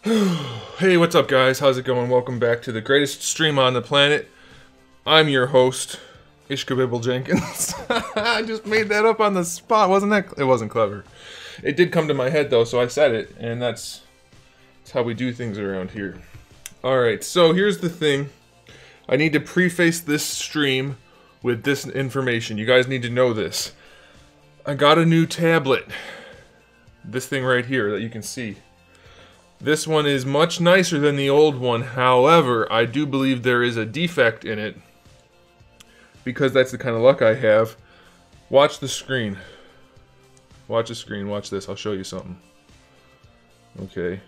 Hey, what's up, guys? How's it going? Welcome back to the greatest stream on the planet. I'm your host, Ishkabibble Jenkins. I just made that up on the spot, wasn't that? It wasn't clever. It did come to my head though, so I said it, and that's how we do things around here. Alright, so here's the thing. I need to preface this stream with this information. You guys need to know this. I got a new tablet. This thing right here that you can see. This one is much nicer than the old one, however, I do believe there is a defect in it. Because that's the kind of luck I have. Watch the screen. Watch the screen, watch this, I'll show you something. Okay.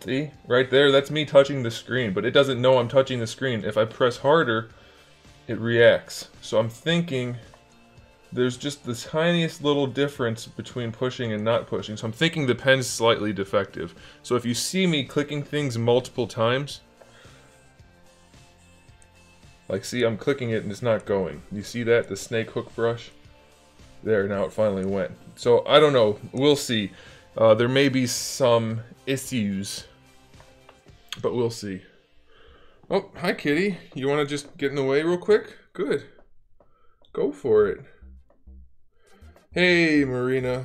See? Right there, that's me touching the screen, but it doesn't know I'm touching the screen. If I press harder, it reacts. So I'm thinking there's just the tiniest little difference between pushing and not pushing. So I'm thinking the pen's slightly defective. So if you see me clicking things multiple times, like see, I'm clicking it and it's not going. You see that? The snake hook brush? There, now it finally went. So I don't know. We'll see. There may be some issues, but we'll see. Oh, hi kitty. You want to just get in the way real quick? Good. Go for it. Hey, Marina.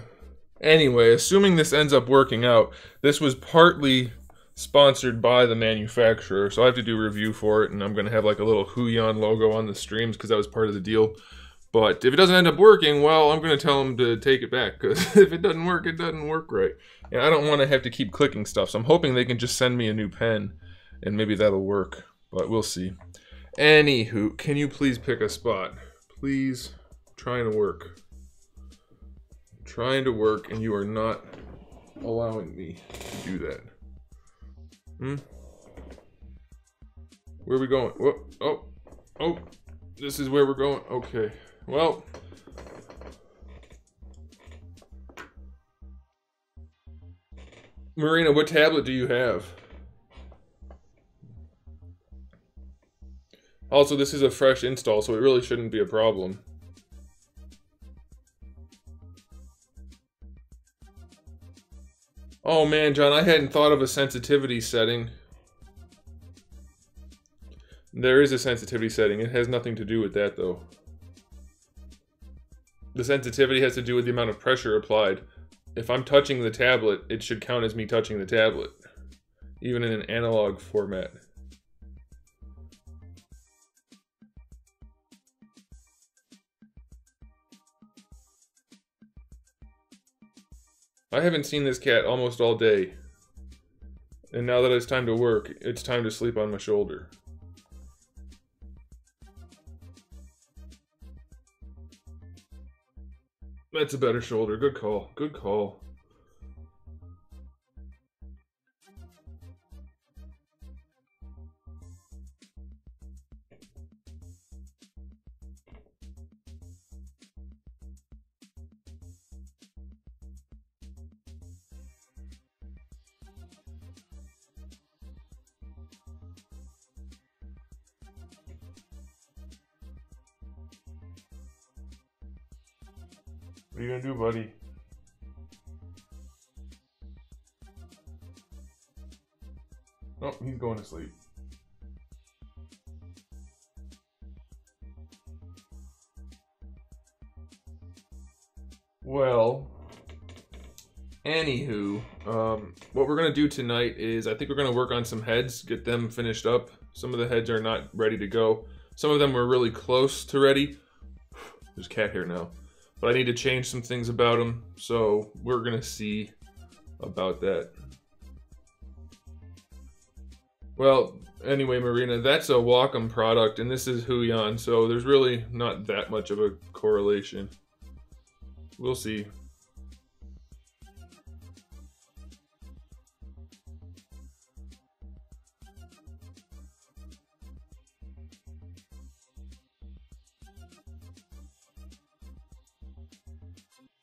Anyway, assuming this ends up working out, this was partly sponsored by the manufacturer, so I have to do a review for it, and I'm going to have like a little Huion logo on the streams because that was part of the deal. But if it doesn't end up working, well, I'm going to tell them to take it back, because if it doesn't work right. And I don't want to have to keep clicking stuff, so I'm hoping they can just send me a new pen, and maybe that'll work, but we'll see. Anywho, can you please pick a spot? Please, I'm trying to work. Trying to work, and you are not allowing me to do that. Where are we going? Whoa, oh, this is where we're going. Okay, well. Marina, what tablet do you have? Also, this is a fresh install, so it really shouldn't be a problem. Oh man, John, I hadn't thought of a sensitivity setting. There is a sensitivity setting. It has nothing to do with that, though. The sensitivity has to do with the amount of pressure applied. If I'm touching the tablet, it should count as me touching the tablet, even in an analog format. I haven't seen this cat almost all day. And now that it's time to work, it's time to sleep on my shoulder. That's a better shoulder. Good call. Good call. What are you gonna do, buddy? Oh, he's going to sleep. Well, anywho, what we're gonna do tonight is I think we're gonna work on some heads, get them finished up. Some of the heads are not ready to go. Some of them were really close to ready. There's cat hair now. But I need to change some things about them, so we're gonna see about that. Well, anyway, Marina, that's a Wacom product, and this is Huion, so there's really not that much of a correlation. We'll see.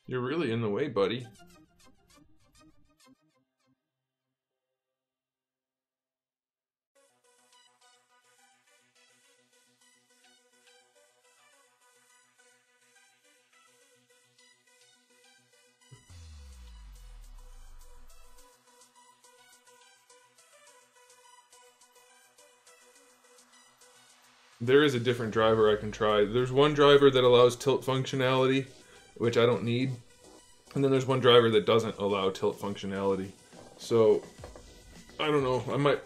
You're really in the way, buddy. There is a different driver I can try. There's one driver that allows tilt functionality, which I don't need. And then there's one driver that doesn't allow tilt functionality. So, I don't know. I might...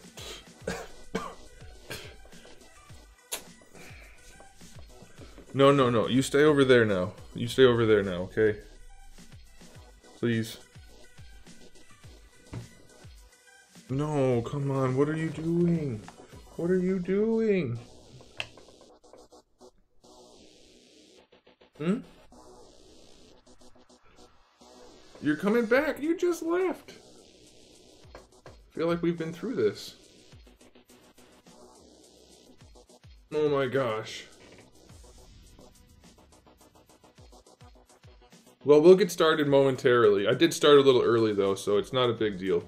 No, no, no. You stay over there now. You stay over there now, okay? Please. No, come on. What are you doing? What are you doing? Hmm? You're coming back. You just left. I feel like we've been through this. Oh my gosh. Well, we'll get started momentarily. I did start a little early though, so it's not a big deal.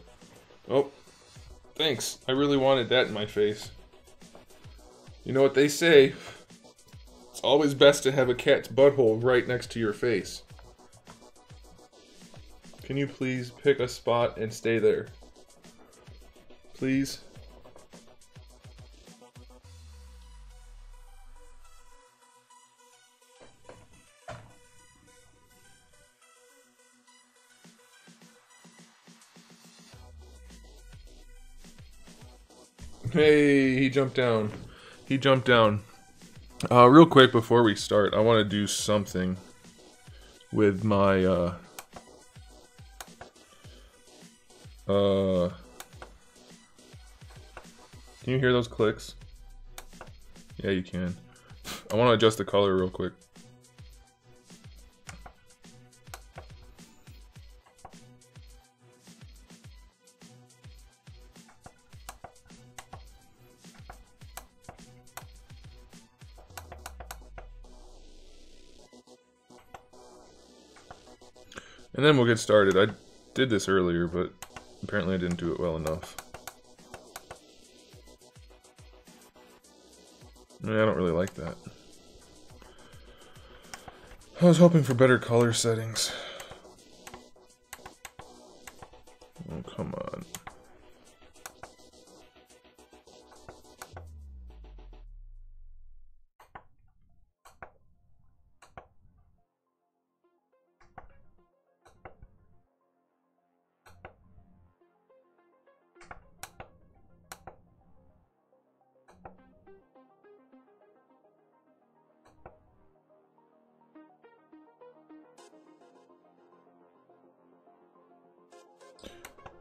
Oh, thanks. I really wanted that in my face. You know what they say? It's always best to have a cat's butthole right next to your face. Can you please pick a spot and stay there? Please? Hey, he jumped down. He jumped down. Real quick before we start, I want to do something with my, can you hear those clicks? Yeah, you can. I want to adjust the color real quick. And then we'll get started. I did this earlier, but apparently I didn't do it well enough. I don't really like that. I was hoping for better color settings. Oh, come on.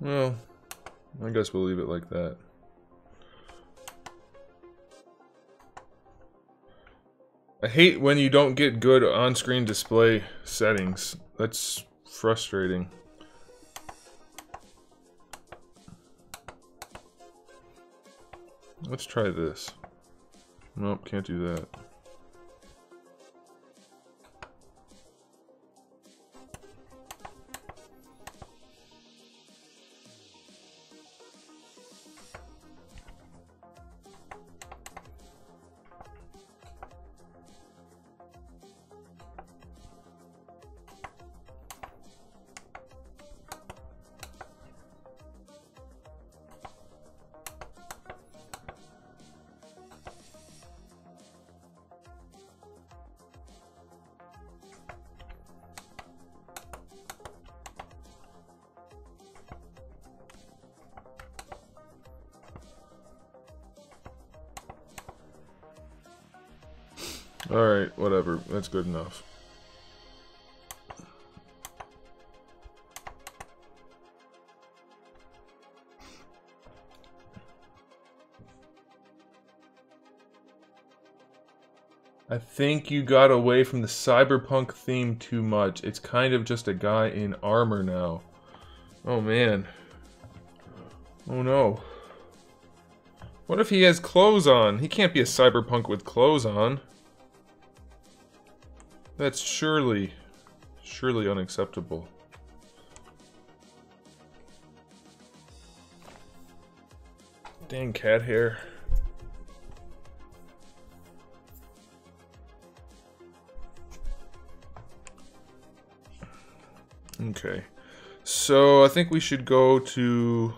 Well, I guess we'll leave it like that. I hate when you don't get good on-screen display settings. That's frustrating. Let's try this. Nope, can't do that. Alright, whatever. That's good enough. I think you got away from the Cyberpunk theme too much. It's kind of just a guy in armor now. Oh man. Oh no. What if he has clothes on? He can't be a cyberpunk with clothes on. That's surely unacceptable. Dang cat hair. Okay. So I think we should go to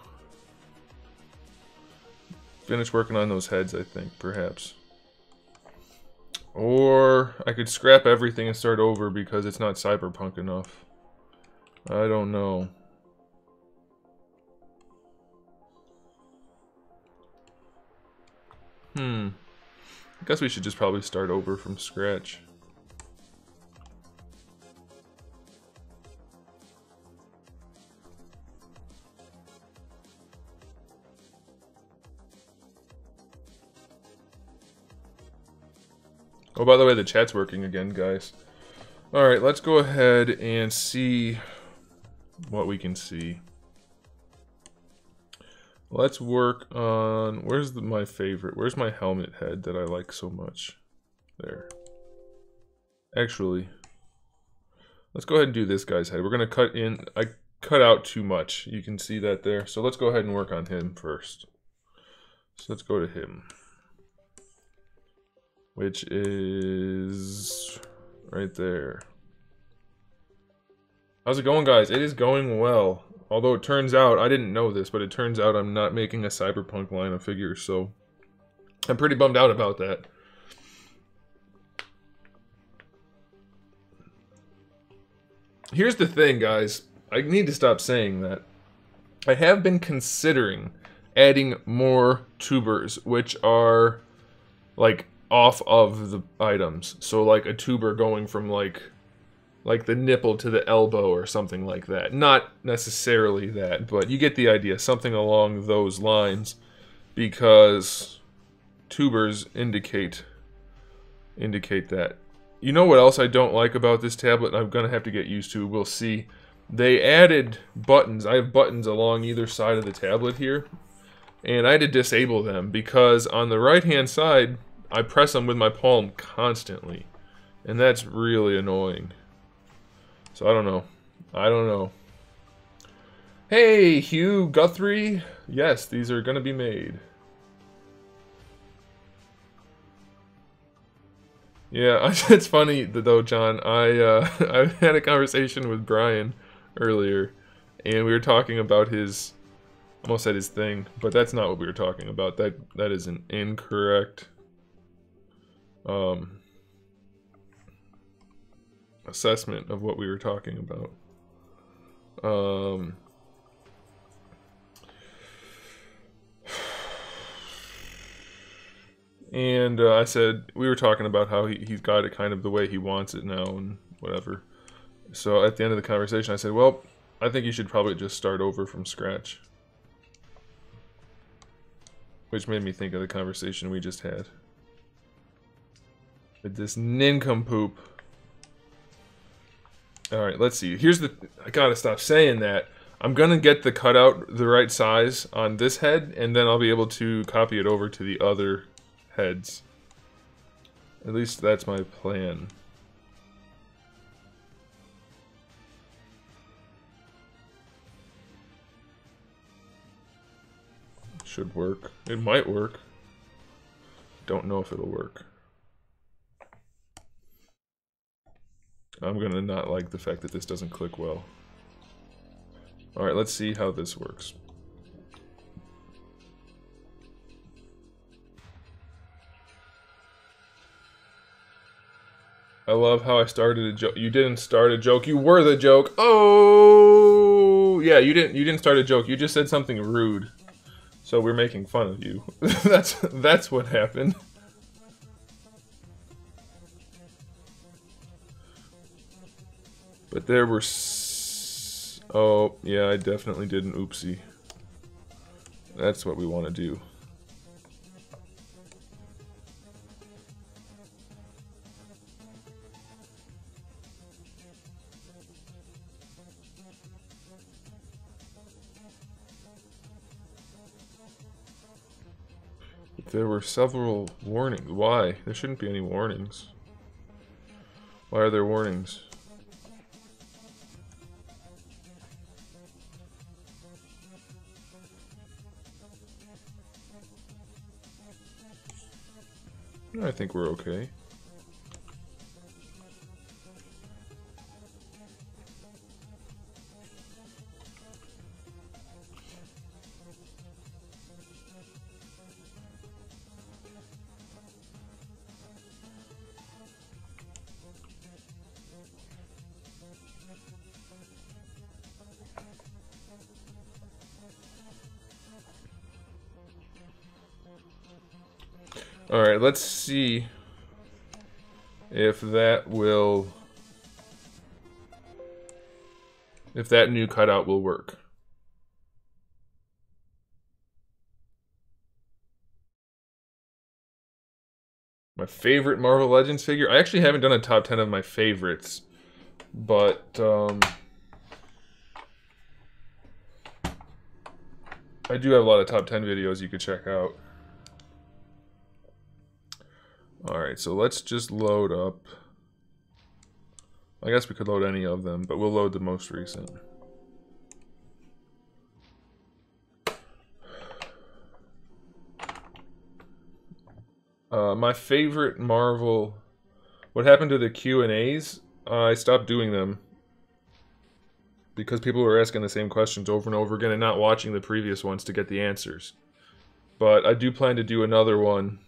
finish working on those heads, I think, perhaps. Or I could scrap everything and start over because it's not cyberpunk enough. I don't know. I guess we should just probably start over from scratch. Oh, by the way, the chat's working again, guys. Alright, let's go ahead and see what we can see. Let's work on... Where's my favorite? Where's my helmet head that I like so much? There. Actually, let's go ahead and do this guy's head. We're going to cut in... I cut out too much. You can see that there. So let's go ahead and work on him first. So let's go to him. Which is... right there. How's it going, guys? It is going well. Although it turns out, I didn't know this, but it turns out I'm not making a Cyberpunk line of figures, so I'm pretty bummed out about that. Here's the thing, guys. I need to stop saying that. I have been considering adding more tubers, which are, like, off of the items. So, like, a tuber going from, like the nipple to the elbow or something like that. Not necessarily that, but you get the idea. Something along those lines, because tubers indicate that. You know what else I don't like about this tablet? I'm gonna have to get used to. We'll see. They added buttons. I have buttons along either side of the tablet here, and I had to disable them because on the right-hand side, I press them with my palm constantly, and that's really annoying. So I don't know. Hey, Hugh Guthrie. Yes, these are gonna be made. Yeah, it's funny though, John. I had a conversation with Brian earlier, and we were talking about his, almost said his thing, but that's not what we were talking about. That is an incorrect assessment of what we were talking about. And I said, we were talking about how he's got it kind of the way he wants it now and whatever. So at the end of the conversation I said, well, I think you should probably just start over from scratch. Which made me think of the conversation we just had. With this nincompoop. Alright, let's see. Here's the... I gotta stop saying that. I'm gonna get the cutout the right size on this head, and then I'll be able to copy it over to the other heads. At least that's my plan. Should work. It might work. Don't know if it'll work. I'm gonna not like the fact that this doesn't click well. Alright, let's see how this works. I love how I started a joke. You didn't start a joke, you were the joke. Oh yeah, you didn't start a joke, you just said something rude. So we're making fun of you. that's what happened. But there were oh, yeah, I definitely did an oopsie. That's what we want to do. There were several warnings. Why? There shouldn't be any warnings. Why are there warnings? I think we're okay. Alright, let's see if that will... if that new cutout will work. My favorite Marvel Legends figure? I actually haven't done a top 10 of my favorites, but I do have a lot of top 10 videos you could check out. Alright, so let's just load up. I guess we could load any of them, but we'll load the most recent. My favorite Marvel... What happened to the Q&As? I stopped doing them because people were asking the same questions over and over again and not watching the previous ones to get the answers. But I do plan to do another one.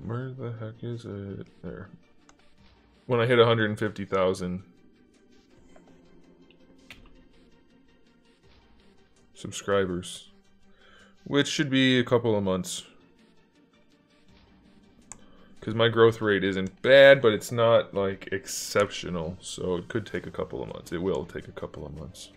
Where the heck is it? There. When I hit 150,000 subscribers, which should be a couple of months. Because my growth rate isn't bad, but it's not, like, exceptional. So it could take a couple of months. It will take a couple of months.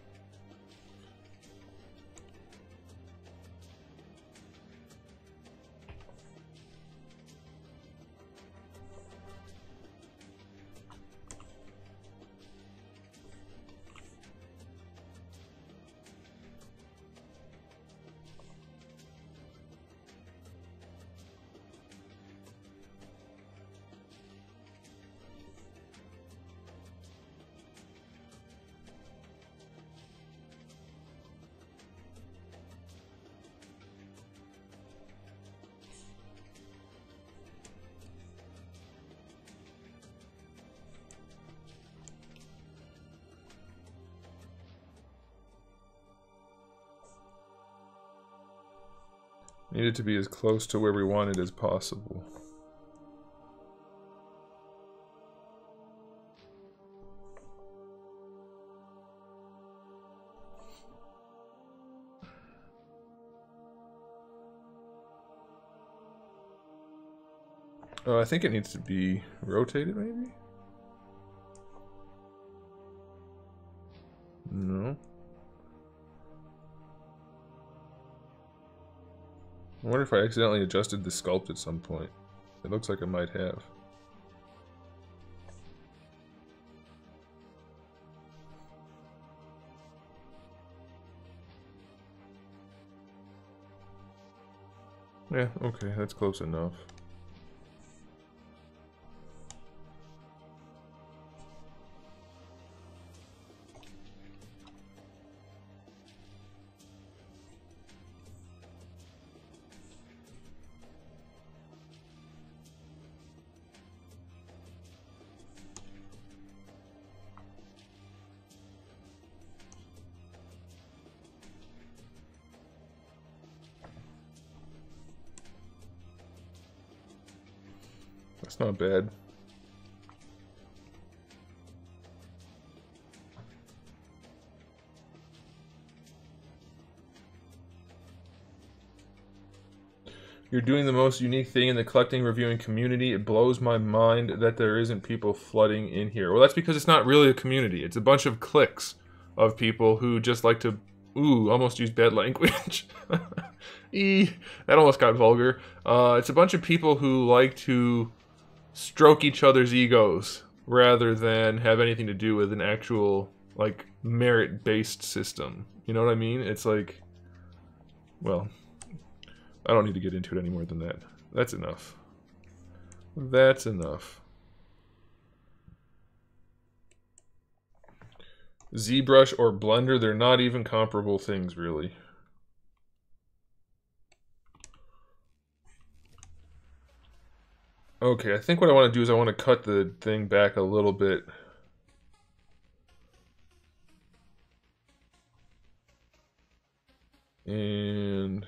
Needed to be as close to where we wanted as possible. I think it needs to be rotated, maybe? No. I wonder if I accidentally adjusted the sculpt at some point. It looks like I might have. Yeah, okay, that's close enough. That's not bad. You're doing the most unique thing in the collecting reviewing community. It blows my mind that there isn't people flooding in here. Well, that's because it's not really a community. It's a bunch of cliques of people who just like to... Ooh, almost used bad language. That almost got vulgar. It's a bunch of people who like to stroke each other's egos rather than have anything to do with an actual, like, merit-based system. You know what I mean? It's like... Well... I don't need to get into it any more than that. That's enough. That's enough. ZBrush or Blender, they're not even comparable things, really. Okay, I think what I want to do is I want to cut the thing back a little bit. And...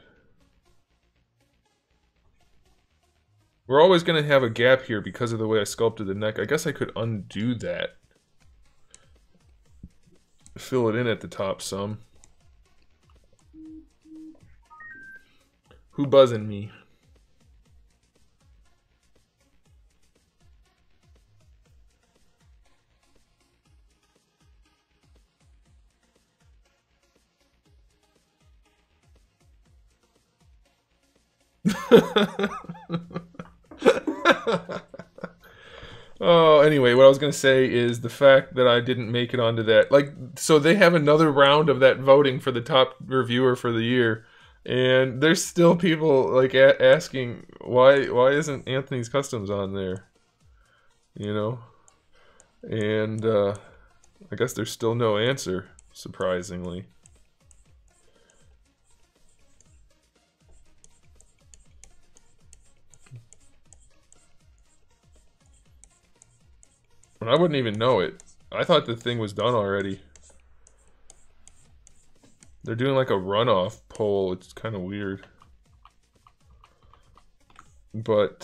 we're always going to have a gap here because of the way I sculpted the neck. I guess I could undo that. Fill it in at the top some. Who buzzing me? Oh, anyway, what I was going to say is the fact that I didn't make it onto that. Like, so they have another round of that voting for the top reviewer for the year. And there's still people, like, asking, why isn't Anthony's Customs on there? You know? And, I guess there's still no answer, surprisingly. And I wouldn't even know it. I thought the thing was done already. They're doing like a runoff poll. It's kind of weird. But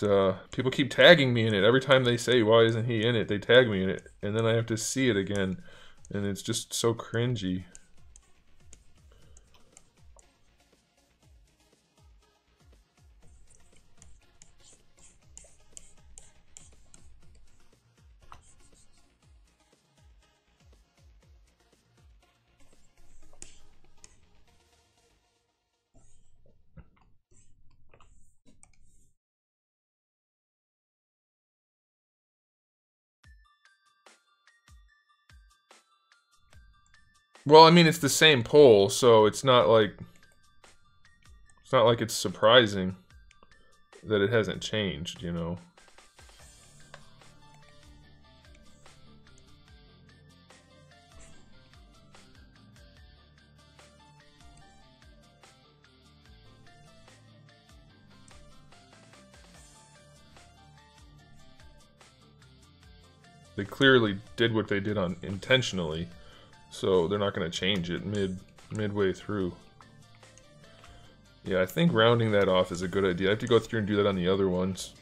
people keep tagging me in it. Every time they say, why isn't he in it, they tag me in it. And then I have to see it again. And it's just so cringy. Well, I mean, it's the same poll, so it's not like it's surprising that it hasn't changed, you know. They clearly did what they did on intentionally, so they're not going to change it midway through. Yeah, I think rounding that off is a good idea. I have to go through and do that on the other ones.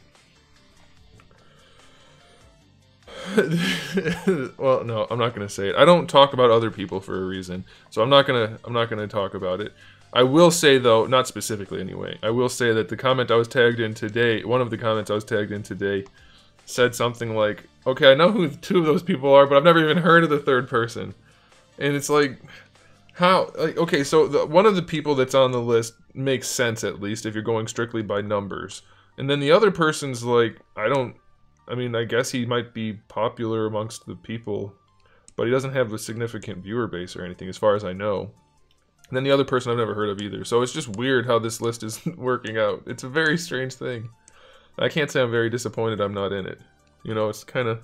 Well, no, I'm not gonna say it. I don't talk about other people for a reason, so I'm not gonna talk about it. I will say though, not specifically anyway. I will say that the comment I was tagged in today, one of the comments I was tagged in today, said something like, "Okay, I know who 2 of those people are, but I've never even heard of the third person." And it's like, how? Like, okay, so one of the people that's on the list makes sense at least if you're going strictly by numbers, and then the other person's like, I mean, I guess he might be popular amongst the people, but he doesn't have a significant viewer base or anything, as far as I know. And then the other person I've never heard of either. So it's just weird how this list is working out. It's a very strange thing. I can't say I'm very disappointed I'm not in it. You know, it's kind of...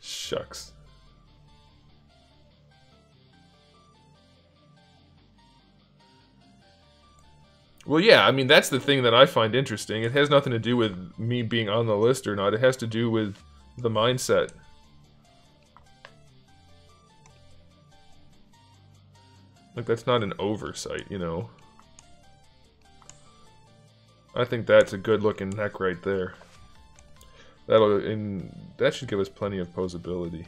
Shucks. Well, yeah, I mean, that's the thing that I find interesting. It has nothing to do with me being on the list or not. It has to do with the mindset. Like, that's not an oversight, you know? I think that's a good-looking neck right there. That should give us plenty of posability.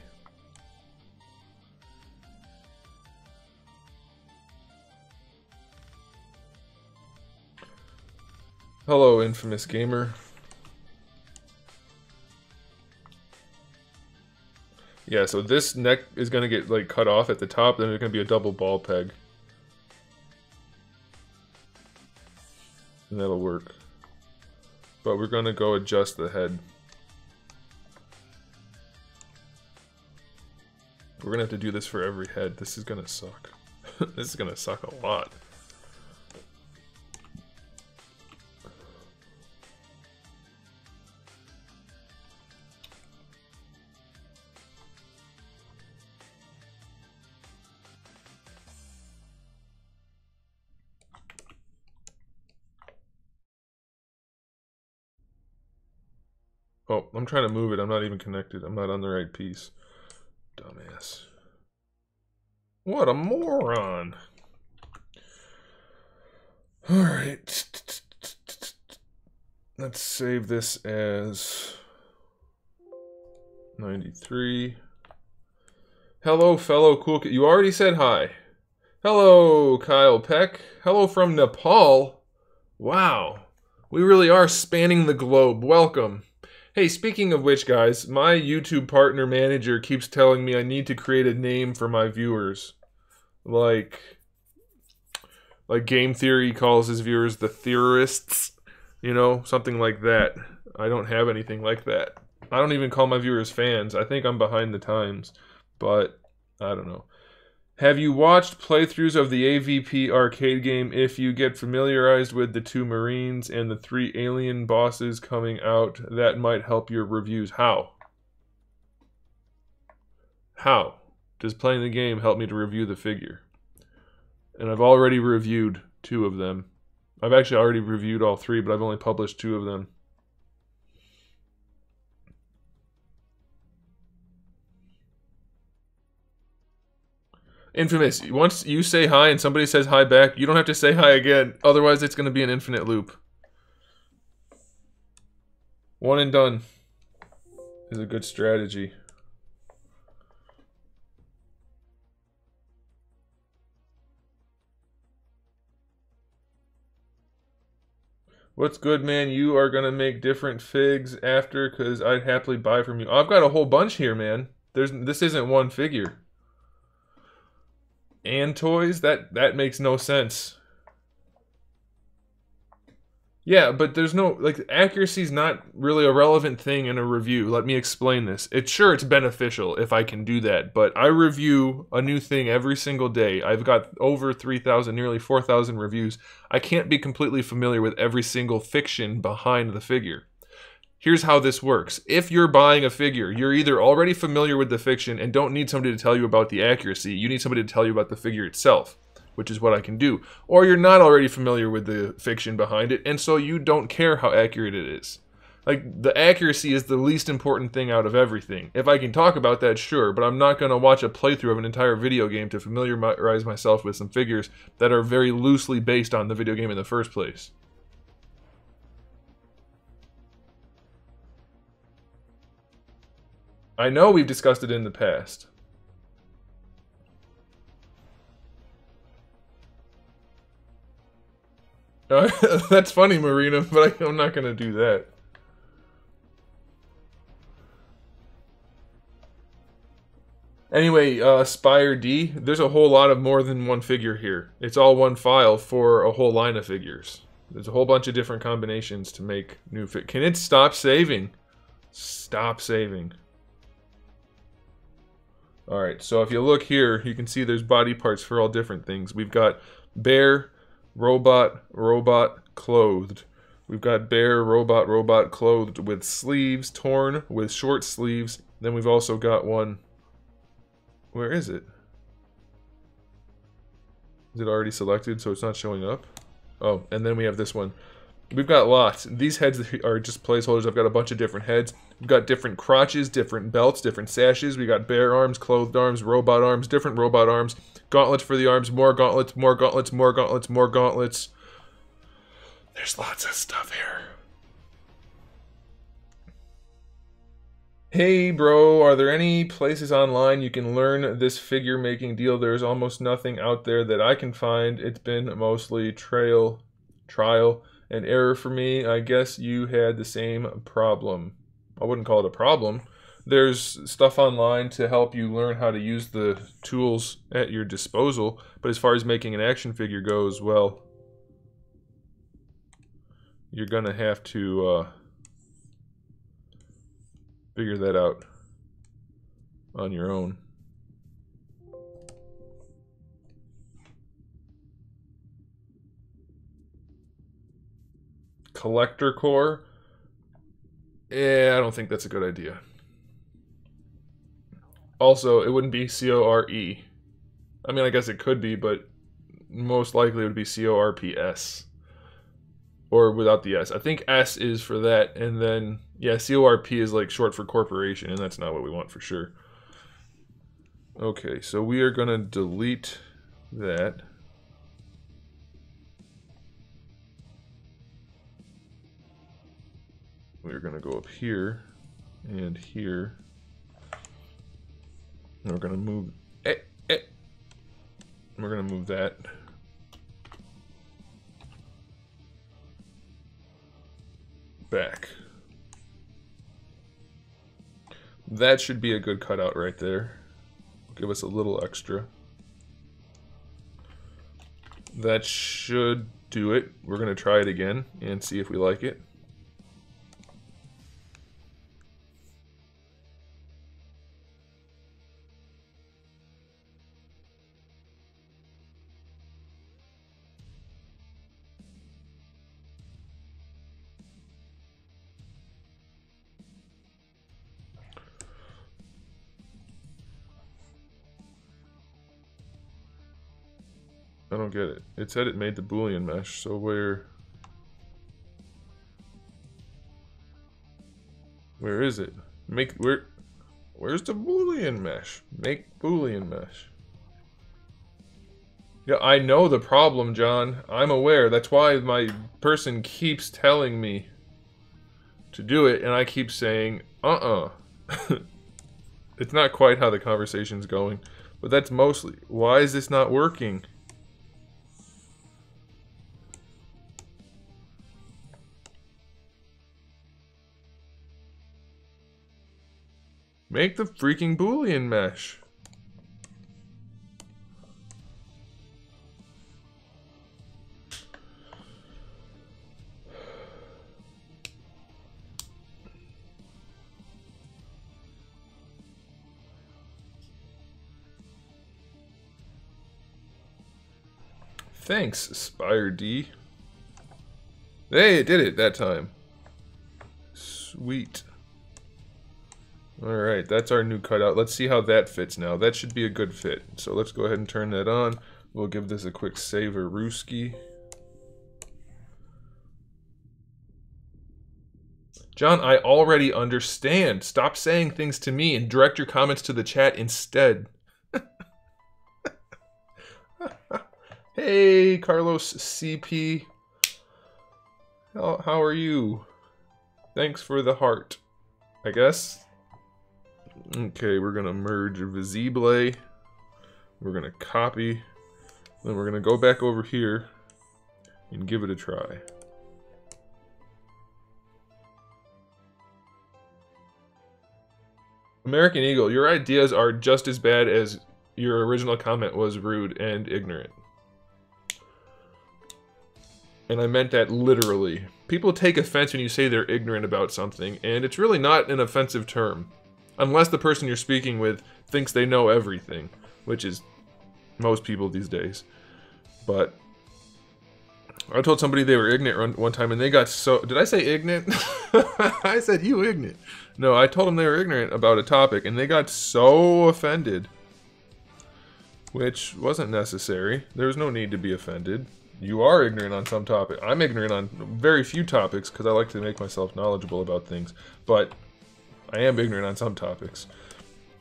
Hello, infamous gamer. Yeah, so this neck is gonna get like cut off at the top, then there's gonna be a double ball peg. And that'll work. But we're gonna go adjust the head. We're gonna have to do this for every head. This is gonna suck. This is gonna suck a lot. Oh, I'm trying to move it. I'm not even connected. I'm not on the right piece. Dumbass. What a moron. Alright. Let's save this as 93. Hello, fellow cool kid. You already said hi. Hello, Kyle Peck. Hello from Nepal. Wow. We really are spanning the globe. Welcome. Hey, speaking of which, guys, my YouTube partner manager keeps telling me I need to create a name for my viewers. Like Game Theory calls his viewers the theorists. You know, something like that. I don't have anything like that. I don't even call my viewers fans. I think I'm behind the times. But, I don't know. Have you watched playthroughs of the AVP arcade game? If you get familiarized with the 2 Marines and the 3 alien bosses coming out, that might help your reviews. How? How does playing the game help me to review the figure? And I've already reviewed 2 of them. I've actually already reviewed all 3, but I've only published 2 of them. Infamous, once you say hi and somebody says hi back, you don't have to say hi again. Otherwise, it's going to be an infinite loop. One and done is a good strategy. What's good, man? You are going to make different figs after, because I'd happily buy from you. I've got a whole bunch here, man. This isn't one figure. And toys? That makes no sense. Yeah, but there's no, like, accuracy's not really a relevant thing in a review. Let me explain this. It's beneficial if I can do that, but I review a new thing every single day. I've got over 3,000, nearly 4,000 reviews. I can't be completely familiar with every single fiction behind the figure. Here's how this works. If you're buying a figure, you're either already familiar with the fiction and don't need somebody to tell you about the accuracy. You need somebody to tell you about the figure itself, which is what I can do. Or you're not already familiar with the fiction behind it, and so you don't care how accurate it is. Like, the accuracy is the least important thing out of everything. If I can talk about that, sure, but I'm not going to watch a playthrough of an entire video game to familiarize myself with some figures that are very loosely based on the video game in the first place. I know we've discussed it in the past. That's funny, Marina, but I'm not going to do that. Anyway, Spire D, there's a whole lot of more than one figure here. It's all one file for a whole line of figures. There's a whole bunch of different combinations to make new figures. Can it stop saving? Stop saving. Alright, so if you look here, you can see there's body parts for all different things. We've got bear, robot, clothed. We've got bear, robot, clothed with sleeves, torn with short sleeves. Then we've also got one. Where is it? Is it already selected so it's not showing up? Oh, and then we have this one. We've got lots. These heads are just placeholders. I've got a bunch of different heads. We've got different crotches, different belts, different sashes. We got bear arms, clothed arms, robot arms, different robot arms, gauntlets for the arms, more gauntlets, more gauntlets, more gauntlets, more gauntlets. There's lots of stuff here. Hey bro, are there any places online you can learn this figure making deal? There's almost nothing out there that I can find. It's been mostly trial and error for me. I guess you had the same problem. I wouldn't call it a problem. There's stuff online to help you learn how to use the tools at your disposal, but as far as making an action figure goes, well, you're gonna have to figure that out on your own. Collector core? Yeah, I don't think that's a good idea. Also, it wouldn't be C-O-R-E. I mean, I guess it could be, but most likely it would be C-O-R-P-S. Or without the S. I think S is for that, and then, yeah, C-O-R-P is like short for corporation, and that's not what we want for sure. Okay, so we are going to delete that. We're going to go up here and here. And we're going to move. We're gonna move that. Back. That should be a good cutout right there. Give us a little extra. That should do it. We're gonna try it again and see if we like it. I don't get it. It said it made the Boolean mesh, so where is it? Where's the Boolean mesh? Make Boolean mesh. Yeah, I know the problem, John. I'm aware. That's why my person keeps telling me to do it, and I keep saying, It's not quite how the conversation's going, but that's mostly. Why is this not working? Make the freaking Boolean mesh. Thanks, Spire D. Hey, it did it that time. Sweet. Alright, that's our new cutout. Let's see how that fits now. That should be a good fit. So let's go ahead and turn that on. We'll give this a quick saver-rooski. John, I already understand. Stop saying things to me and direct your comments to the chat instead. Hey, Carlos CP. How are you? Thanks for the heart, I guess. Okay, we're gonna merge Visible. We're gonna copy. Then we're gonna go back over here and give it a try. American Eagle, your ideas are just as bad as your original comment was rude and ignorant. And I meant that literally. People take offense when you say they're ignorant about something, and it's really not an offensive term. Unless the person you're speaking with thinks they know everything, which is most people these days. But I told somebody they were ignorant one time and they got so... Did I say ignorant? I said you ignorant. No, I told them they were ignorant about a topic and they got so offended. Which wasn't necessary. There was no need to be offended. You are ignorant on some topic. I'm ignorant on very few topics because I like to make myself knowledgeable about things. But I am ignorant on some topics.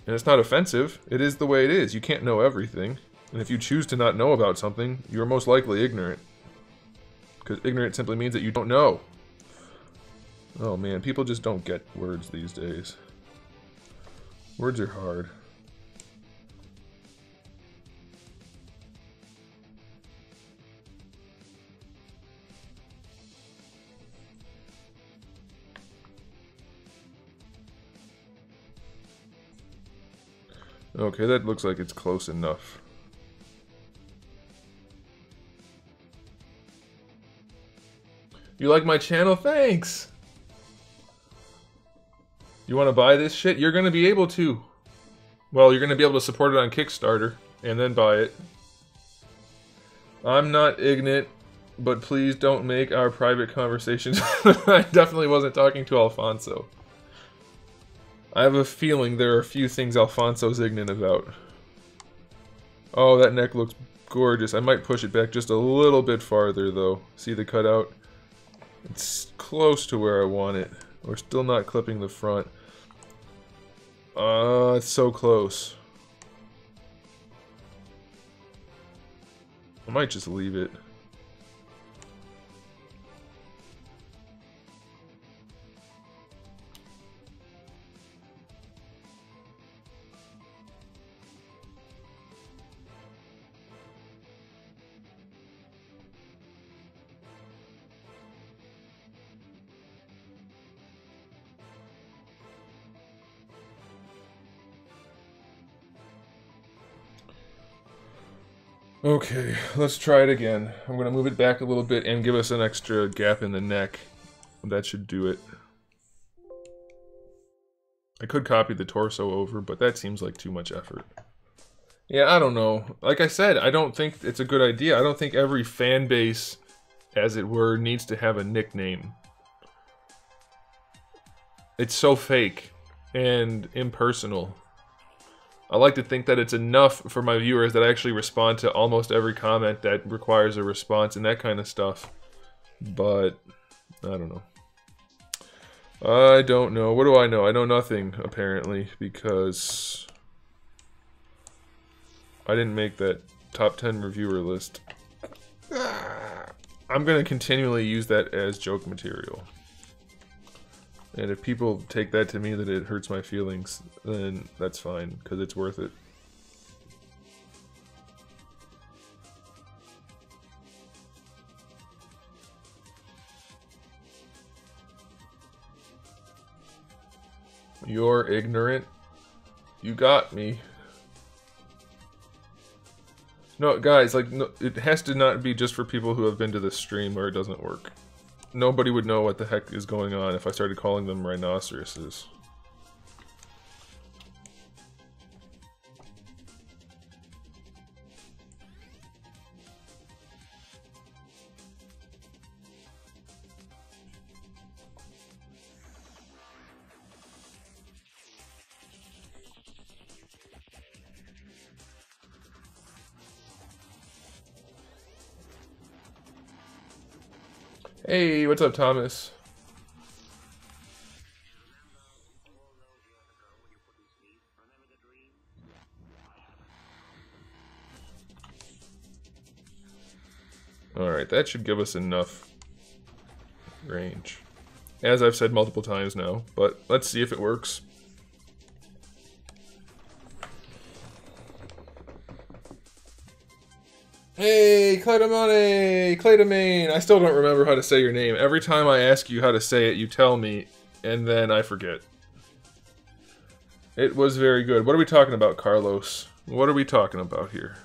And it's not offensive. It is the way it is. You can't know everything. And if you choose to not know about something, you're most likely ignorant. Because ignorant simply means that you don't know. Oh man, people just don't get words these days. Words are hard. Okay, that looks like it's close enough. You like my channel? Thanks! You want to buy this shit? You're going to be able to. Well, you're going to be able to support it on Kickstarter, and then buy it. I'm not ignorant, but please don't make our private conversations. I definitely wasn't talking to Alfonso. I have a feeling there are a few things Alfonso's ignorant about. Oh, that neck looks gorgeous. I might push it back just a little bit farther, though. See the cutout? It's close to where I want it. We're still not clipping the front. It's so close. I might just leave it. Okay, let's try it again. I'm gonna move it back a little bit and give us an extra gap in the neck. That should do it. I could copy the torso over, but that seems like too much effort. Yeah, I don't know. Like I said, I don't think it's a good idea. I don't think every fan base, as it were, needs to have a nickname. It's so fake and impersonal. I like to think that it's enough for my viewers that I actually respond to almost every comment that requires a response and that kind of stuff. But, I don't know. I don't know. What do I know? I know nothing, apparently, because I didn't make that top 10 reviewer list. I'm going to continually use that as joke material. And if people take that to mean that it hurts my feelings, then that's fine, because it's worth it. You're ignorant. You got me. No, guys, like, no, it has to not be just for people who have been to this stream where it doesn't work. Nobody would know what the heck is going on if I started calling them rhinoceroses. Hey, what's up, Thomas? Alright, that should give us enough range. As I've said multiple times now, but let's see if it works. Hey, Claydomane! I still don't remember how to say your name. Every time I ask you how to say it, you tell me, and then I forget. It was very good. What are we talking about, Carlos? What are we talking about here?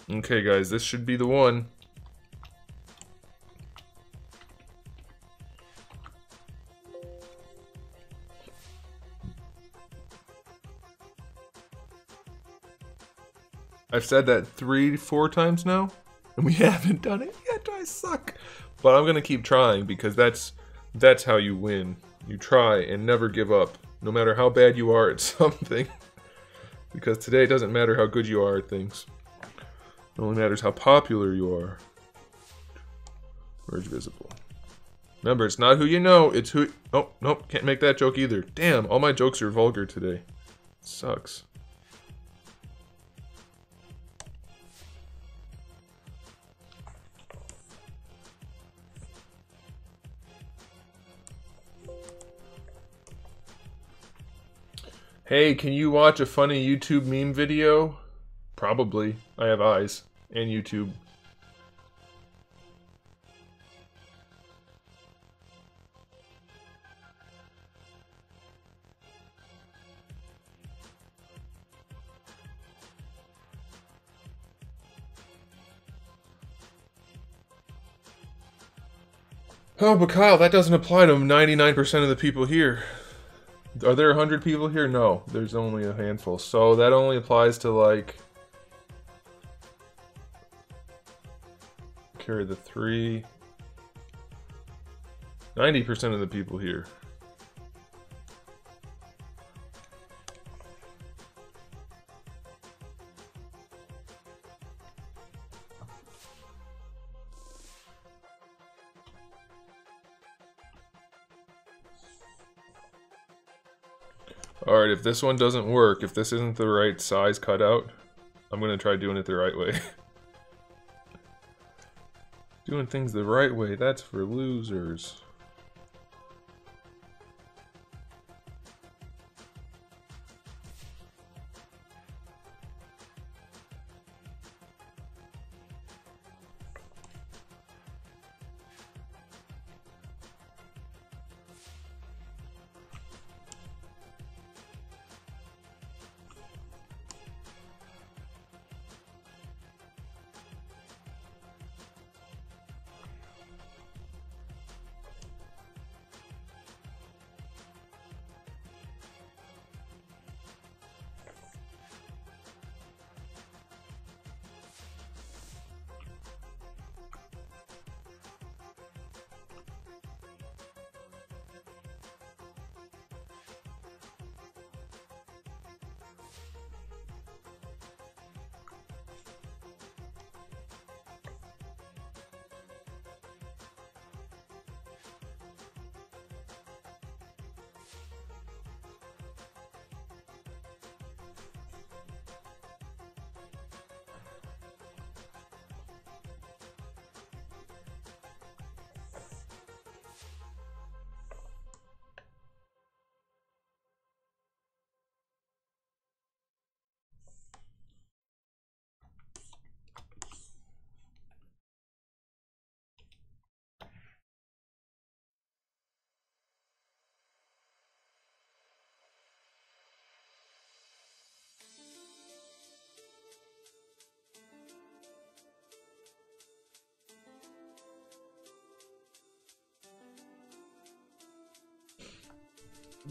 Okay, guys, this should be the one. I've said that 3-4 times now, and we haven't done it yet. I suck. But I'm gonna keep trying because that's how you win. You try and never give up, no matter how bad you are at something. Because today it doesn't matter how good you are at things. It only matters how popular you are. Merge visible. Remember, it's not who you know, it's who... Oh, nope, can't make that joke either. Damn, all my jokes are vulgar today. It sucks. Hey, can you watch a funny YouTube meme video? Probably. I have eyes. And YouTube. Oh, but Kyle, that doesn't apply to 99% of the people here. Are there 100 people here? No, there's only a handful. So that only applies to, like... Carry the 3... 90% of the people here. Alright, if this one doesn't work, if this isn't the right size cutout, I'm gonna try doing it the right way. Doing things the right way, that's for losers.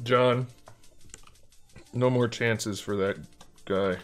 John, no more chances for that guy.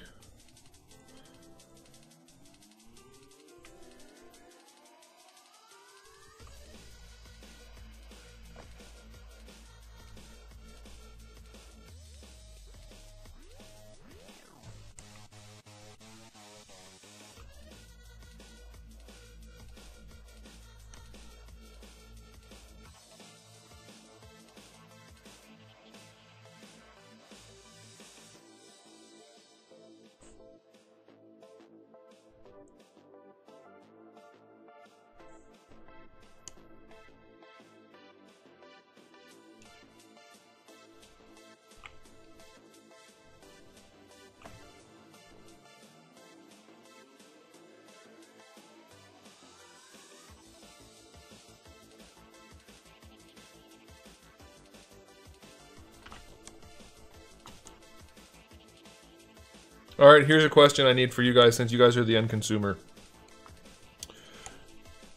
Alright, here's a question I need for you guys since you guys are the end consumer.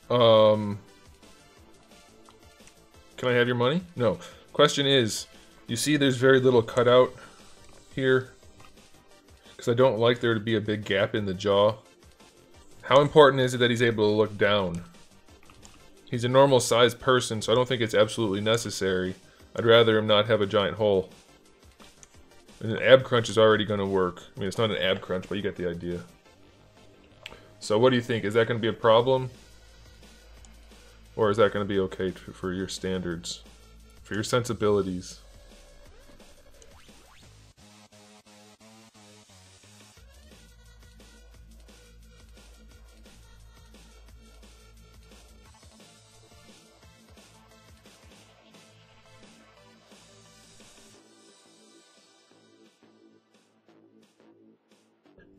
Can I have your money? No. Question is, you see there's very little cutout here? Because I don't like there to be a big gap in the jaw. How important is it that he's able to look down? He's a normal sized person, so I don't think it's absolutely necessary. I'd rather him not have a giant hole. And an ab crunch is already going to work. I mean, it's not an ab crunch, but you get the idea. So what do you think? Is that going to be a problem? Or is that going to be okay for your standards? For your sensibilities?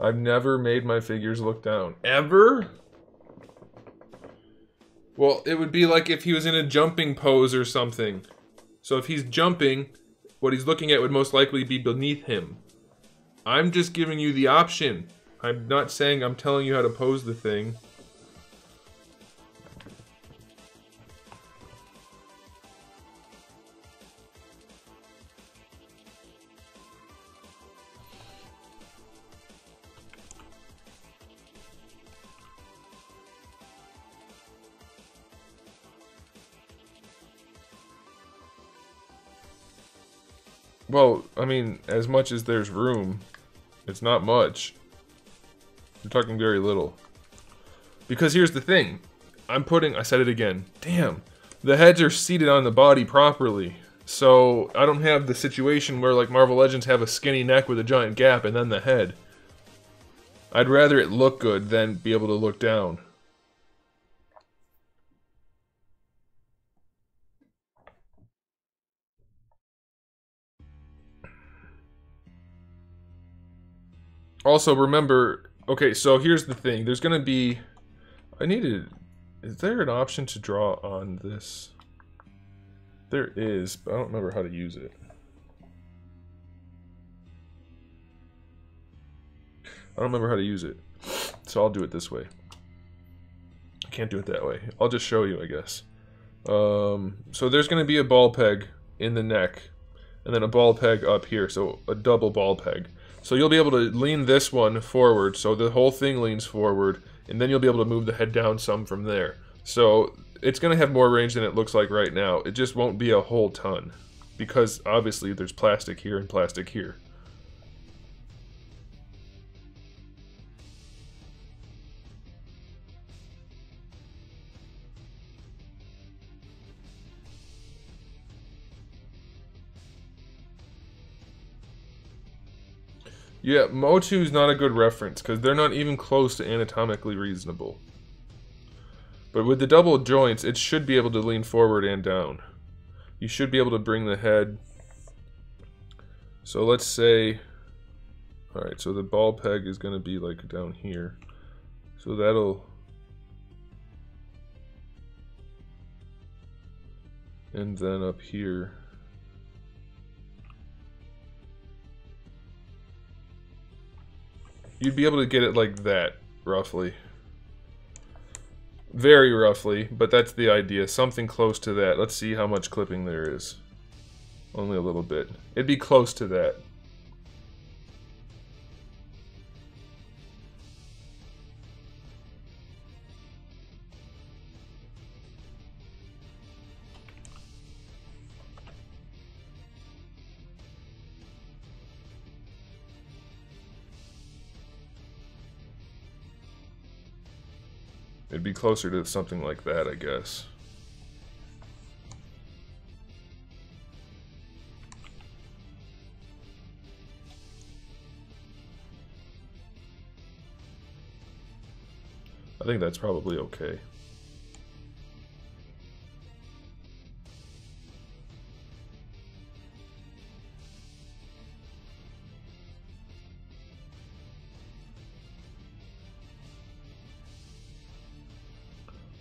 I've never made my figures look down. Ever? Well, it would be like if he was in a jumping pose or something. So if he's jumping, what he's looking at would most likely be beneath him. I'm just giving you the option. I'm not saying I'm telling you how to pose the thing. Well, I mean, as much as there's room, it's not much. We're talking very little. Because here's the thing. I said it again. Damn. The heads are seated on the body properly. So, I don't have the situation where, like, Marvel Legends have a skinny neck with a giant gap and then the head. I'd rather it look good than be able to look down. Also, remember, okay, so here's the thing. There's going to be... Is there an option to draw on this? There is, but I don't remember how to use it. I don't remember how to use it. So I'll do it this way. I can't do it that way. I'll just show you, I guess. So there's going to be a ball peg in the neck. And then a ball peg up here, so a double ball peg. So you'll be able to lean this one forward, so the whole thing leans forward, and then you'll be able to move the head down some from there. So it's going to have more range than it looks like right now. It just won't be a whole ton, because obviously there's plastic here and plastic here. Yeah, Motu's not a good reference, because they're not even close to anatomically reasonable. But with the double joints, it should be able to lean forward and down. You should be able to bring the head... So let's say... Alright, so the ball peg is going to be like down here. So that'll... And then up here... You'd be able to get it like that, roughly. Very roughly, but that's the idea. Something close to that. Let's see how much clipping there is. Only a little bit. It'd be close to that. It'd be closer to something like that, I guess. I think that's probably okay.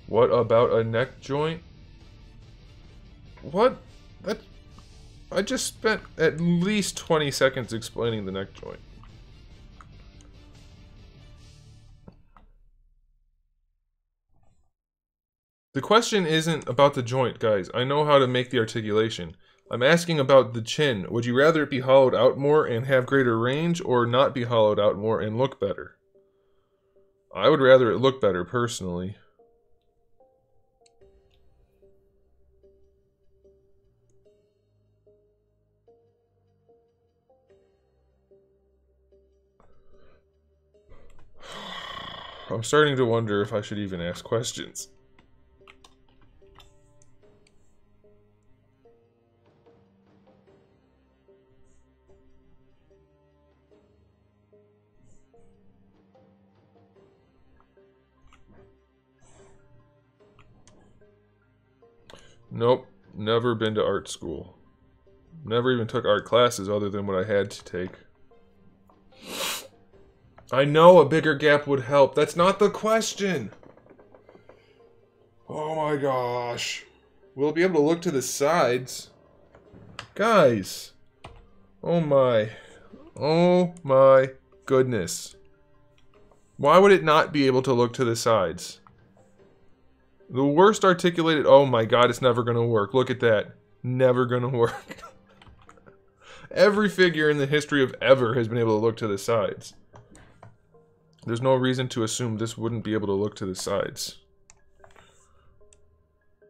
What about a neck joint? What? That... I just spent at least 20 seconds explaining the neck joint. The question isn't about the joint, guys. I know how to make the articulation. I'm asking about the chin. Would you rather it be hollowed out more and have greater range, or not be hollowed out more and look better? I would rather it look better, personally. I'm starting to wonder if I should even ask questions. Nope, never been to art school. Never even took art classes other than what I had to take. I know a bigger gap would help. That's not the question. Oh my gosh. We'll be able to look to the sides. Guys. Oh my. Oh my goodness. Why would it not be able to look to the sides? The worst articulated... Oh my god, it's never gonna work. Look at that. Never gonna work. Every figure in the history of ever has been able to look to the sides. There's no reason to assume this wouldn't be able to look to the sides.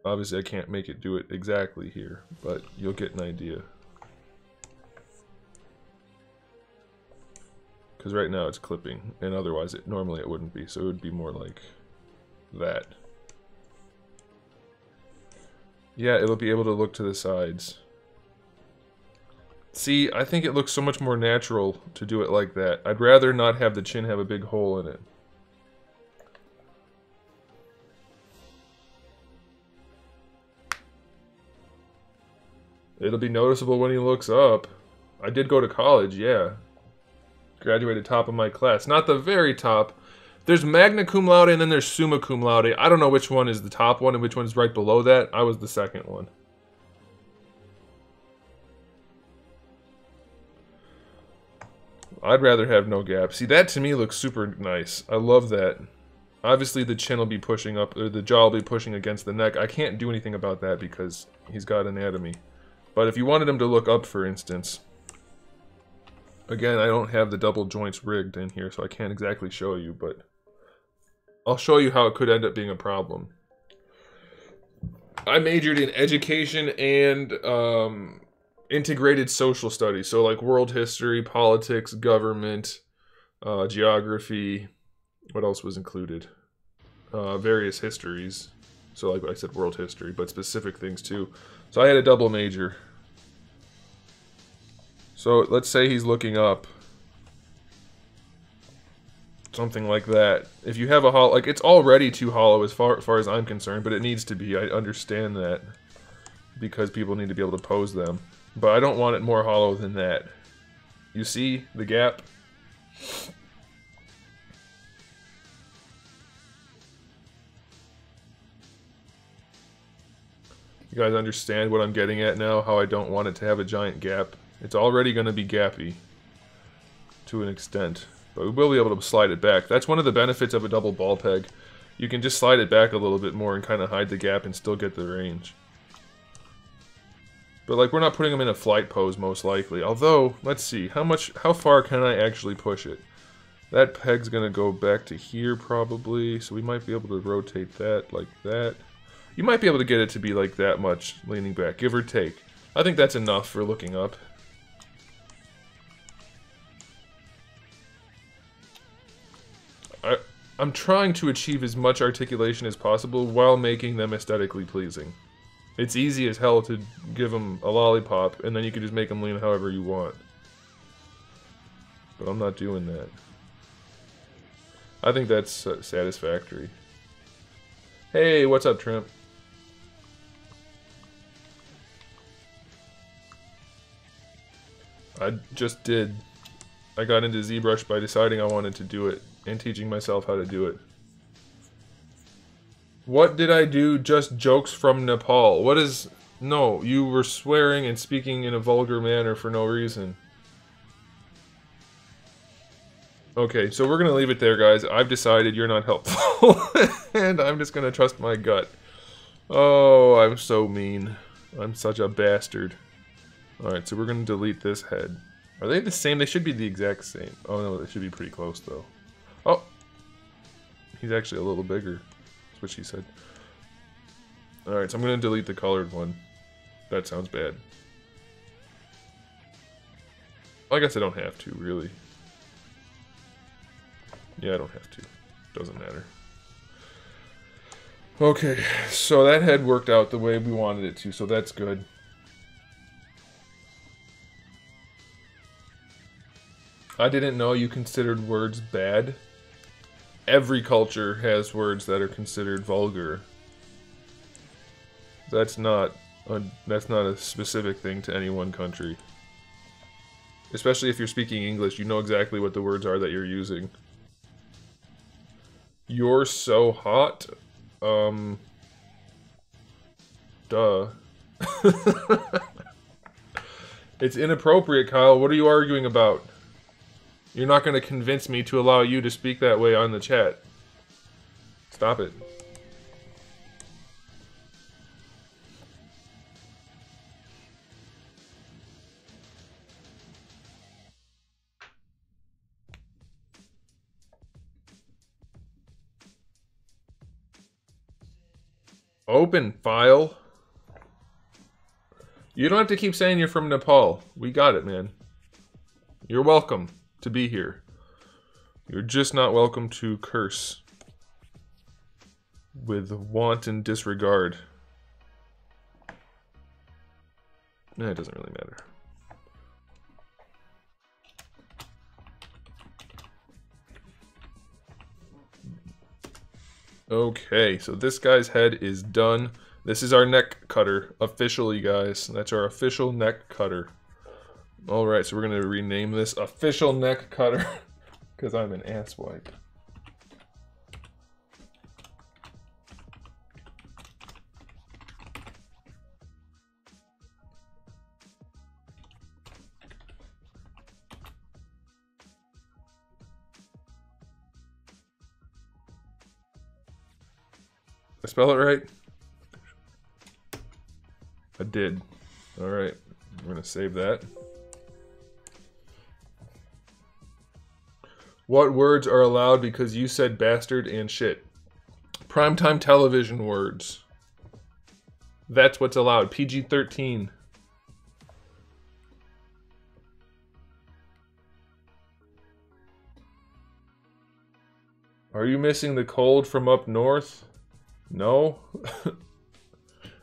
Obviously, I can't make it do it exactly here, but you'll get an idea. Because right now it's clipping, and otherwise normally it wouldn't be, so it would be more like that. Yeah, it'll be able to look to the sides. See, I think it looks so much more natural to do it like that. I'd rather not have the chin have a big hole in it. It'll be noticeable when he looks up. I did go to college, yeah. Graduated top of my class. Not the very top. There's magna cum laude and then there's summa cum laude. I don't know which one is the top one and which one is right below that. I was the second one. I'd rather have no gap. See, that to me looks super nice. I love that. Obviously the chin will be pushing up, or the jaw will be pushing against the neck. I can't do anything about that because he's got anatomy. But if you wanted him to look up, for instance... Again, I don't have the double joints rigged in here, so I can't exactly show you, but... I'll show you how it could end up being a problem. I majored in education and integrated social studies, so like world history, politics, government, geography. What else was included? Various histories. So like I said, world history, but specific things too. So I had a double major. So let's say he's looking up. Something like that. If you have a hollow, like it's already too hollow as far as I'm concerned, but it needs to be. I understand that because people need to be able to pose them. But I don't want it more hollow than that. You see the gap? You guys understand what I'm getting at now? How I don't want it to have a giant gap. It's already going to be gappy to an extent. But we will be able to slide it back. That's one of the benefits of a double ball peg. You can just slide it back a little bit more and kind of hide the gap and still get the range. But like, we're not putting them in a flight pose most likely. Although, let's see, how far can I actually push it? That peg's gonna go back to here probably, so we might be able to rotate that like that. You might be able to get it to be like that much leaning back, give or take. I think that's enough for looking up. I'm trying to achieve as much articulation as possible while making them aesthetically pleasing. It's easy as hell to give them a lollipop, and then you can just make them lean however you want. But I'm not doing that. I think that's satisfactory. Hey, what's up, Trimp? I just did. I got into ZBrush by deciding I wanted to do it, and teaching myself how to do it. What did I do? Just jokes from Nepal. What is... No, you were swearing and speaking in a vulgar manner for no reason. Okay, so we're gonna leave it there, guys. I've decided you're not helpful. And I'm just gonna trust my gut. Oh, I'm so mean. I'm such a bastard. Alright, so we're gonna delete this head. Are they the same? They should be the exact same. Oh no, they should be pretty close though. Oh! He's actually a little bigger. That's what she said. Alright, so I'm gonna delete the colored one. That sounds bad. I guess I don't have to, really. Yeah, I don't have to. Doesn't matter. Okay, so that head worked out the way we wanted it to, so that's good. I didn't know you considered words bad. Every culture has words that are considered vulgar. That's not a specific thing to any one country. Especially if you're speaking English, you know exactly what the words are that you're using. You're so hot. Duh. It's inappropriate, Kyle. What are you arguing about? You're not going to convince me to allow you to speak that way on the chat. Stop it. Open file. You don't have to keep saying you're from Nepal. We got it, man. You're welcome to be here. You're just not welcome to curse with wanton disregard. Nah, it doesn't really matter. Okay, so this guy's head is done. This is our neck cutter, officially, guys. That's our official neck cutter. Alright, so we're going to rename this official neck cutter, because I'm an asswipe. I spell it right? I did. Alright, we're going to save that. What words are allowed because you said bastard and shit? Primetime television words. That's what's allowed. PG-13. Are you missing the cold from up north? No.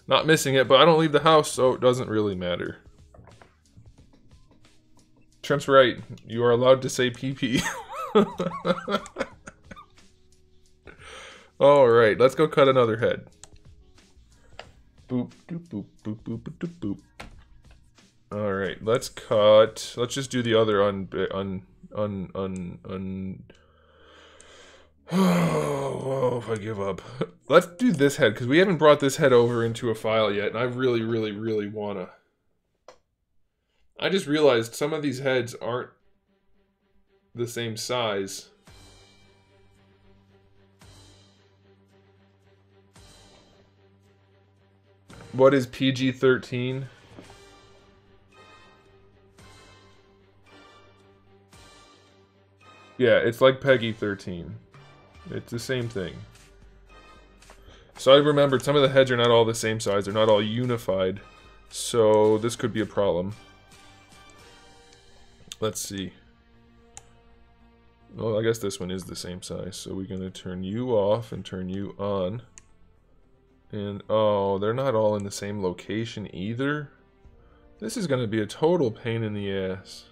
Not missing it, but I don't leave the house, so it doesn't really matter. Trent's right. You are allowed to say PP. Alright, let's go cut another head. Boop, doop, boop, boop, boop, boop, boop. Alright, let's cut. Let's just do the other Oh, if I give up. Let's do this head, because we haven't brought this head over into a file yet, and I really, really, really wanna. I just realized some of these heads aren't the same size. What is PG-13? Yeah, it's like Peggy 13. It's the same thing. So I remembered some of the heads are not all the same size. They're not all unified. So this could be a problem. Let's see. Well, I guess this one is the same size. So we're going to turn you off and turn you on. And, oh, they're not all in the same location either. This is going to be a total pain in the ass.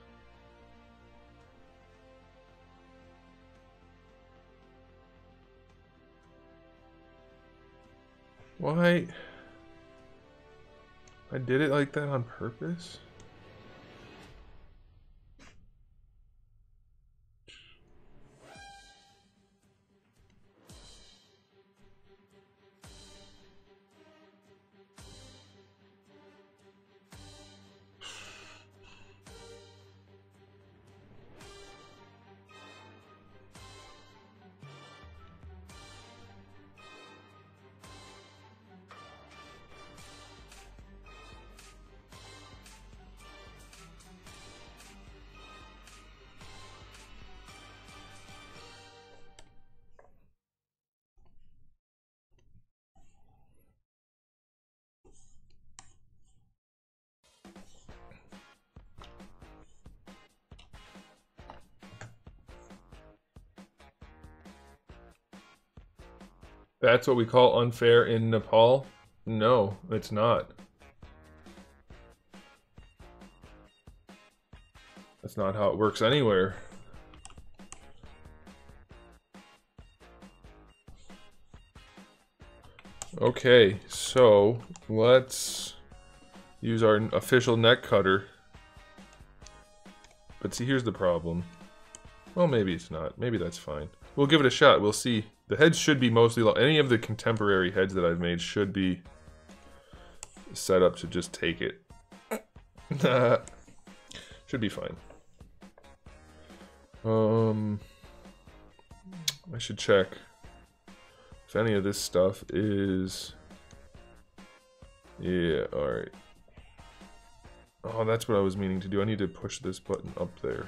Why? I did it like that on purpose? That's what we call unfair in Nepal? No, it's not. That's not how it works anywhere. Okay, so let's use our official neck cutter. But see, here's the problem. Well, maybe it's not. Maybe that's fine. We'll give it a shot. We'll see. The heads should be mostly long. Any of the contemporary heads that I've made should be set up to just take it. Should be fine. I should check if any of this stuff is... Yeah, alright. Oh, that's what I was meaning to do. I need to push this button up there.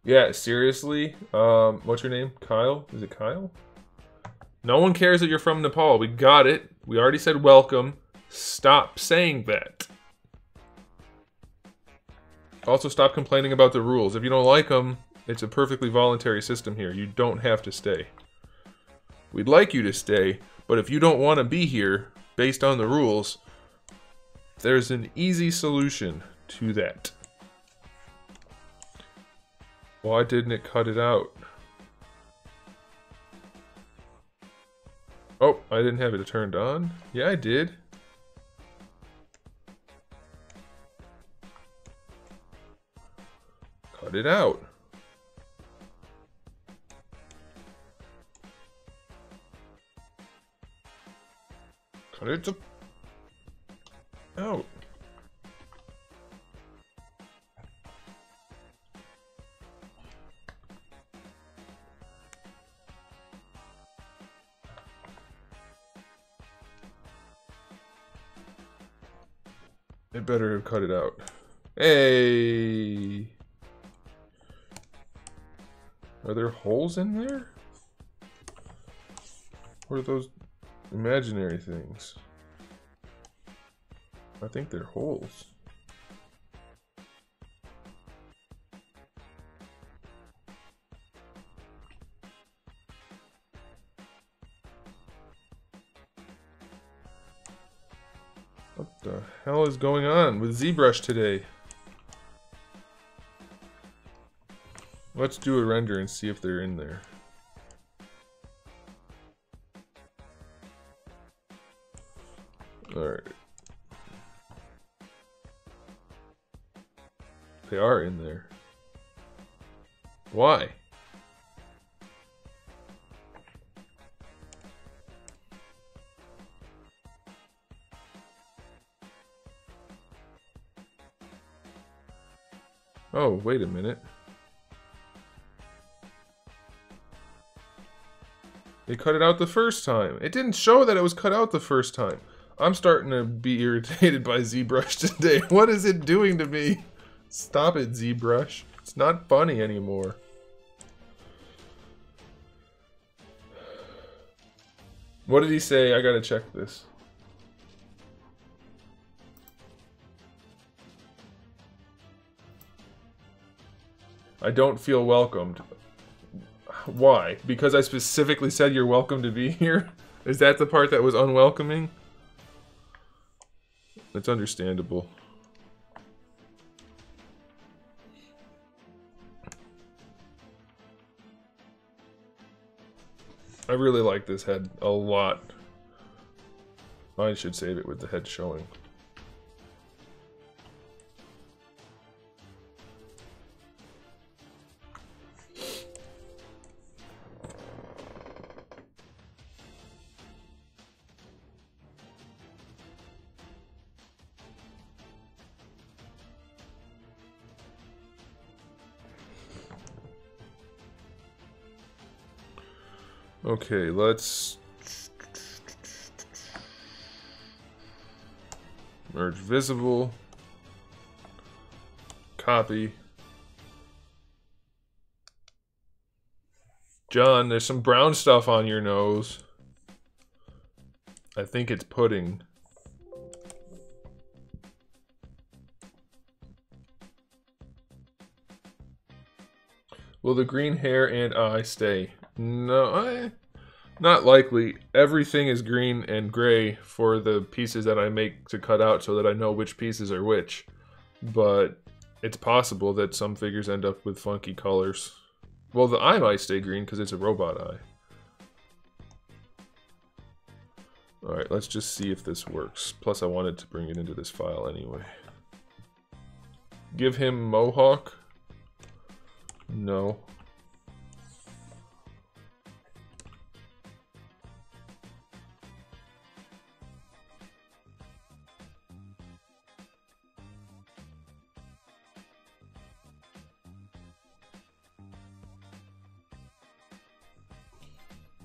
Yeah, seriously? What's your name? Kyle? Is it Kyle? No one cares that you're from Nepal. We got it. We already said welcome. Stop saying that. Also, stop complaining about the rules. If you don't like them, it's a perfectly voluntary system here. You don't have to stay. We'd like you to stay, but if you don't want to be here, based on the rules, there's an easy solution to that. Why didn't it cut it out? Oh, I didn't have it turned on? Yeah, I did. Cut it out. Cut it out. It better have cut it out. Hey! Are there holes in there? What are those imaginary things? I think they're holes. What the hell is going on with ZBrush today? Let's do a render and see if they're in there. Alright. They are in there. Why? Oh, wait a minute. They cut it out the first time. It didn't show that it was cut out the first time. I'm starting to be irritated by ZBrush today. What is it doing to me? Stop it, ZBrush. It's not funny anymore. What did he say? I gotta check this. I don't feel welcomed. Why? Because I specifically said you're welcome to be here? Is that the part that was unwelcoming? It's understandable. I really like this head a lot. I should save it with the head showing. Okay, let's merge visible, copy. John, there's some brown stuff on your nose. I think it's pudding. Will the green hair and eye stay? No, not likely. Everything is green and gray for the pieces that I make to cut out so that I know which pieces are which. But it's possible that some figures end up with funky colors. Well, the eye might stay green because it's a robot eye. Alright, let's just see if this works. Plus, I wanted to bring it into this file anyway. Give him Mohawk? No.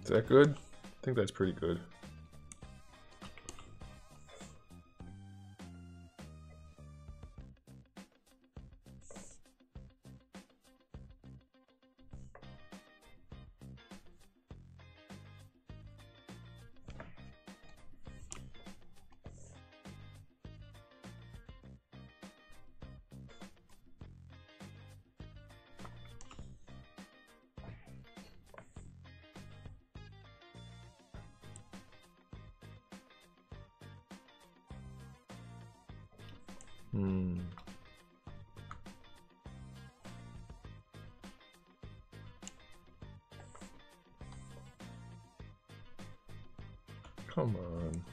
Is that good? I think that's pretty good. Come on.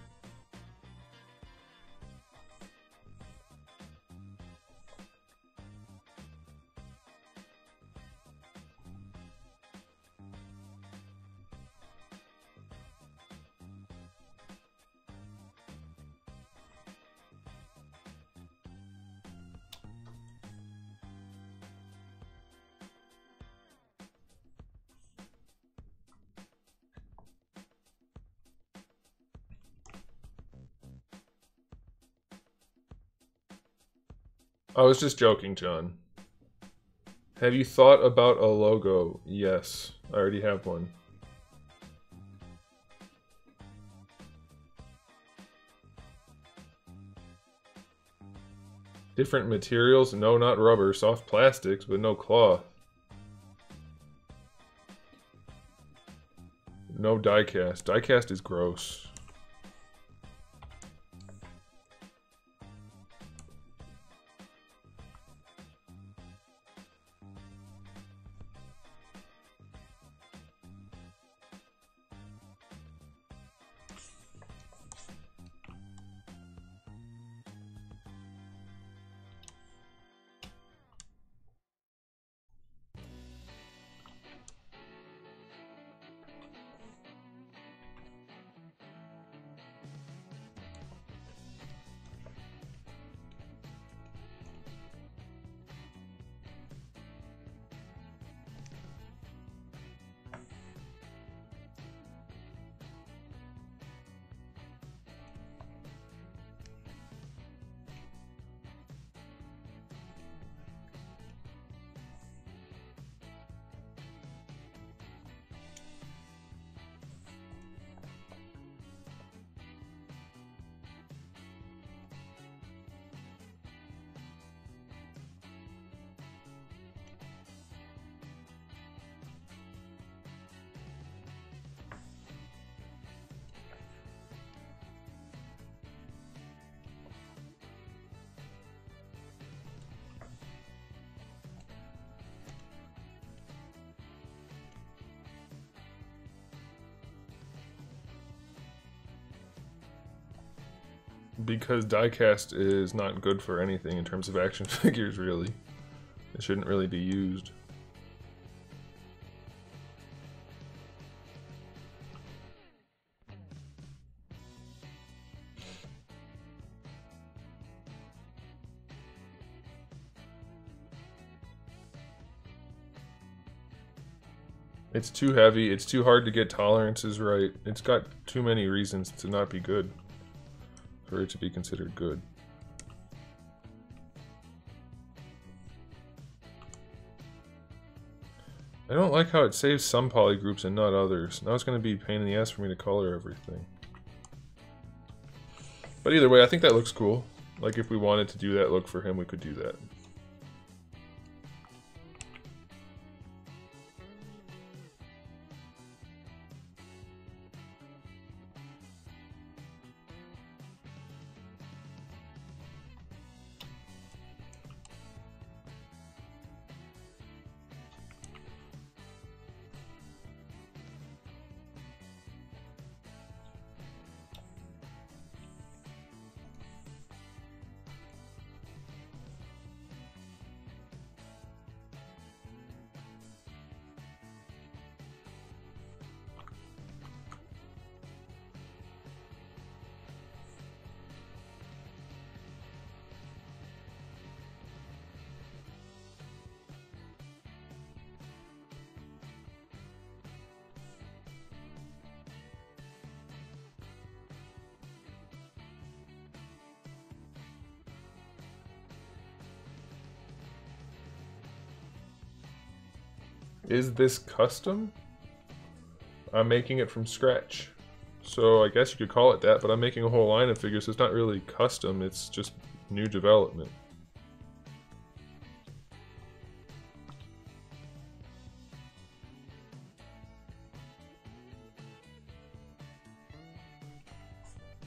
I was just joking, John. Have you thought about a logo? Yes, I already have one. Different materials? No, not rubber. Soft plastics, but no cloth. No die-cast. Die-cast is gross. Because diecast is not good for anything in terms of action figures, really. It shouldn't really be used. It's too heavy, it's too hard to get tolerances right. It's got too many reasons to not be good for it to be considered good. I don't like how it saves some polygroups and not others. Now it's going to be a pain in the ass for me to color everything. But either way, I think that looks cool. Like if we wanted to do that look for him, we could do that. Is this custom? I'm making it from scratch. So I guess you could call it that, but I'm making a whole line of figures, so it's not really custom, it's just new development.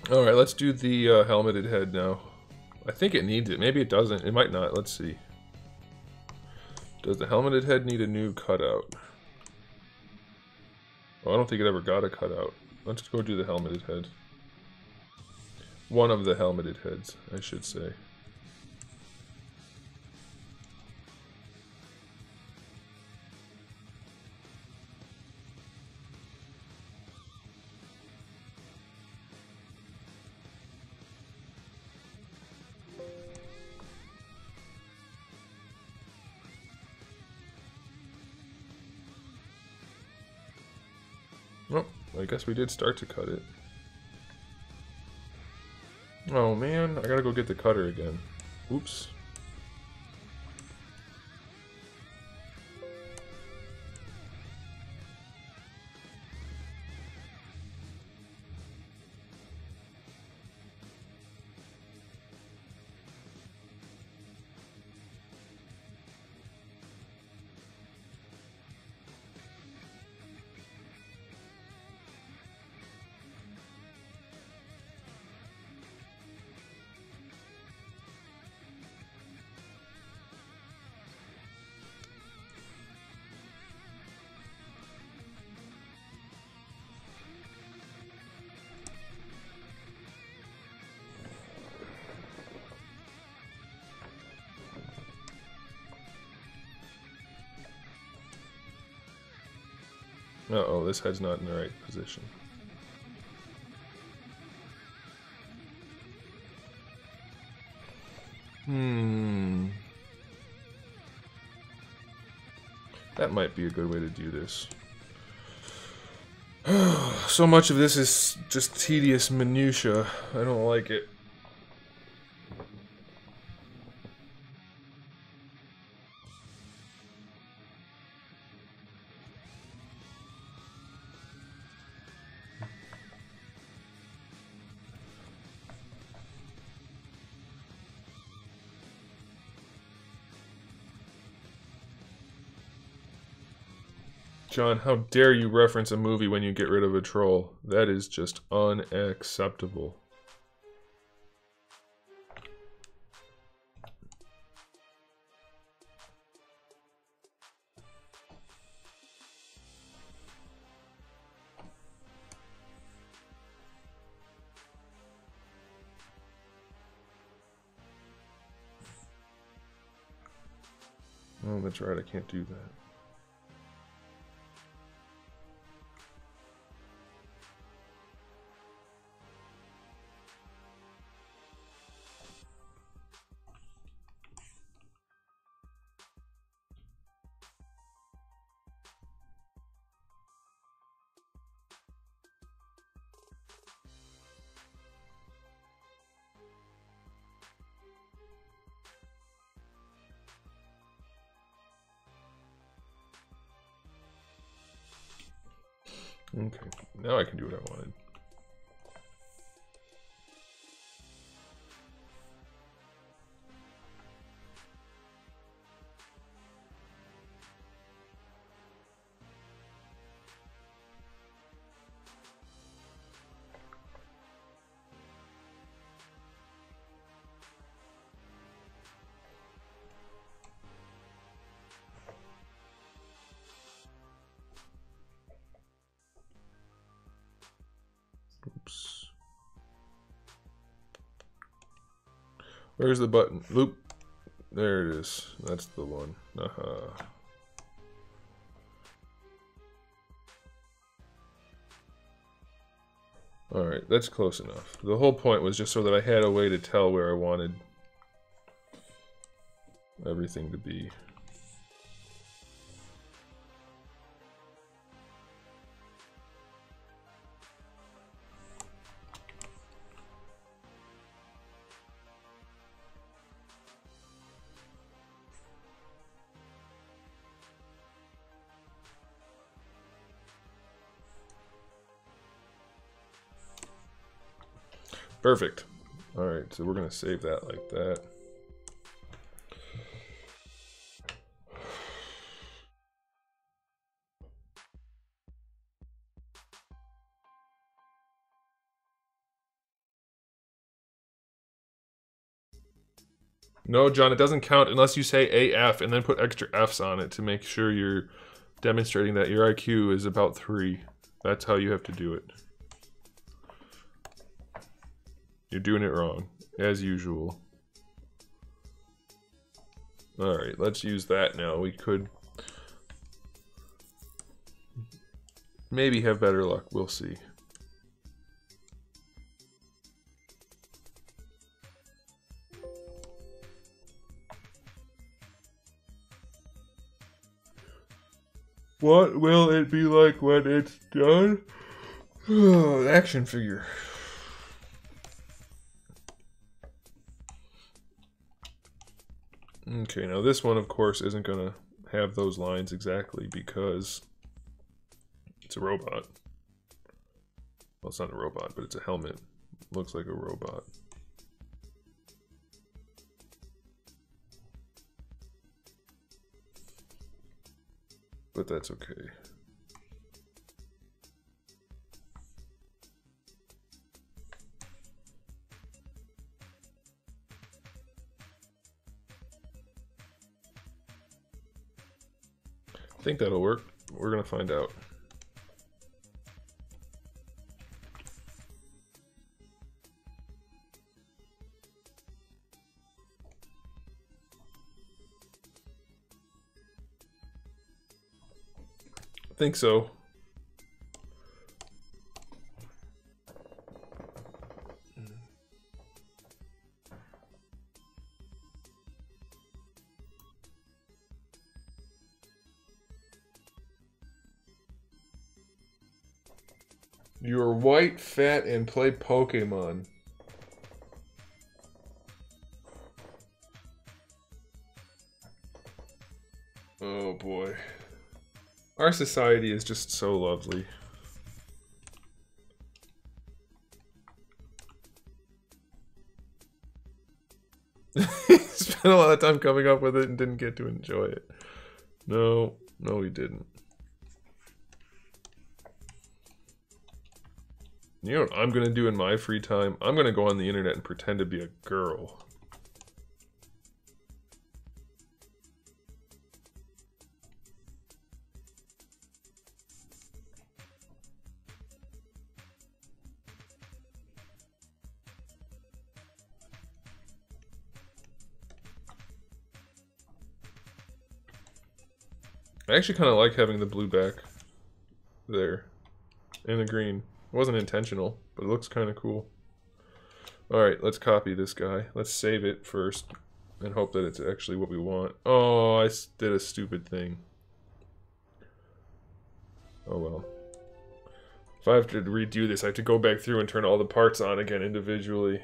Alright, let's do the helmeted head now. I think it needs it. Maybe it doesn't. It might not. Let's see. Does the helmeted head need a new cutout? Oh, I don't think it ever got a cutout. Let's go do the helmeted head. One of the helmeted heads, I should say. Oh, I guess we did start to cut it. Oh man, I gotta go get the cutter again. Oops. Uh-oh, this head's not in the right position. That might be a good way to do this. So much of this is just tedious minutia. I don't like it. John, how dare you reference a movie when you get rid of a troll? That is just unacceptable. Oh, that's right, I can't do that. Okay, now I can do what I wanted. Oops. Where's the button? Loop. There it is. That's the one. Alright, that's close enough. The whole point was just so that I had a way to tell where I wanted everything to be. Perfect. Alright, so we're going to save that like that. No, John, it doesn't count unless you say AF and then put extra Fs on it to make sure you're demonstrating that your IQ is about 3. That's how you have to do it. You're doing it wrong, as usual. Alright, let's use that now. We could maybe have better luck. We'll see. What will it be like when it's done? Action figure. Okay, now this one, of course, isn't going to have those lines exactly because it's a robot. Well, it's not a robot, but it's a helmet. Looks like a robot. But that's okay. I think that'll work. We're gonna find out. I think so. You're white, fat, and play Pokemon. Oh boy. Our society is just so lovely. He spent a lot of time coming up with it and didn't get to enjoy it. No, he didn't. You know what I'm gonna do in my free time? I'm gonna go on the internet and pretend to be a girl. I actually kind of like having the blue back there and the green. It wasn't intentional, but it looks kind of cool. Alright, let's copy this guy. Let's save it first and hope that it's actually what we want. Oh, I did a stupid thing. Oh well. If I have to redo this, I have to go back through and turn all the parts on again individually.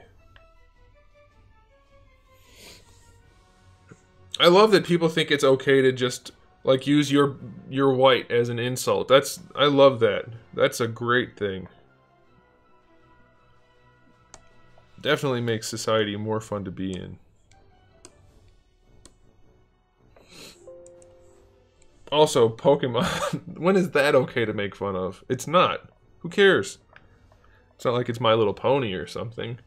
I love that people think it's okay to just like use your white as an insult. I love that. That's a great thing. Definitely makes society more fun to be in. Also, Pokemon. When is that okay to make fun of? It's not. Who cares? It's not like it's My Little Pony or something.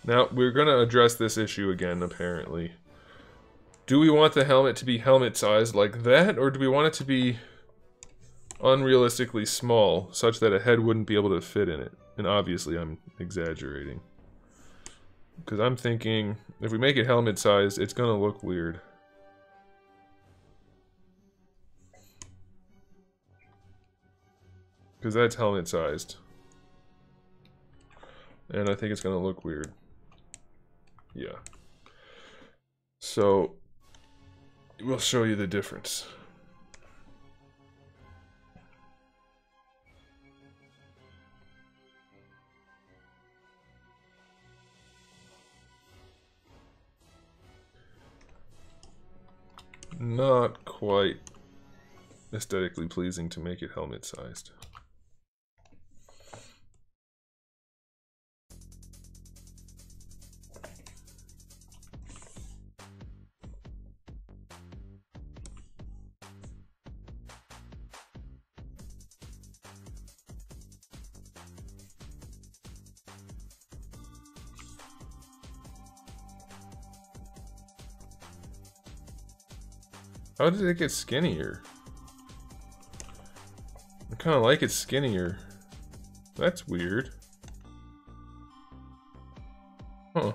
Now, we're going to address this issue again, apparently. Do we want the helmet to be helmet-sized like that, or do we want it to be unrealistically small, such that a head wouldn't be able to fit in it? And obviously, I'm exaggerating. Because I'm thinking, if we make it helmet-sized, it's going to look weird. Because that's helmet-sized. And I think it's going to look weird. Yeah. So, we'll show you the difference. Not quite aesthetically pleasing to make it helmet-sized. How did it get skinnier? I kind of like it skinnier. That's weird. Huh.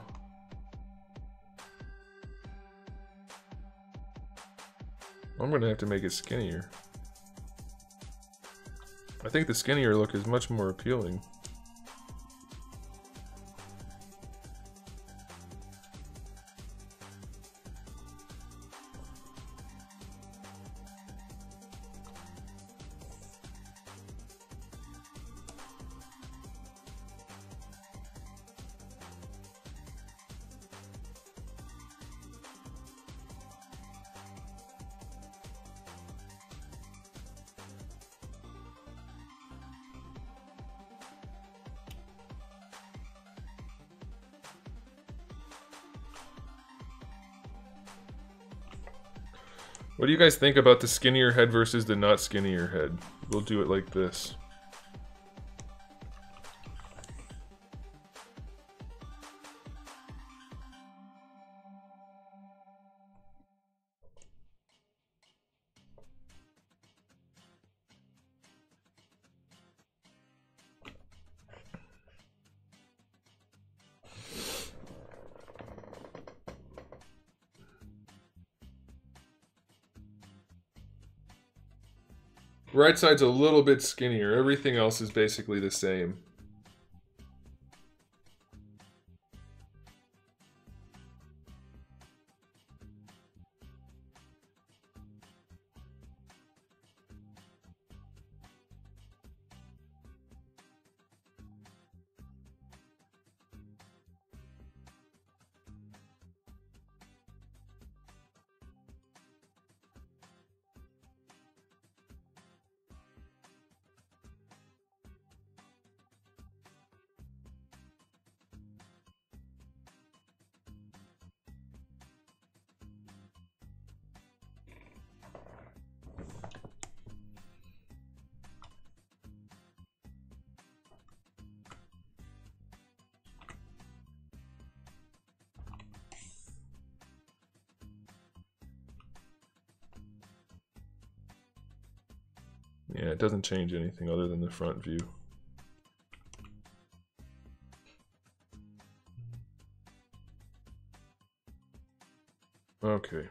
I'm gonna have to make it skinnier. I think the skinnier look is much more appealing. What do you guys think about the skinnier head versus the not skinnier head? We'll do it like this. Right side's a little bit skinnier. Everything else is basically the same. Yeah, it doesn't change anything other than the front view. Okay.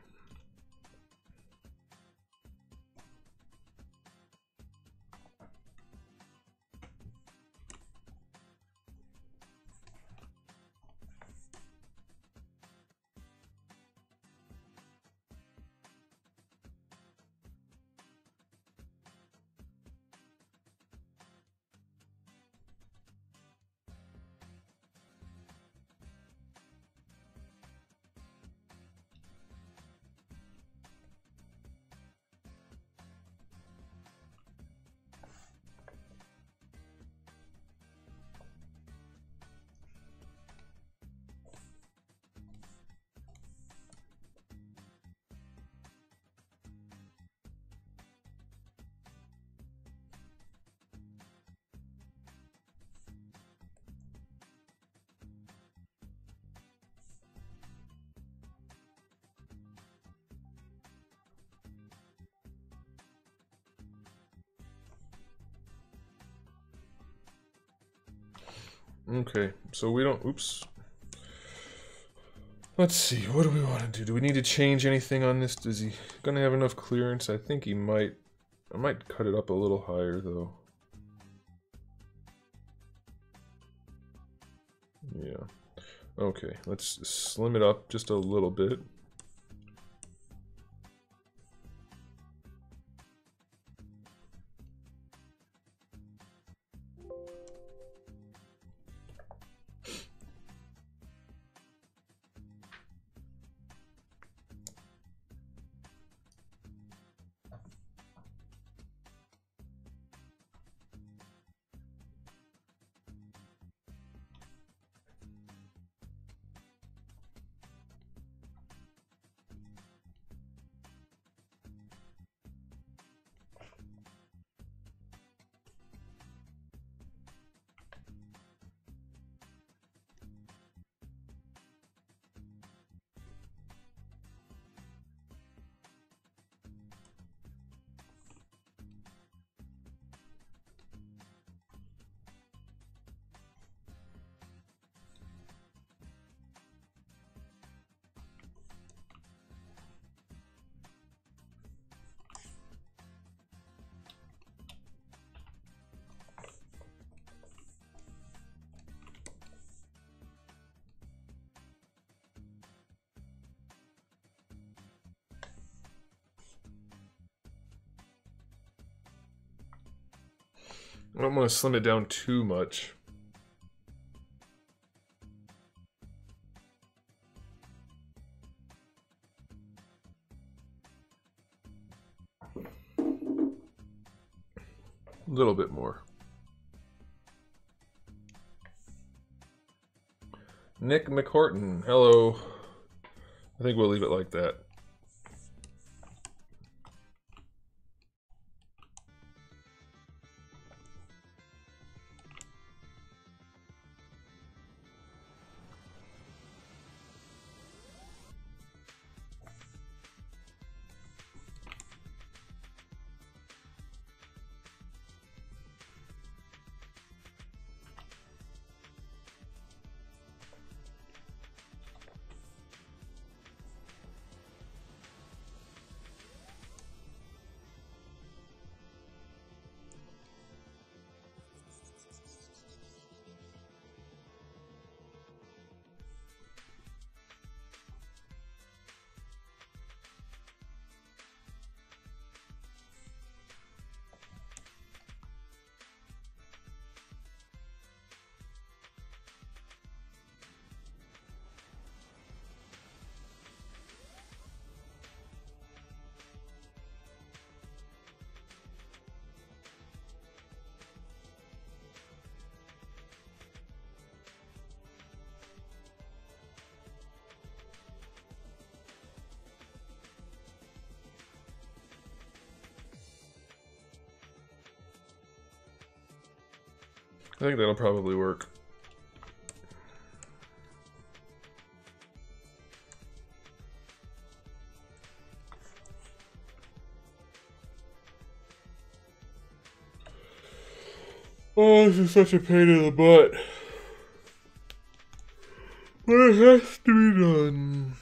Okay, so we don't, oops. Let's see, what do we want to do? Do we need to change anything on this? Is he gonna have enough clearance? I think he might. I might cut it up a little higher though. Yeah. Okay, let's slim it up just a little bit. I don't want to slim it down too much. A little bit more. Nick McHorton, hello. I think we'll leave it like that. I think that'll probably work. Oh, this is such a pain in the butt. But it has to be done.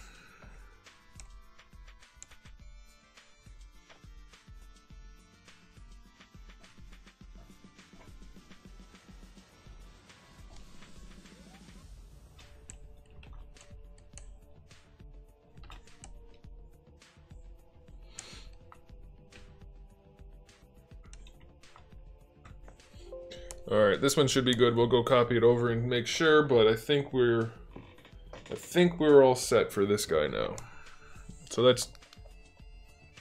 Alright, this one should be good. We'll go copy it over and make sure, but I think we're all set for this guy now. So that's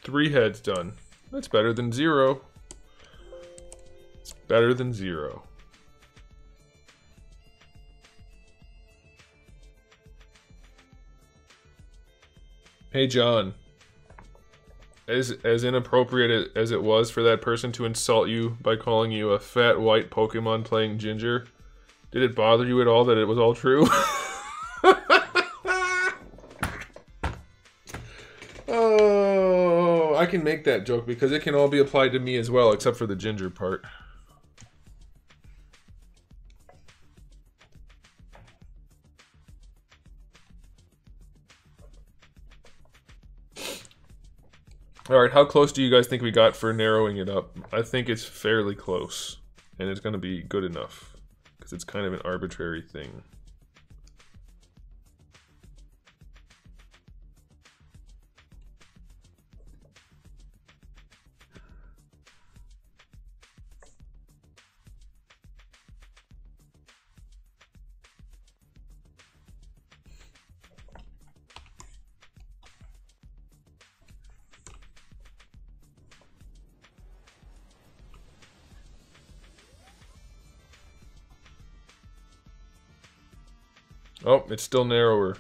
3 heads done. That's better than 0. It's better than 0. Hey John. As inappropriate as it was for that person to insult you by calling you a fat white Pokemon playing Ginger, did it bother you at all that it was all true? Oh, I can make that joke because it can all be applied to me as well, except for the Ginger part. Alright, how close do you guys think we got for narrowing it up? I think it's fairly close. And it's going to be good enough. Because it's kind of an arbitrary thing. Oh, it's still narrower.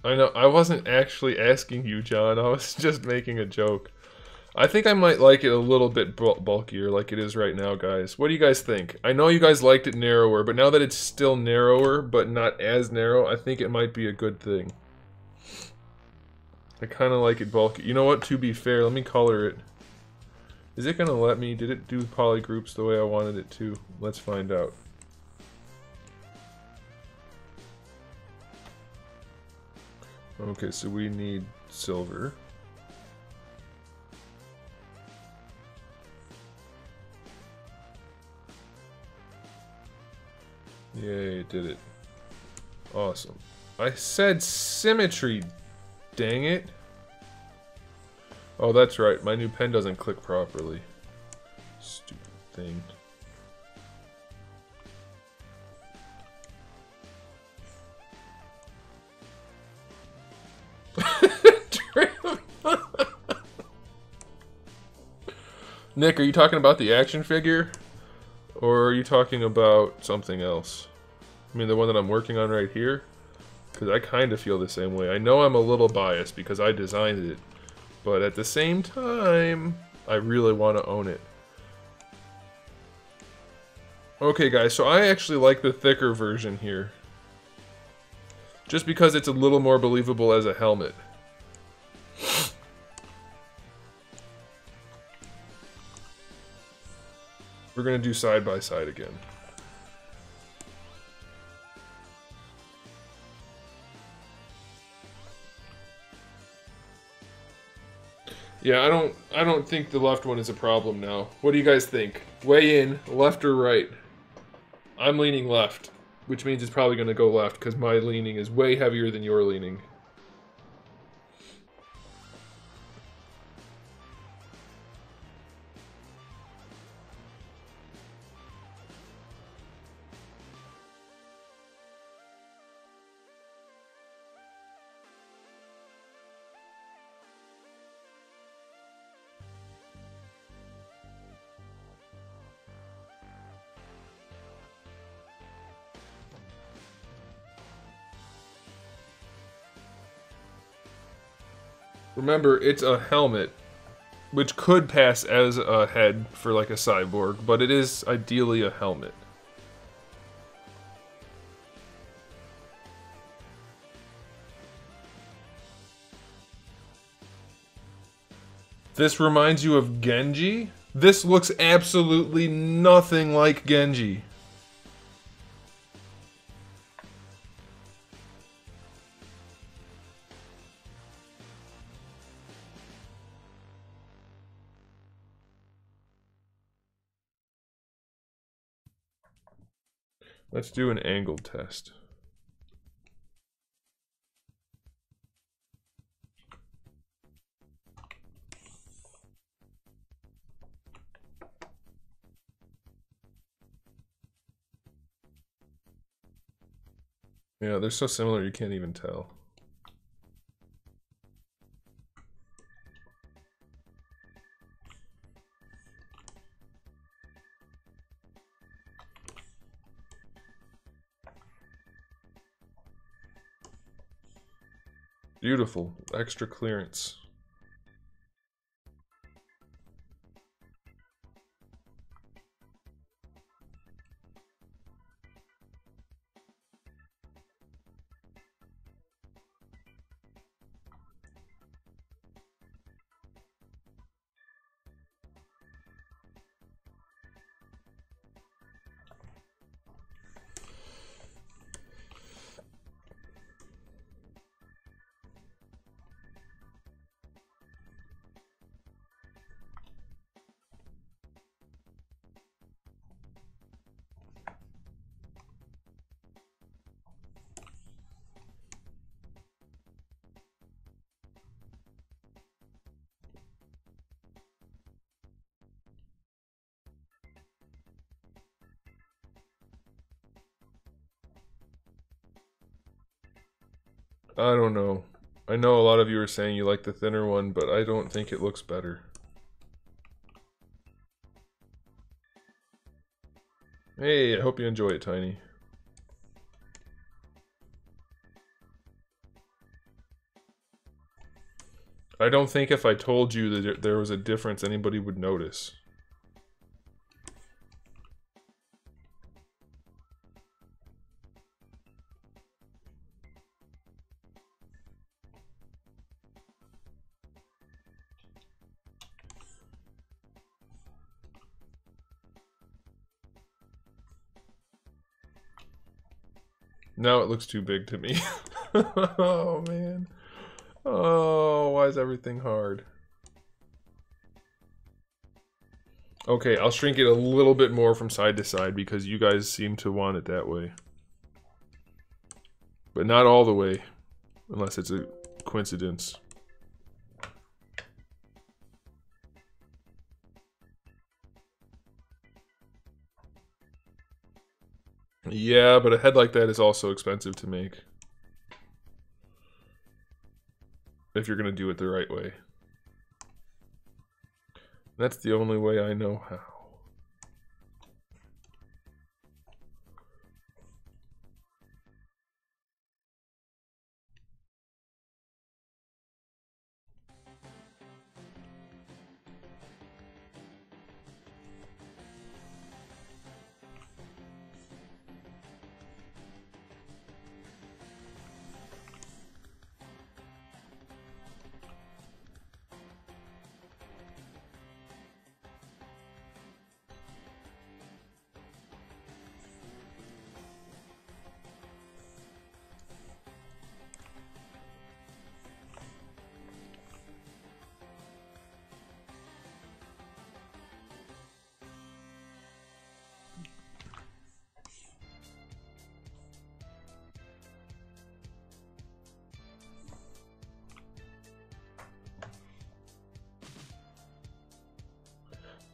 I know, I wasn't actually asking you, John. I was just making a joke. I think I might like it a little bit bulkier like it is right now, guys. What do you guys think? I know you guys liked it narrower, but now that it's still narrower, but not as narrow, I think it might be a good thing. I kind of like it bulky. You know what? To be fair, let me color it. Is it going to let me? Did it do polygroups the way I wanted it to? Let's find out. Okay, so we need silver. Yay, it did it. Awesome. I said symmetry, dang it. Oh, that's right. My new pen doesn't click properly. Stupid thing. Nick, are you talking about the action figure? Or are you talking about something else? I mean, the one that I'm working on right here? Because I kind of feel the same way. I know I'm a little biased because I designed it. But at the same time, I really want to own it. Okay, guys, so I actually like the thicker version here. Just because it's a little more believable as a helmet. We're going to do side by side again. Yeah, I don't think the left one is a problem now. What do you guys think? Weigh in, left or right? I'm leaning left, which means it's probably going to go left because my leaning is way heavier than your leaning. Remember, it's a helmet, which could pass as a head for like a cyborg, but it is ideally a helmet. This reminds you of Genji? This looks absolutely nothing like Genji. Let's do an angle test. Yeah, they're so similar you can't even tell. Beautiful. Extra clearance. I don't know. I know a lot of you are saying you like the thinner one, but I don't think it looks better. Hey, I hope you enjoy it, Tiny. I don't think if I told you that there was a difference, anybody would notice. Now it looks too big to me. Oh, man. Oh, why is everything hard? Okay, I'll shrink it a little bit more from side to side because you guys seem to want it that way. But not all the way, unless it's a coincidence. Yeah, but a head like that is also expensive to make. If you're gonna do it the right way. That's the only way I know how.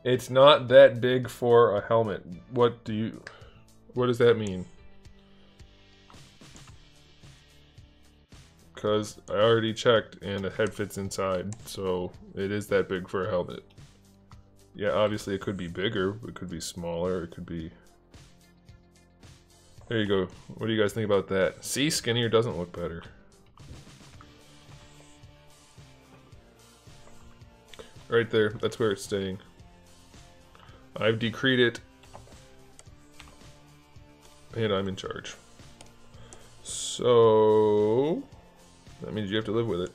It's not that big for a helmet. What does that mean? Because I already checked and a head fits inside, so it is that big for a helmet. Yeah, obviously it could be bigger, it could be smaller, it could be... There you go. What do you guys think about that? See, skinnier doesn't look better. Right there, that's where it's staying. I've decreed it, and I'm in charge. So, that means you have to live with it.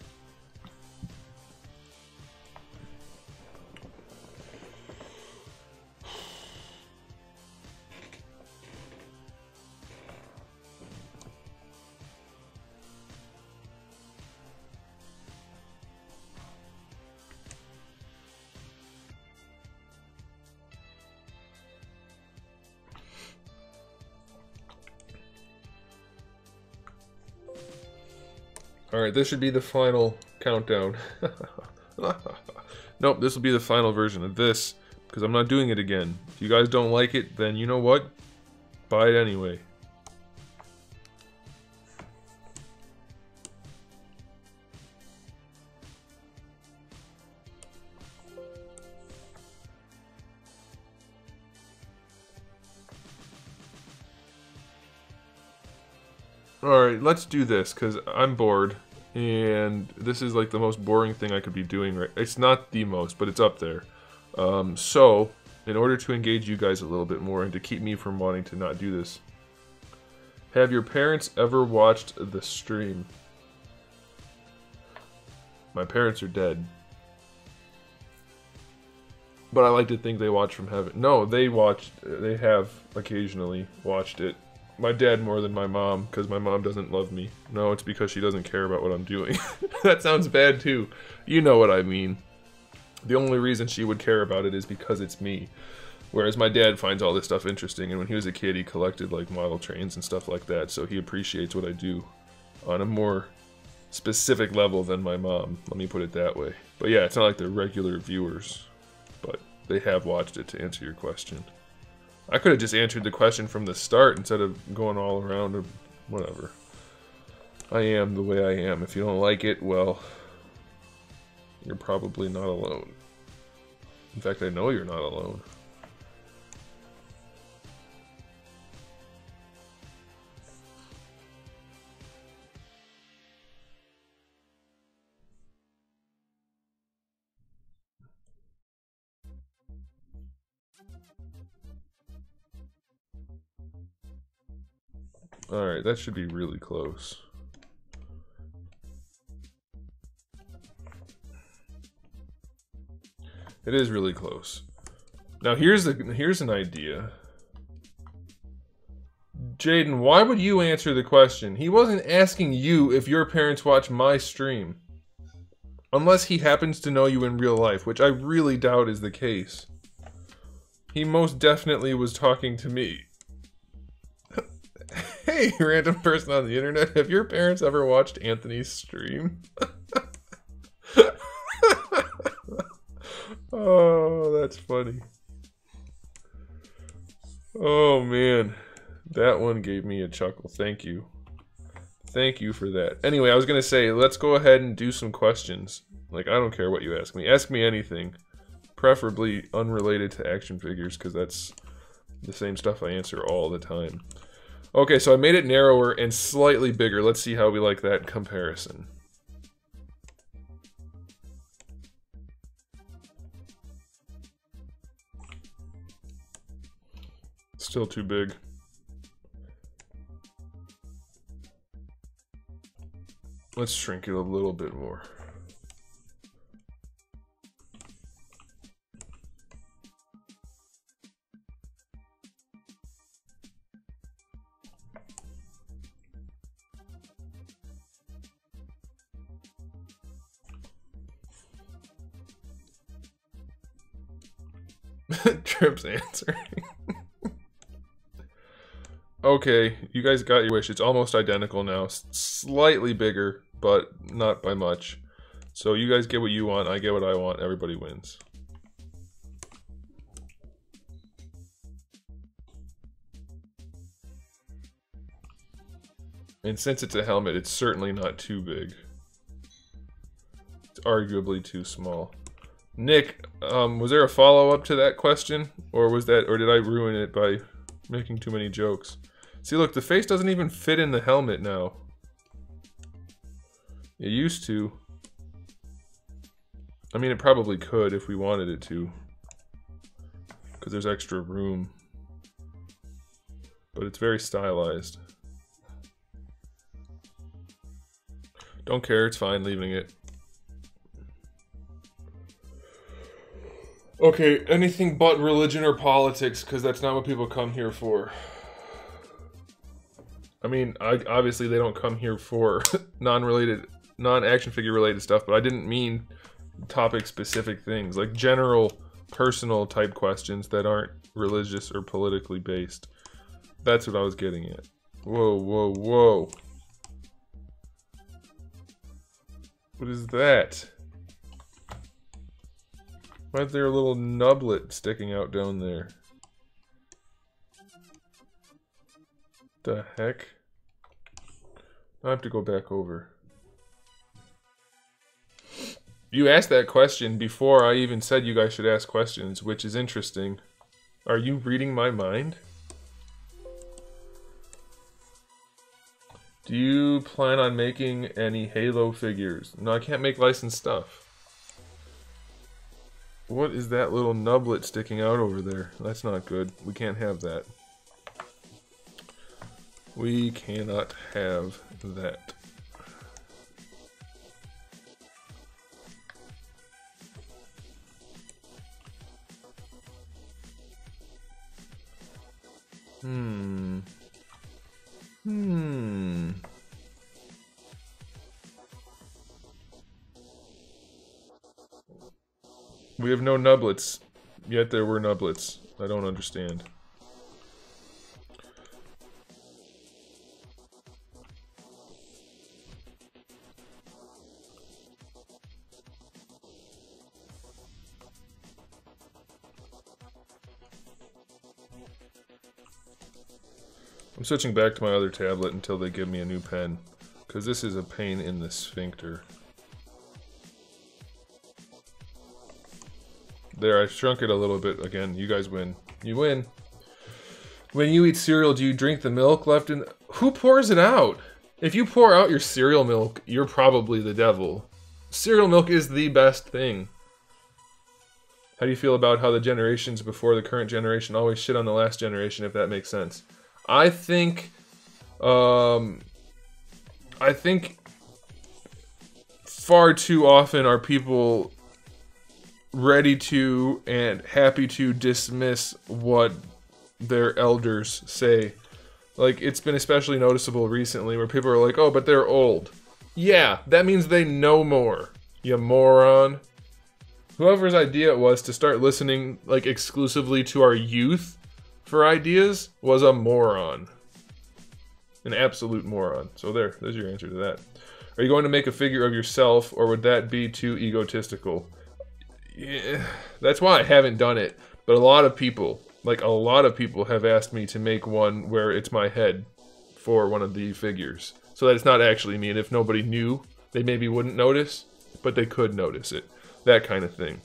Alright, this should be the final countdown. Nope, this will be the final version of this, because I'm not doing it again. If you guys don't like it, then you know what? Buy it anyway. Alright, let's do this, because I'm bored, and this is like the most boring thing I could be doing right. It's not the most, but it's up there. So, in order to engage you guys a little bit more, and to keep me from wanting to not do this, have your parents ever watched the stream? My parents are dead. But I like to think they watch from heaven. No, they have occasionally watched it. My dad more than my mom, because my mom doesn't love me. No, it's because she doesn't care about what I'm doing. That sounds bad too. You know what I mean. The only reason she would care about it is because it's me. Whereas my dad finds all this stuff interesting, and when he was a kid he collected like model trains and stuff like that, so he appreciates what I do on a more specific level than my mom. Let me put it that way. But yeah, it's not like they're regular viewers, but they have watched it, to answer your question. I could have just answered the question from the start instead of going all around or whatever. I am the way I am. If you don't like it, well, you're probably not alone. In fact, I know you're not alone. Alright, that should be really close. It is really close. Now here's an idea. Jaden, why would you answer the question? He wasn't asking you if your parents watch my stream. Unless he happens to know you in real life, which I really doubt is the case. He most definitely was talking to me. Hey, random person on the internet, have your parents ever watched Anthony's stream? Oh, that's funny. Oh man, that one gave me a chuckle. Thank you. Thank you for that. Anyway, I was gonna say, let's go ahead and do some questions. Like, I don't care what you ask me. Ask me anything. Preferably unrelated to action figures, because that's the same stuff I answer all the time. Okay, so I made it narrower and slightly bigger. Let's see how we like that comparison. Still too big. Let's shrink it a little bit more. Trip's answering. Okay, you guys got your wish. It's almost identical now. Slightly bigger, but not by much. So you guys get what you want, I get what I want, everybody wins. And since it's a helmet, it's certainly not too big. It's arguably too small. Nick, was there a follow-up to that question? Or did I ruin it by making too many jokes? See, look, the face doesn't even fit in the helmet now. It used to. I mean, it probably could if we wanted it to, because there's extra room. But it's very stylized. Don't care, it's fine leaving it. Okay, anything but religion or politics, because that's not what people come here for. I mean, obviously they don't come here for non-action figure related stuff, but I didn't mean topic-specific things, like general, personal type questions that aren't religious or politically based. That's what I was getting at. Whoa, whoa, whoa. What is that? Why is there a little nublet sticking out down there? The heck? I have to go back over. You asked that question before I even said you guys should ask questions, which is interesting. Are you reading my mind? Do you plan on making any Halo figures? No, I can't make licensed stuff. What is that little nublet sticking out over there? That's not good. We can't have that. We cannot have that. We have no nublets, yet there were nublets. I don't understand. I'm switching back to my other tablet until they give me a new pen, because this is a pain in the sphincter. There, I shrunk it a little bit again. You guys win. You win. When you eat cereal, do you drink the milk left in... Who pours it out? If you pour out your cereal milk, you're probably the devil. Cereal milk is the best thing. How do you feel about how the generations before the current generation always shit on the last generation, if that makes sense? I think far too often are people ready to and happy to dismiss what their elders say. Like, it's been especially noticeable recently where people are like, oh, but they're old. Yeah, that means they know more, you moron. Whoever's idea it was to start listening, like, exclusively to our youth for ideas was a moron. An absolute moron. So there's your answer to that. Are you going to make a figure of yourself, or would that be too egotistical? Yeah, that's why I haven't done it. But a lot of people have asked me to make one where it's my head for one of the figures. So that it's not actually me, and if nobody knew, they maybe wouldn't notice, but they could notice it. That kind of thing.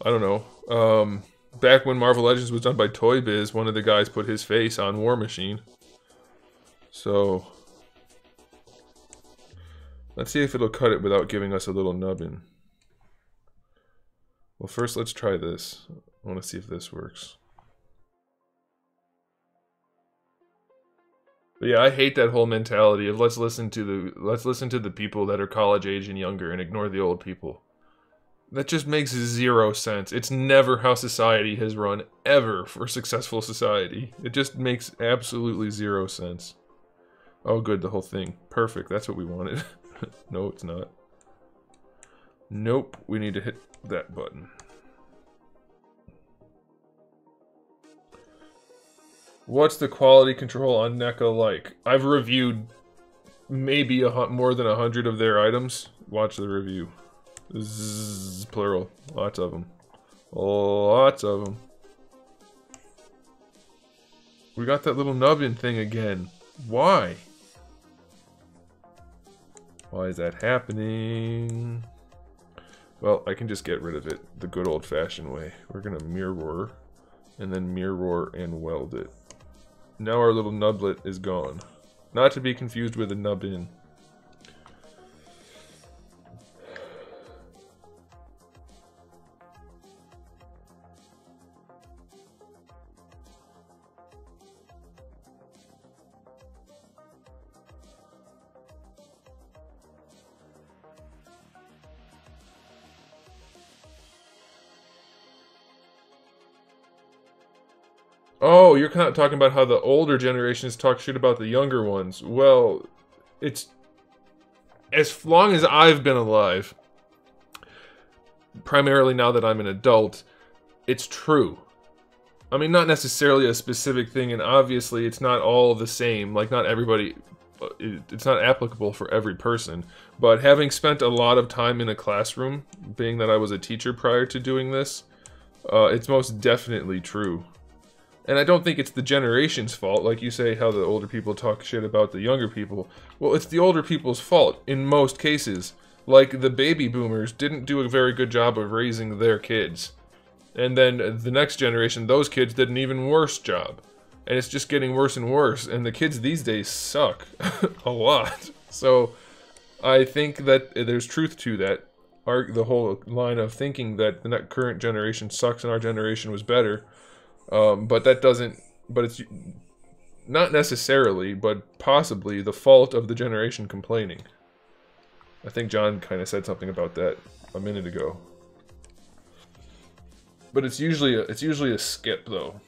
I don't know. Back when Marvel Legends was done by Toy Biz, one of the guys put his face on War Machine. So let's see if it'll cut it without giving us a little nubbin. Well, first let's try this. I want to see if this works. But yeah, I hate that whole mentality of let's listen to the people that are college age and younger and ignore the old people. That just makes zero sense. It's never how society has run, ever, for successful society. It just makes absolutely zero sense. Oh good, the whole thing. Perfect, that's what we wanted. No, it's not. Nope, we need to hit that button. What's the quality control on NECA like? I've reviewed maybe more than 100 of their items. Watch the review. Zzz, plural. Lots of them. Lots of them. We got that little nubbin thing again. Why? Why is that happening? Well, I can just get rid of it the good old-fashioned way. We're gonna mirror, and then mirror and weld it. Now our little nublet is gone. Not to be confused with a nubbin. Oh, you're kind of talking about how the older generations talk shit about the younger ones. Well, it's... as long as I've been alive, primarily now that I'm an adult, it's true. I mean, not necessarily a specific thing, and obviously it's not all the same. Like, not everybody it's not applicable for every person. But having spent a lot of time in a classroom, being that I was a teacher prior to doing this, it's most definitely true. And I don't think it's the generation's fault, like you say how the older people talk shit about the younger people. Well, it's the older people's fault in most cases. Like, the baby boomers didn't do a very good job of raising their kids. And then the next generation, those kids did an even worse job. And it's just getting worse and worse. And the kids these days suck a lot. So I think that there's truth to that. The whole line of thinking that the current generation sucks and our generation was better. But that doesn't, but it's not necessarily, but possibly the fault of the generation complaining. I think John kind of said something about that a minute ago. But it's usually a skip though.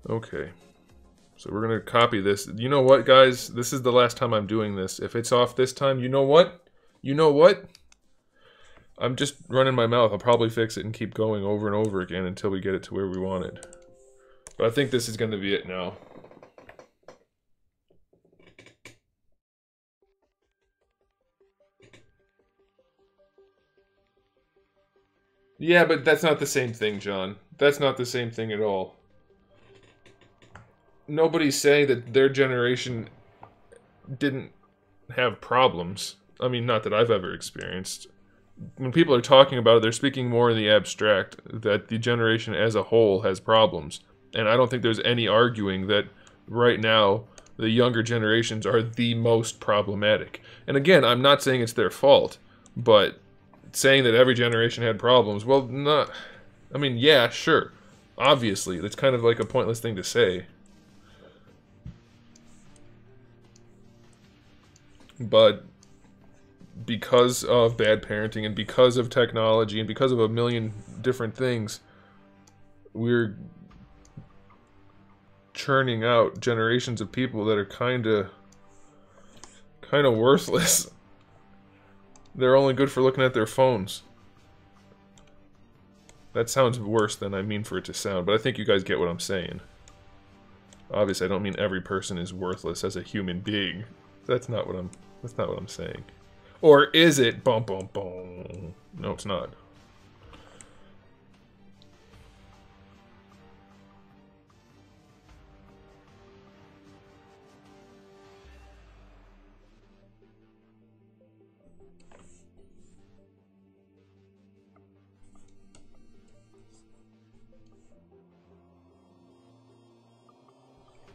Okay. So we're gonna copy this. You know what, guys? This is the last time I'm doing this. If it's off this time, you know what? You know what? I'm just running my mouth. I'll probably fix it and keep going over and over again until we get it to where we want it. But I think this is gonna be it now. Yeah, but that's not the same thing, John. That's not the same thing at all. Nobody's saying that their generation didn't have problems. I mean, not that I've ever experienced. When people are talking about it, they're speaking more in the abstract, that the generation as a whole has problems. And I don't think there's any arguing that right now the younger generations are the most problematic. And again, I'm not saying it's their fault, but saying that every generation had problems, well, not... I mean, yeah, sure. Obviously, that's kind of like a pointless thing to say. But because of bad parenting and because of technology and because of a million different things, we're churning out generations of people that are kind of worthless. They're only good for looking at their phones. That sounds worse than I mean for it to sound, but I think you guys get what I'm saying. Obviously, I don't mean every person is worthless as a human being. That's not what I'm saying. Or is it? Boom, boom, boom. No, it's not.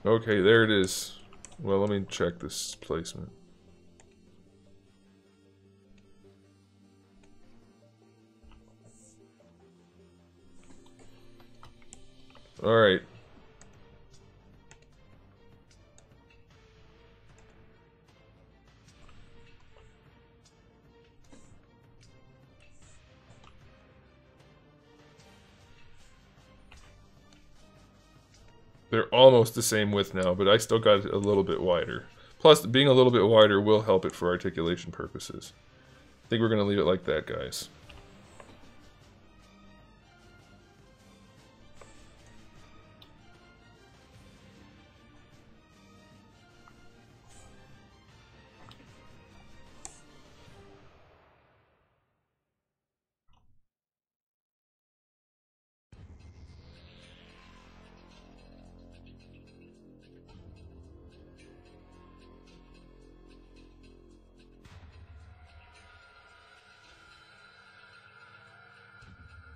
Okay, there it is. Well, let me check this placement. Alright. They're almost the same width now, but I still got it a little bit wider. Plus, being a little bit wider will help it for articulation purposes. I think we're going to leave it like that, guys.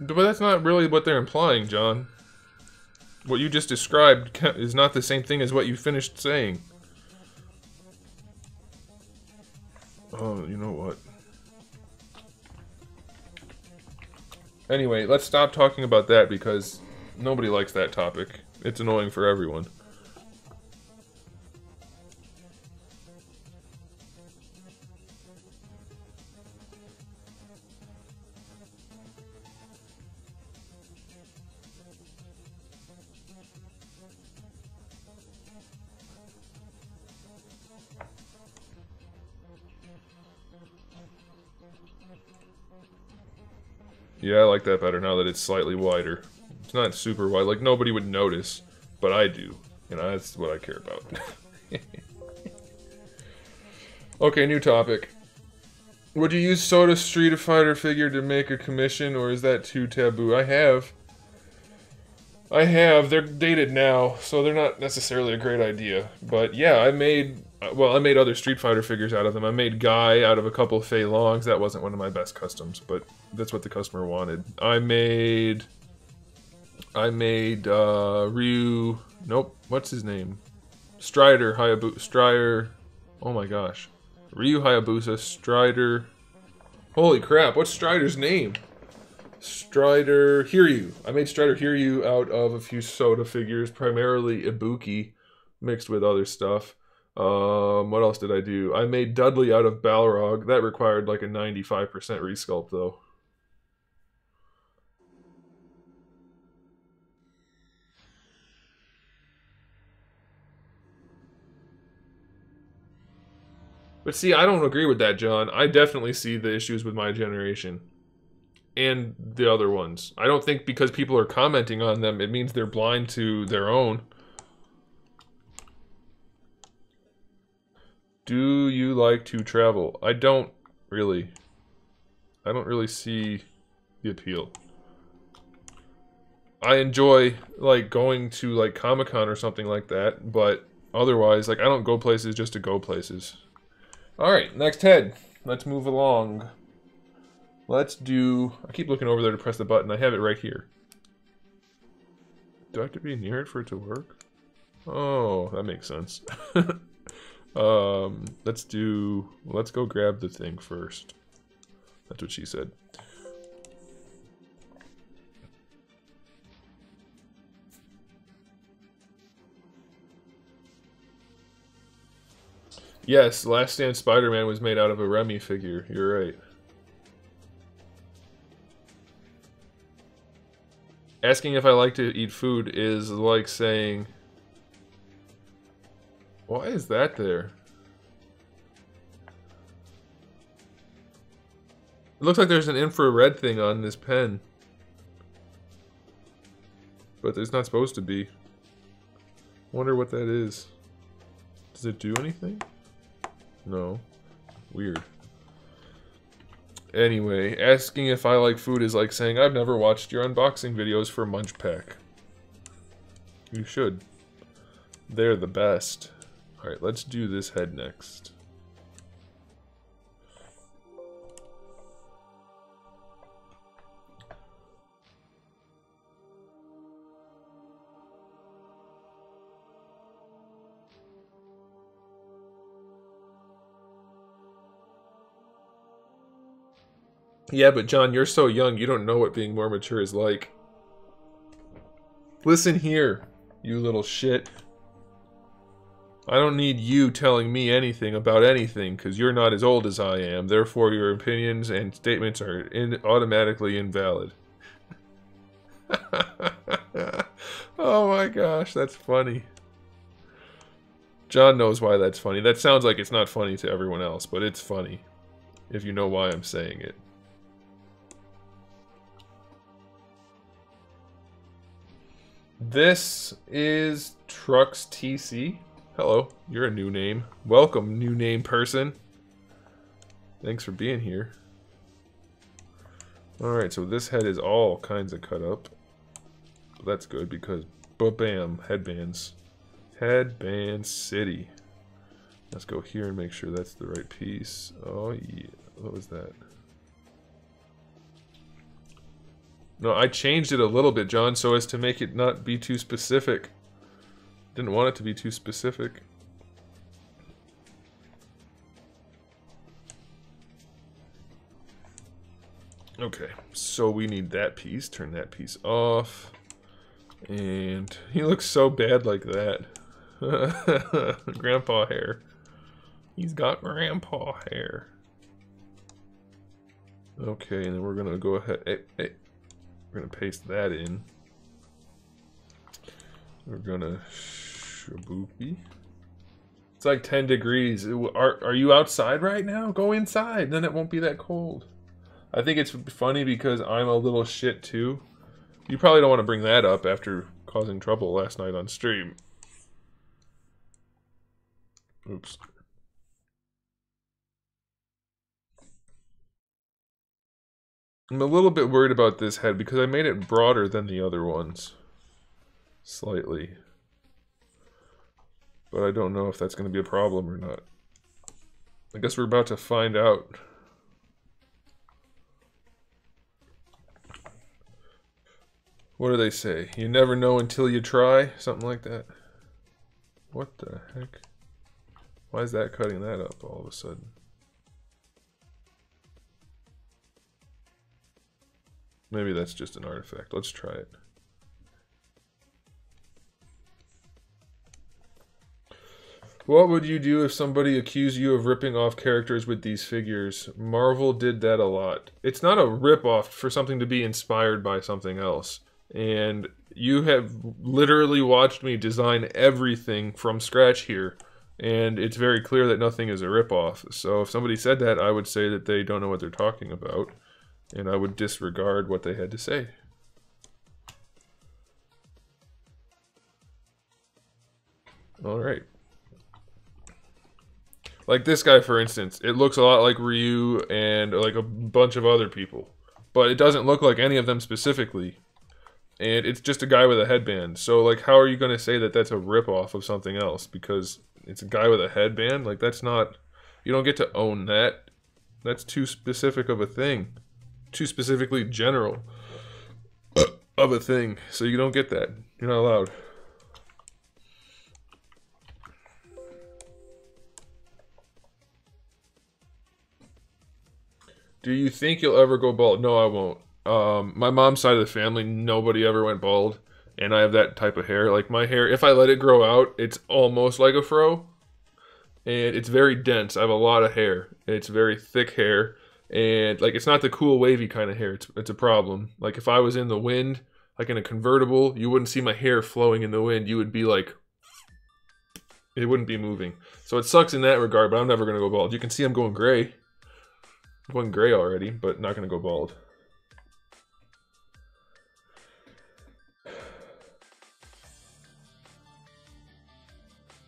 But that's not really what they're implying, John. What you just described is not the same thing as what you finished saying. Oh, you know what? Anyway, let's stop talking about that because nobody likes that topic. It's annoying for everyone. Yeah, I like that better now that it's slightly wider. It's not super wide, like nobody would notice, but I do. You know, that's what I care about. Okay, new topic. Would you use Soda Street Fighter figure to make a commission, or is that too taboo? I have. They're dated now, so they're not necessarily a great idea. But yeah, I made other Street Fighter figures out of them. I made Guy out of a couple of Fei Longs. That wasn't one of my best customs, but that's what the customer wanted. I made Ryu. Nope, what's his name? Strider Hayabusa. Strider. Oh my gosh, Ryu Hayabusa. Strider. Holy crap! What's Strider's name? Strider Hiryu. I made Strider Hiryu out of a few Soda figures, primarily Ibuki, mixed with other stuff. What else did I do? I made Dudley out of Balrog. That required like a 95% resculpt though. But see, I don't agree with that, John. I definitely see the issues with my generation. And the other ones. I don't think because people are commenting on them, it means they're blind to their own. Do you like to travel? I don't really. I don't really see the appeal. I enjoy, like, going to, like, Comic-Con or something like that, but otherwise, like, I don't go places just to go places. Alright, next head. Let's move along. Let's do... I keep looking over there to press the button. I have it right here. Do I have to be near it for it to work? Oh, that makes sense. Let's go grab the thing first. That's what she said. Yes, Last Stand Spider-Man was made out of a Remy figure. You're right. Asking if I like to eat food is like saying... Why is that there? It looks like there's an infrared thing on this pen. But there's not supposed to be. Wonder what that is. Does it do anything? No. Weird. Anyway, asking if I like food is like saying, I've never watched your unboxing videos for Munch Pack. You should. They're the best. Alright, let's do this head next. Yeah, but John, you're so young, you don't know what being more mature is like. Listen here, you little shit. I don't need you telling me anything about anything, because you're not as old as I am. Therefore, your opinions and statements are automatically invalid. Oh my gosh, that's funny. John knows why that's funny. That sounds like it's not funny to everyone else, but it's funny. If you know why I'm saying it. This is Trucks TC. Hello, you're a new name. Welcome, new name person. Thanks for being here. Alright, so this head is all kinds of cut up. That's good because, ba-bam, headbands. Headband City. Let's go here and make sure that's the right piece. Oh yeah, what was that? No, I changed it a little bit, John, so as to make it not be too specific. Didn't want it to be too specific. Okay, so we need that piece. Turn that piece off. And he looks so bad like that. Grandpa hair. He's got grandpa hair. Okay, and then we're gonna go ahead. Hey. We're gonna paste that in. We're gonna shabuki. It's like 10 degrees. Are you outside right now? Go inside, then it won't be that cold. I think it's funny because I'm a little shit too. You probably don't want to bring that up after causing trouble last night on stream. Oops. I'm a little bit worried about this head because I made it broader than the other ones. Slightly. But I don't know if that's going to be a problem or not. I guess we're about to find out. What do they say? You never know until you try? Something like that. What the heck? Why is that cutting that up all of a sudden? Maybe that's just an artifact. Let's try it. What would you do if somebody accused you of ripping off characters with these figures? Marvel did that a lot. It's not a rip-off for something to be inspired by something else. And you have literally watched me design everything from scratch here. And it's very clear that nothing is a rip-off. So if somebody said that, I would say that they don't know what they're talking about. And I would disregard what they had to say. Alright. Like this guy, for instance. It looks a lot like Ryu and like a bunch of other people. But it doesn't look like any of them specifically. And it's just a guy with a headband. So, like, how are you going to say that that's a rip-off of something else? Because it's a guy with a headband? Like, that's not... You don't get to own that. That's too specific of a thing. Too specifically general of a thing. So you don't get that. You're not allowed. Do you think you'll ever go bald? No, I won't. My mom's side of the family, nobody ever went bald. And I have that type of hair. Like, my hair, if I let it grow out, it's almost like a fro. And it's very dense. I have a lot of hair. It's very thick hair. And, like, it's not the cool, wavy kind of hair. It's a problem. Like, if I was in the wind, like in a convertible, you wouldn't see my hair flowing in the wind. You would be like... It wouldn't be moving. So it sucks in that regard, but I'm never going to go bald. You can see I'm going gray. I'm going gray already, but not going to go bald.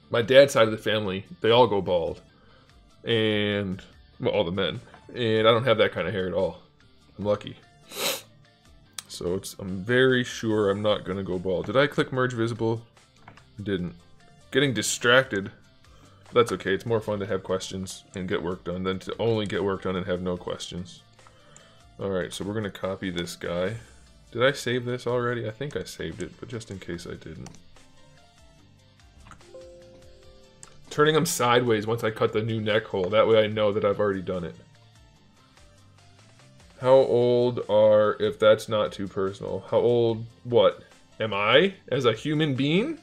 My dad's side of the family, they all go bald. And, well, all the men. And I don't have that kind of hair at all. I'm lucky. So I'm very sure I'm not going to go bald. Did I click merge visible? I didn't. Getting distracted. That's okay. It's more fun to have questions and get work done than to only get work done and have no questions. Alright, so we're going to copy this guy. Did I save this already? I think I saved it, but just in case I didn't. Turning them sideways once I cut the new neck hole. That way I know that I've already done it. How old are, if that's not too personal, how old, what? Am I? As a human being?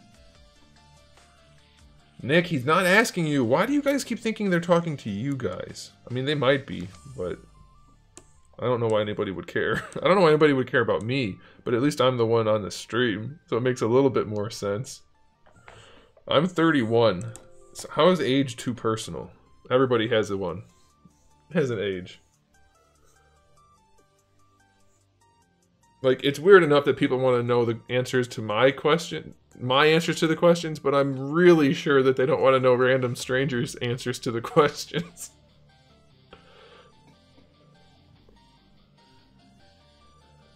Nick, he's not asking you. Why do you guys keep thinking they're talking to you guys? I mean, they might be, but I don't know why anybody would care. I don't know why anybody would care about me, but at least I'm the one on the stream, so it makes a little bit more sense. I'm 31. So how is age too personal? Everybody has has an age. Like, it's weird enough that people want to know the answers to my answers to the questions, but I'm really sure that they don't want to know random strangers' answers to the questions.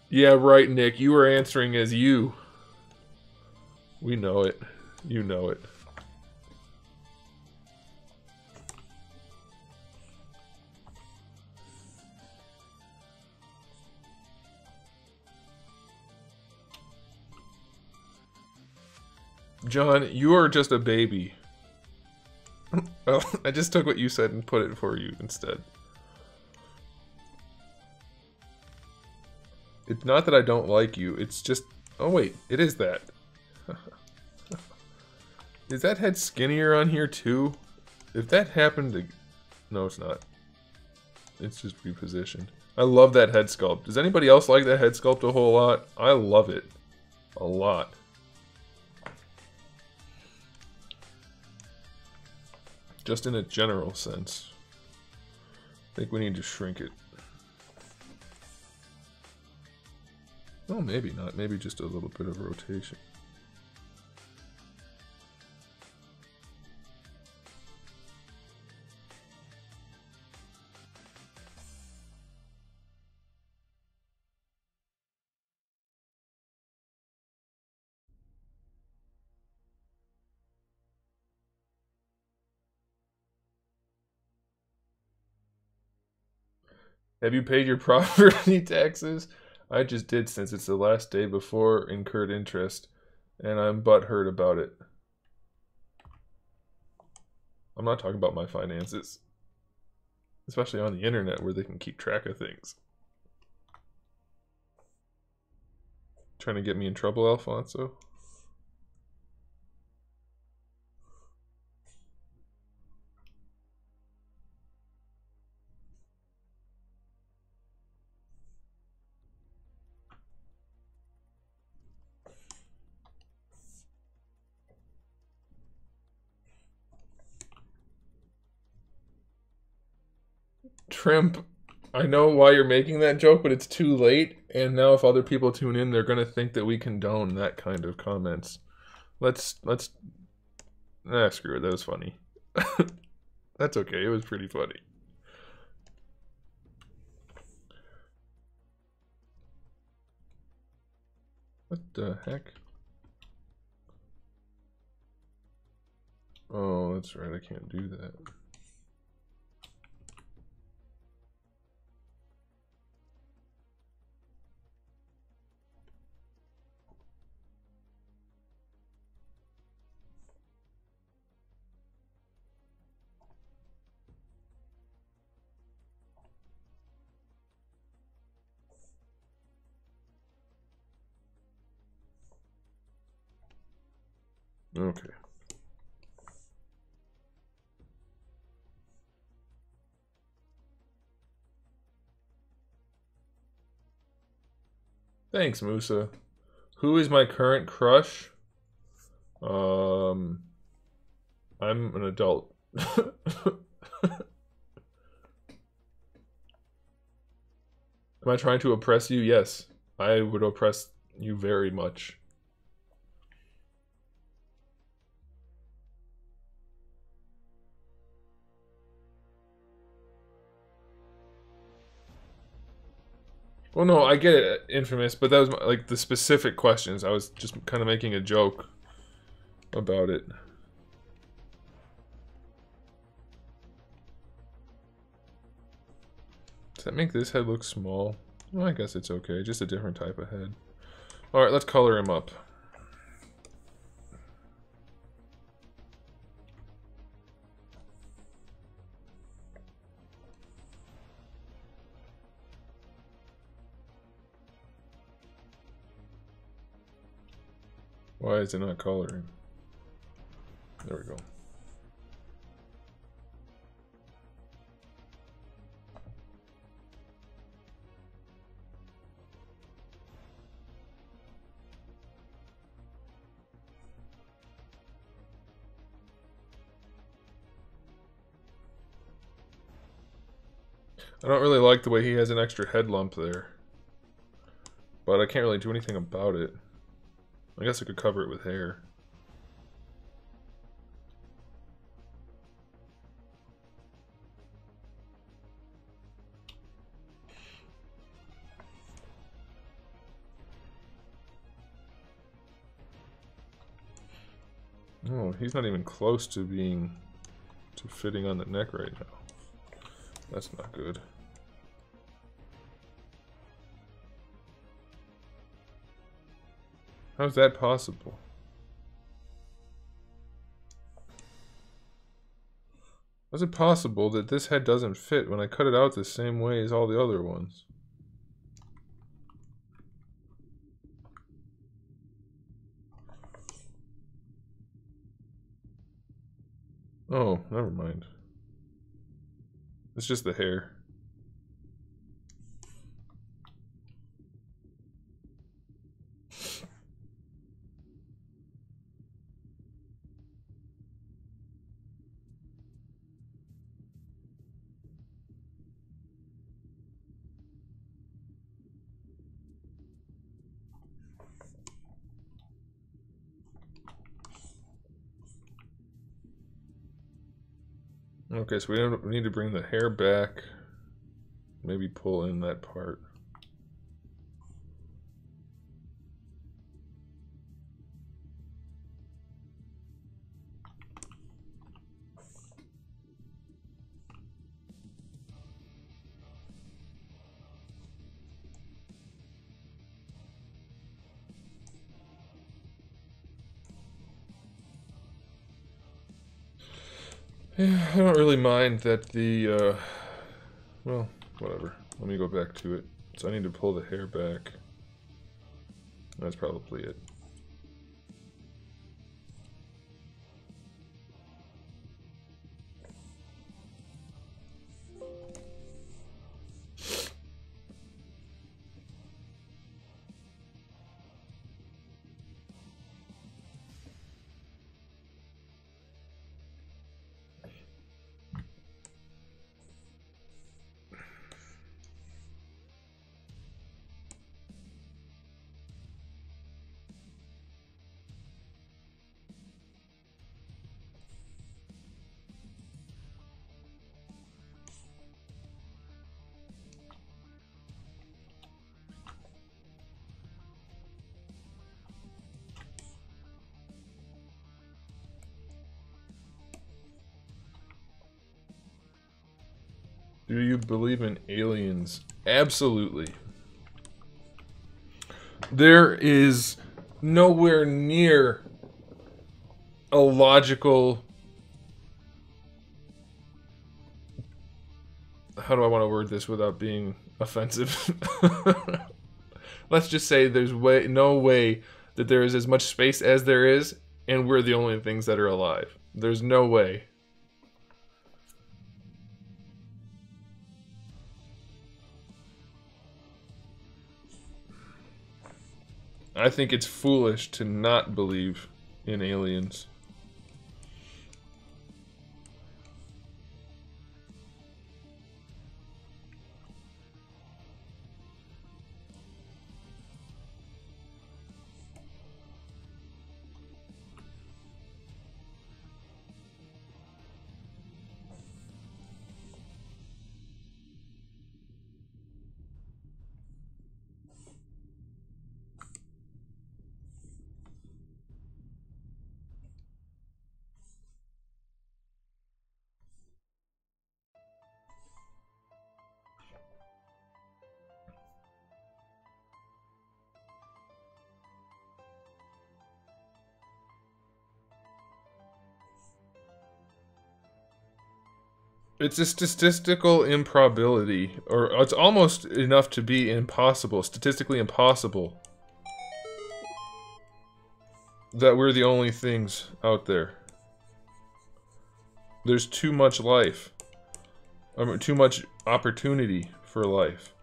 Yeah, right, Nick. You were answering as you. We know it. You know it. John, you are just a baby. Well, I just took what you said and put it for you instead. It's not that I don't like you, it's just... Oh wait, it is that. Is that head skinnier on here too? If that happened to... No, it's not. It's just repositioned. I love that head sculpt. Does anybody else like that head sculpt a whole lot? I love it. A lot. Just in a general sense. I think we need to shrink it. Well, maybe not. Maybe just a little bit of rotation. Have you paid your property taxes? I just did, since it's the last day before incurred interest, and I'm butthurt about it. I'm not talking about my finances. Especially on the internet where they can keep track of things. Trying to get me in trouble, Alfonso? Trimp, I know why you're making that joke, but it's too late, and now if other people tune in, they're gonna think that we condone that kind of comments. Let's screw it, that was funny. That's okay, it was pretty funny. What the heck? Oh, that's right, I can't do that. Okay. Thanks, Musa. Who is my current crush? I'm an adult. Am I trying to oppress you? Yes. I would oppress you very much. Well, no, I get it, Infamous, but that was like the specific questions. I was just kind of making a joke about it. Does that make this head look small? Well, I guess it's okay. Just a different type of head. Alright, let's color him up. Why is it not coloring? There we go. I don't really like the way he has an extra head lump there. But I can't really do anything about it. I guess I could cover it with hair. Oh, he's not even close to fitting on the neck right now. That's not good. How's that possible? How's it possible that this head doesn't fit when I cut it out the same way as all the other ones? Oh, never mind. It's just the hair. Okay, so we need to bring the hair back. Maybe pull in that part. Yeah, I don't really mind that the, well, whatever. Let me go back to it. So I need to pull the hair back. That's probably it. Do you believe in aliens? Absolutely. There is nowhere near a logical... How do I want to word this without being offensive? Let's just say there's no way that there is as much space as there is, and we're the only things that are alive. There's no way. I think it's foolish to not believe in aliens. It's a statistical improbability, or it's almost enough to be impossible, statistically impossible, that we're the only things out there. There's too much life. Too much opportunity for life.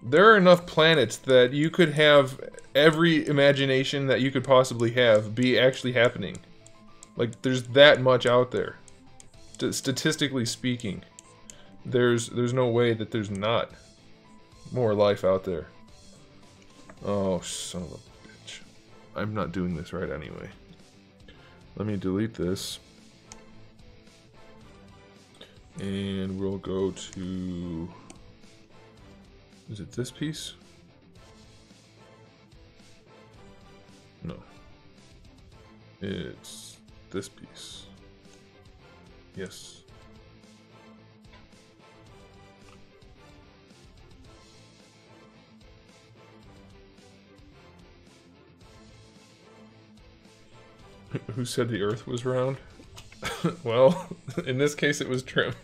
There are enough planets that you could have every imagination that you could possibly have be actually happening. Like, there's that much out there. Statistically speaking, there's no way that there's not more life out there. Oh, son of a bitch. I'm not doing this right anyway. Let me delete this. And we'll go to... Is it this piece? No. It's this piece. Yes. Who said the Earth was round? Well, in this case it was Trump.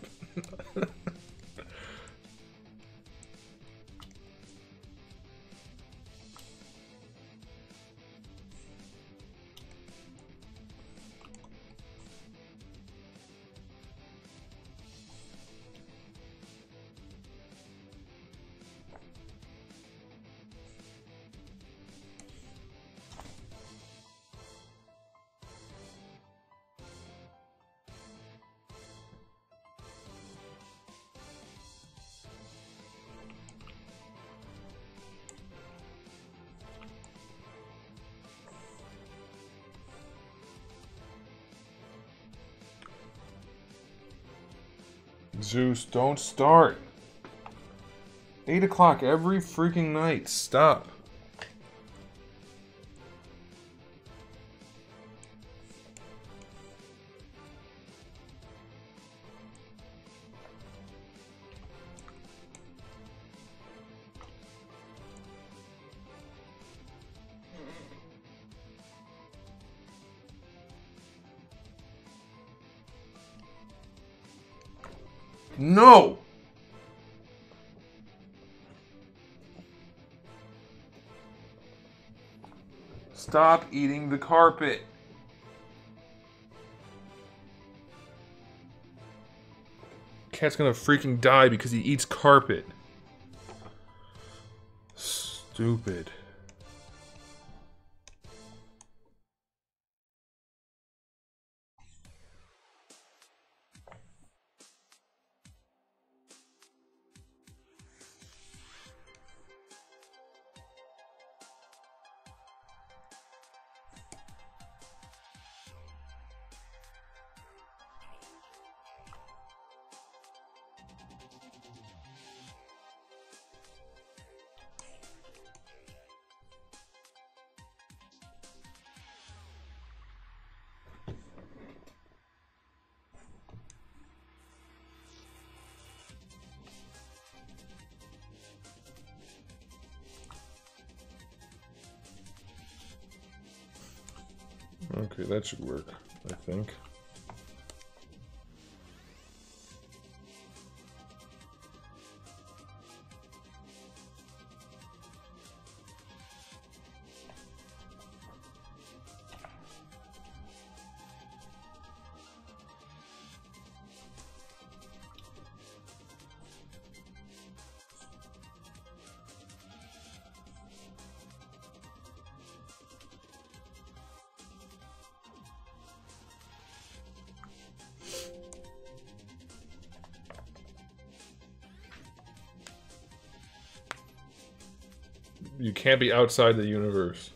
Zeus, don't start. 8 o'clock every freaking night. Stop. No! Stop eating the carpet. Cat's gonna freaking die because he eats carpet. Stupid. Okay, that should work, I think. You can't be outside the universe.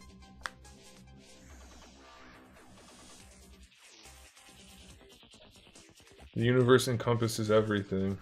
The universe encompasses everything.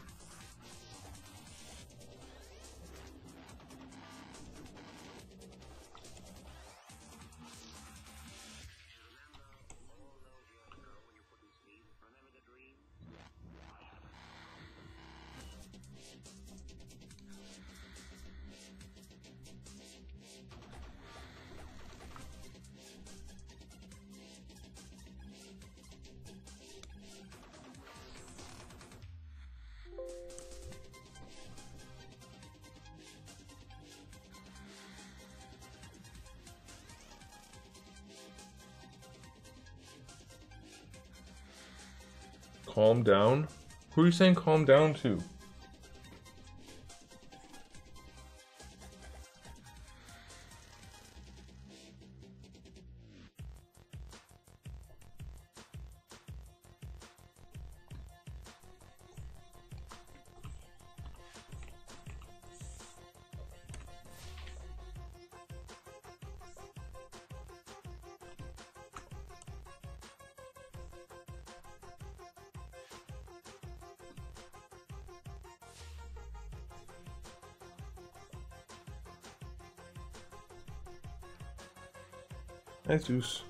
Calm down? Who are you saying calm down to? Hi, Zeus.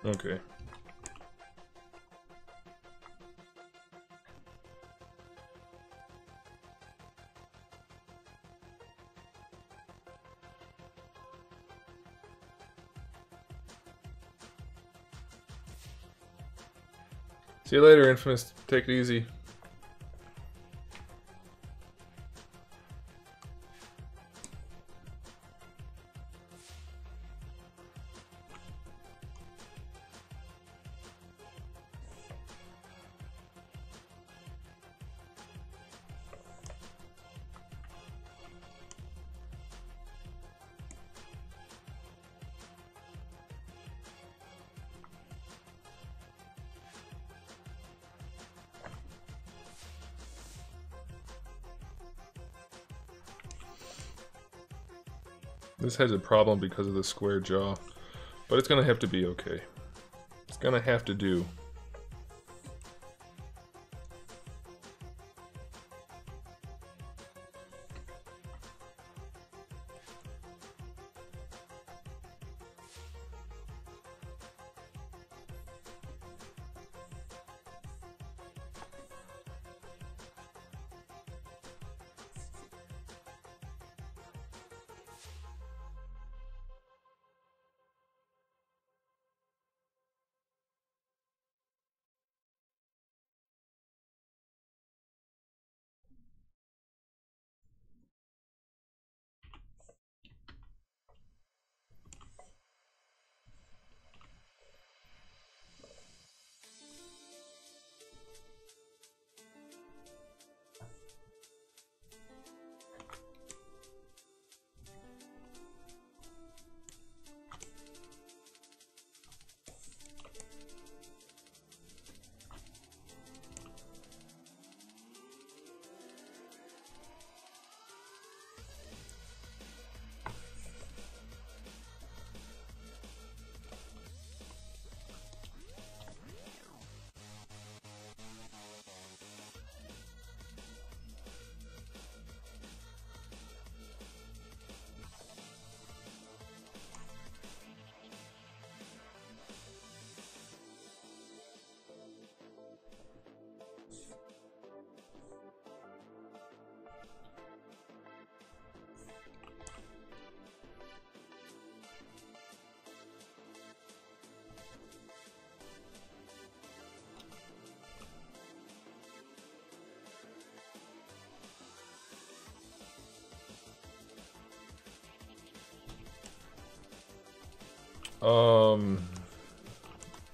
Okay. See you later, Infamous. Take it easy. This has a problem because of the square jaw, but it's gonna have to be okay. It's gonna have to do.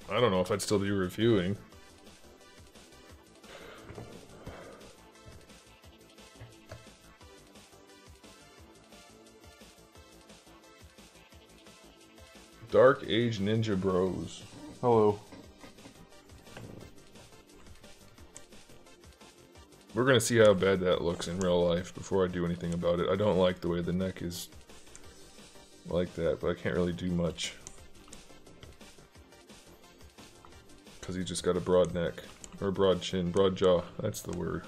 I don't know if I'd still be reviewing. Dark Age Ninja Bros. Hello. We're gonna see how bad that looks in real life before I do anything about it. I don't like the way the neck is like that, but I can't really do much. Because he just got a broad neck. Or a broad chin, broad jaw. That's the word.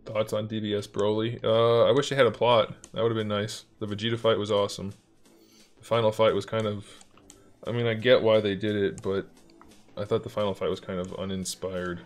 Thoughts on DBS Broly? I wish it had a plot. That would have been nice. The Vegeta fight was awesome. The final fight was kind of... I mean, I get why they did it, but I thought the final fight was kind of uninspired.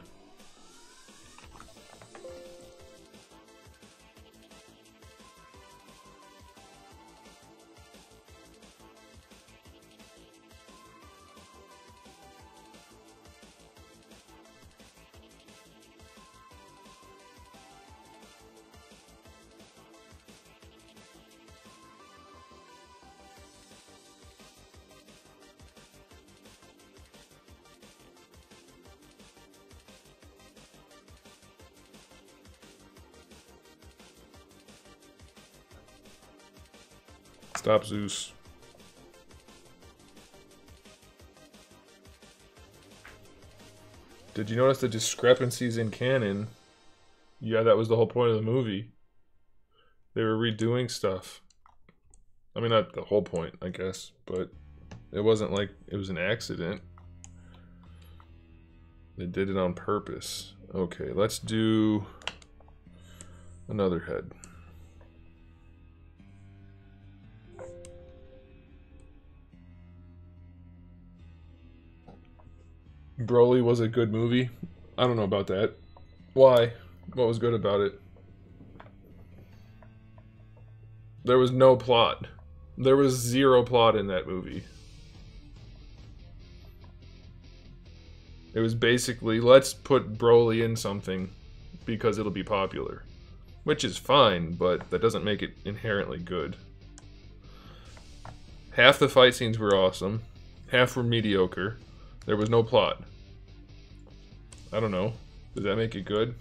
Stop Zeus. Did you notice the discrepancies in canon? Yeah, that was the whole point of the movie. They were redoing stuff. I mean, not the whole point, I guess, but it wasn't like it was an accident. They did it on purpose. Okay, let's do another head. Broly was a good movie. I don't know about that. Why? What was good about it? There was no plot. There was zero plot in that movie. It was basically, let's put Broly in something because it'll be popular. Which is fine, but that doesn't make it inherently good. Half the fight scenes were awesome. Half were mediocre. There was no plot. I don't know. Does that make it good?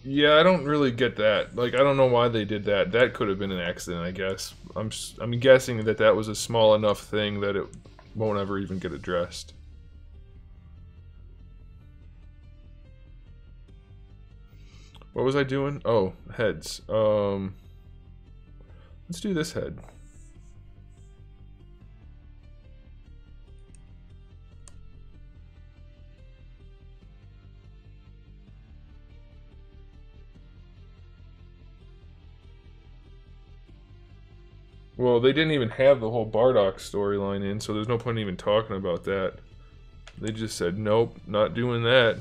Yeah, I don't really get that. Like, I don't know why they did that. That could have been an accident, I guess. I'm guessing that that was a small enough thing that it won't ever even get addressed. What was I doing? Oh, heads. Let's do this head. Well, they didn't even have the whole Bardock storyline in, so there's no point in even talking about that. They just said, nope, not doing that.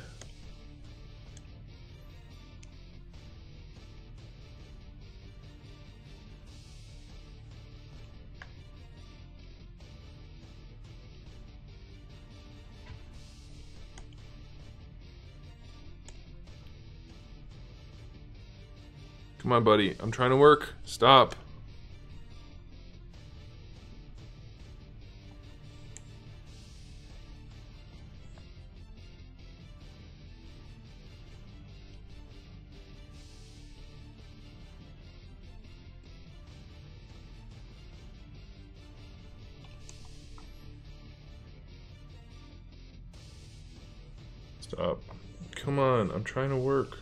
Come on, buddy. I'm trying to work. Stop. Stop. Come on. I'm trying to work.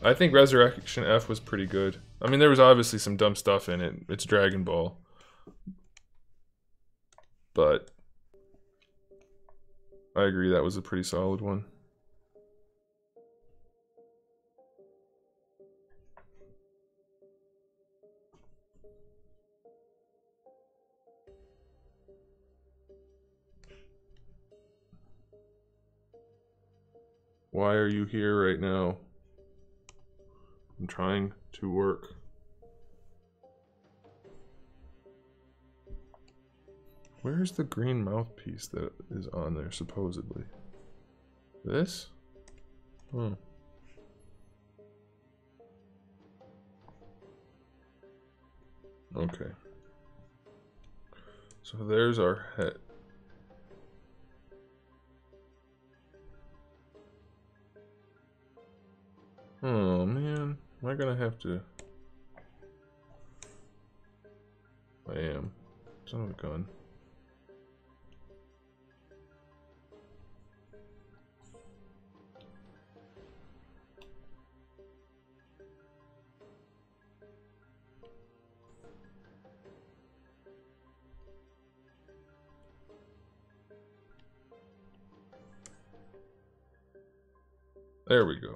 I think Resurrection F was pretty good. I mean, there was obviously some dumb stuff in it. It's Dragon Ball. But I agree that was a pretty solid one. Why are you here right now? I'm trying to work. Where's the green mouthpiece that is on there, supposedly? This? Hmm. Okay. So there's our head. Oh man, am I gonna have to? I am. Son of a gun. There we go.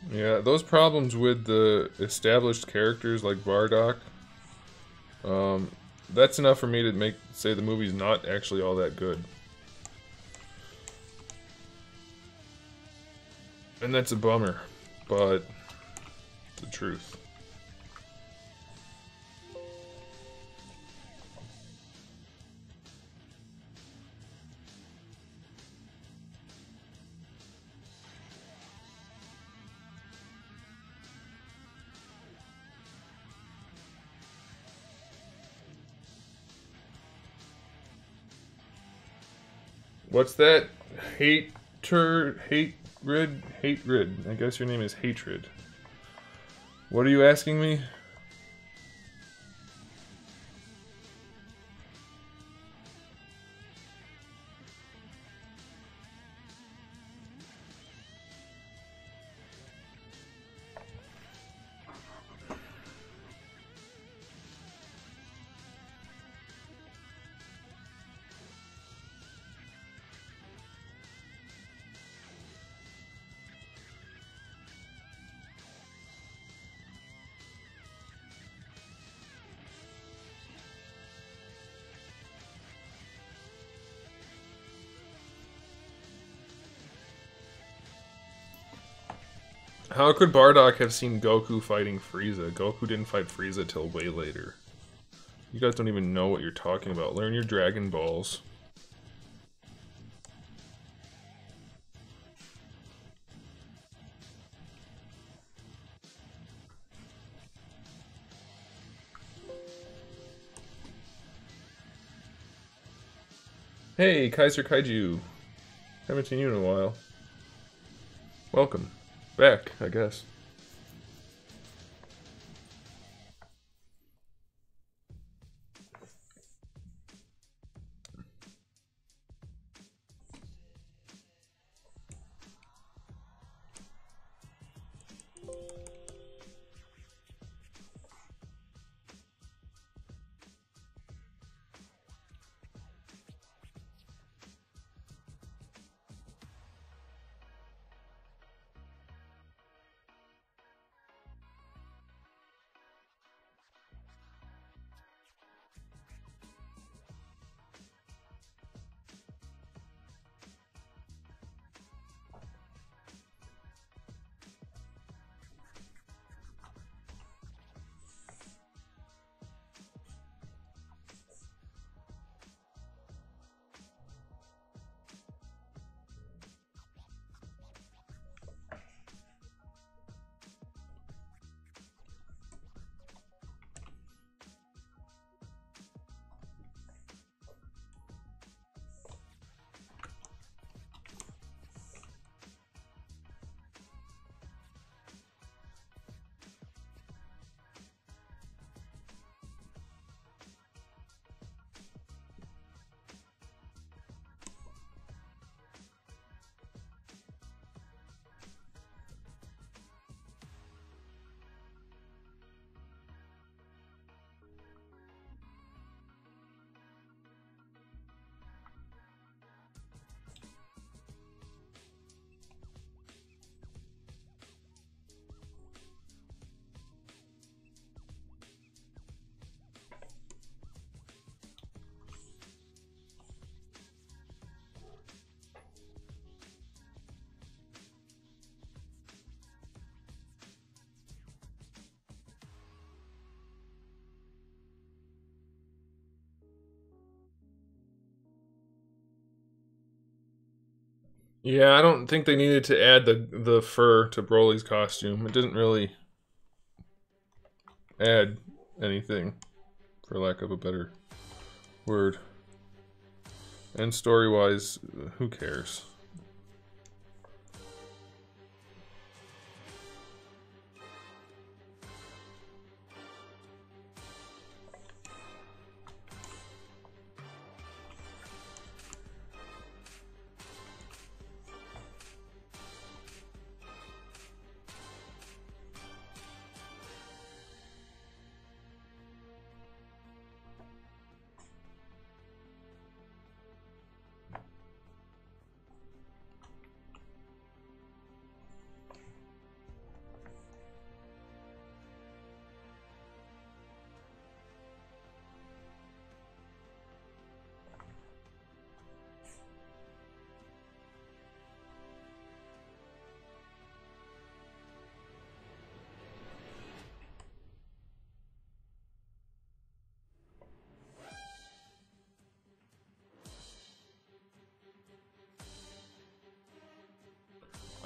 Yeah, those problems with the established characters like Bardock, that's enough for me to say the movie's not actually all that good. And that's a bummer, but it's the truth. What's that? Hatred? I guess your name is Hatred. What are you asking me? How could Bardock have seen Goku fighting Frieza? Goku didn't fight Frieza till way later. You guys don't even know what you're talking about. Learn your Dragon Balls. Hey, Kaiser Kaiju. Haven't seen you in a while. Welcome. Back, I guess. Yeah, I don't think they needed to add the fur to Broly's costume. It didn't really add anything, for lack of a better word. And story-wise, who cares?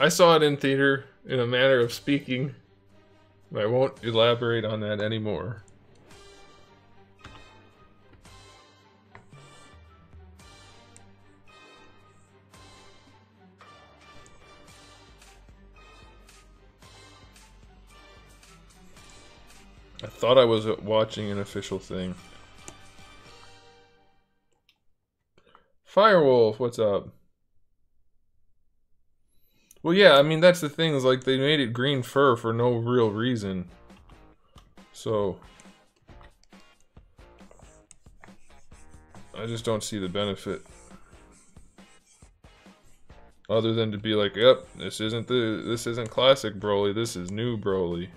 I saw it in theater in a manner of speaking. I won't elaborate on that anymore. I thought I was watching an official thing. Firewolf, what's up? Well, yeah, I mean, that's the thing, is like, they made it green fur for no real reason. So... I just don't see the benefit. Other than to be like, yep, this isn't classic Broly, this is new Broly.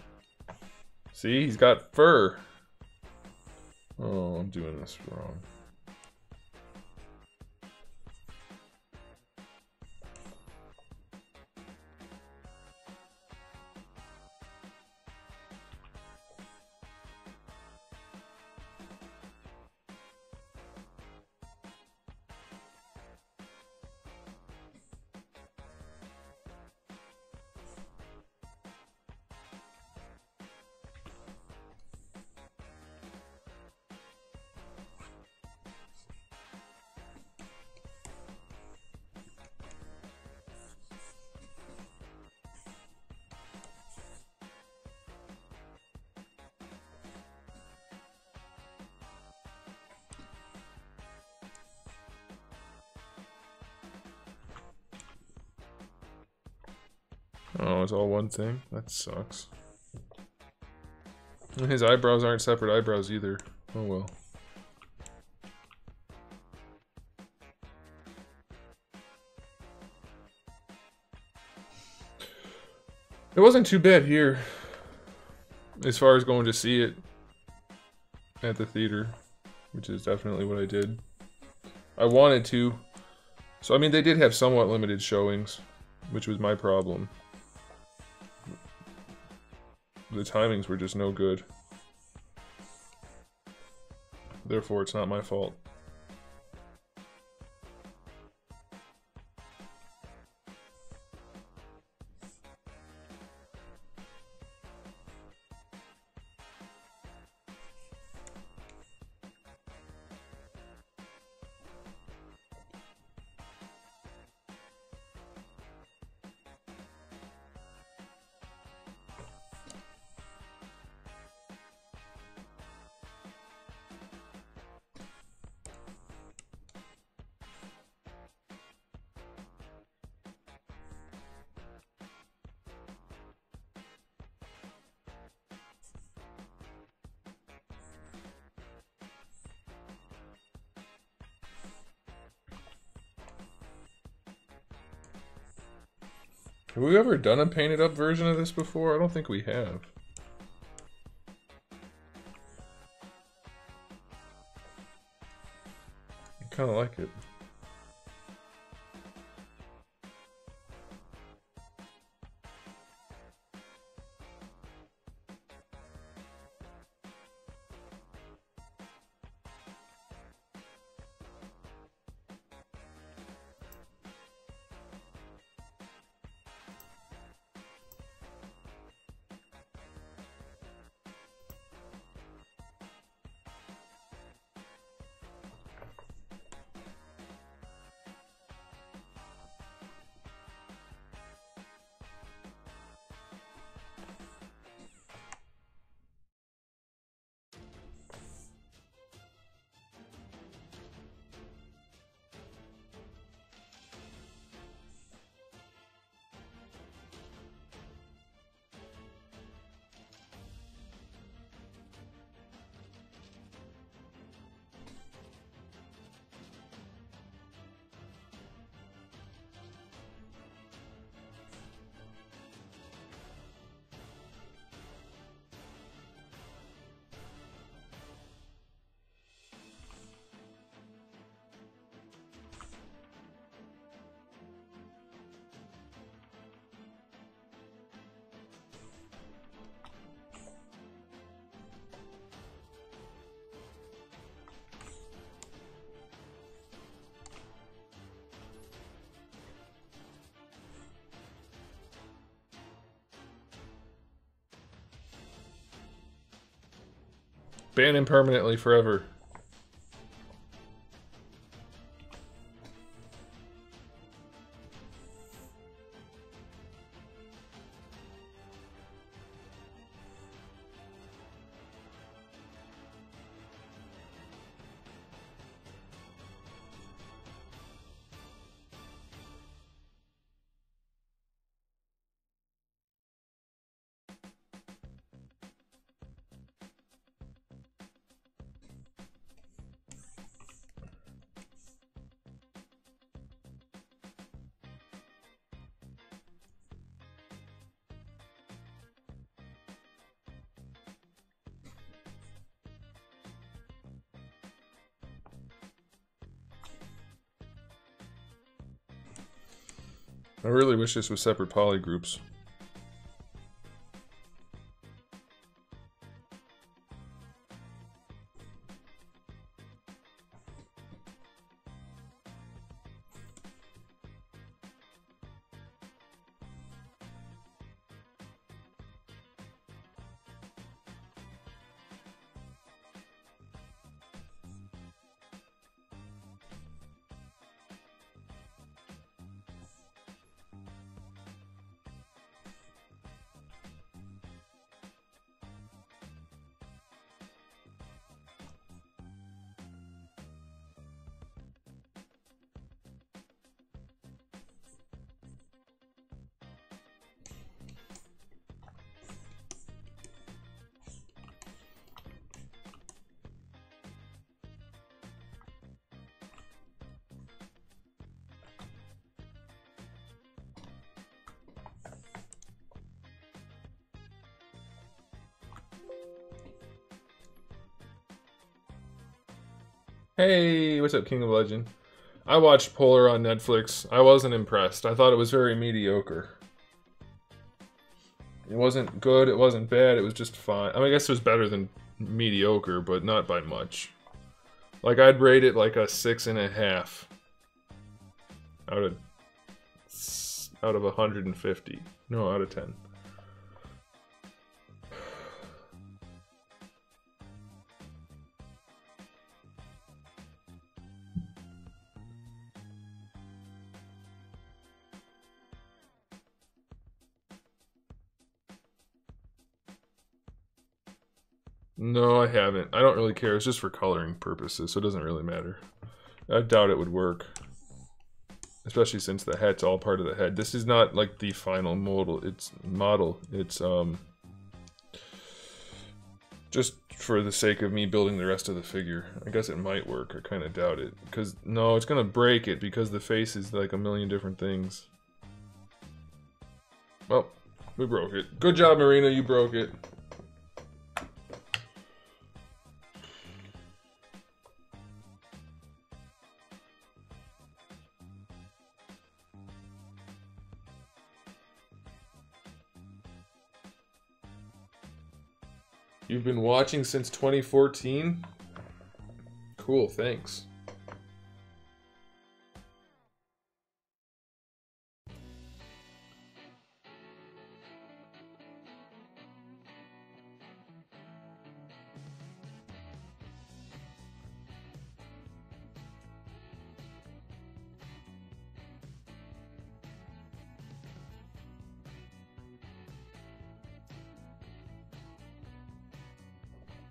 See, he's got fur. Oh, I'm doing this wrong. Oh, it's all one thing? That sucks. And his eyebrows aren't separate eyebrows either. Oh well. It wasn't too bad here, as far as going to see it at the theater, which is definitely what I did. I wanted to. So, I mean, they did have somewhat limited showings, which was my problem. The timings were just no good. Therefore, it's not my fault. Have we ever done a painted up version of this before? I don't think we have. I kind of like it. Ban him permanently forever. I really wish this was separate polygroups. Hey, what's up, King of Legend? I watched Polar on Netflix. I wasn't impressed. I thought it was very mediocre. It wasn't good, it wasn't bad, it was just fine. I mean, I guess it was better than mediocre, but not by much. Like, I'd rate it like a 6.5 out of 150. No, out of 10. No, I haven't. I don't really care. It's just for coloring purposes, so it doesn't really matter. I doubt it would work. Especially since the head's all part of the head. This is not like the final model. It's just for the sake of me building the rest of the figure. I guess it might work. I kind of doubt it. Because, no, it's going to break it because the face is like a million different things. Well, we broke it. Good job, Marina. You broke it. You've been watching since 2014? Cool, thanks.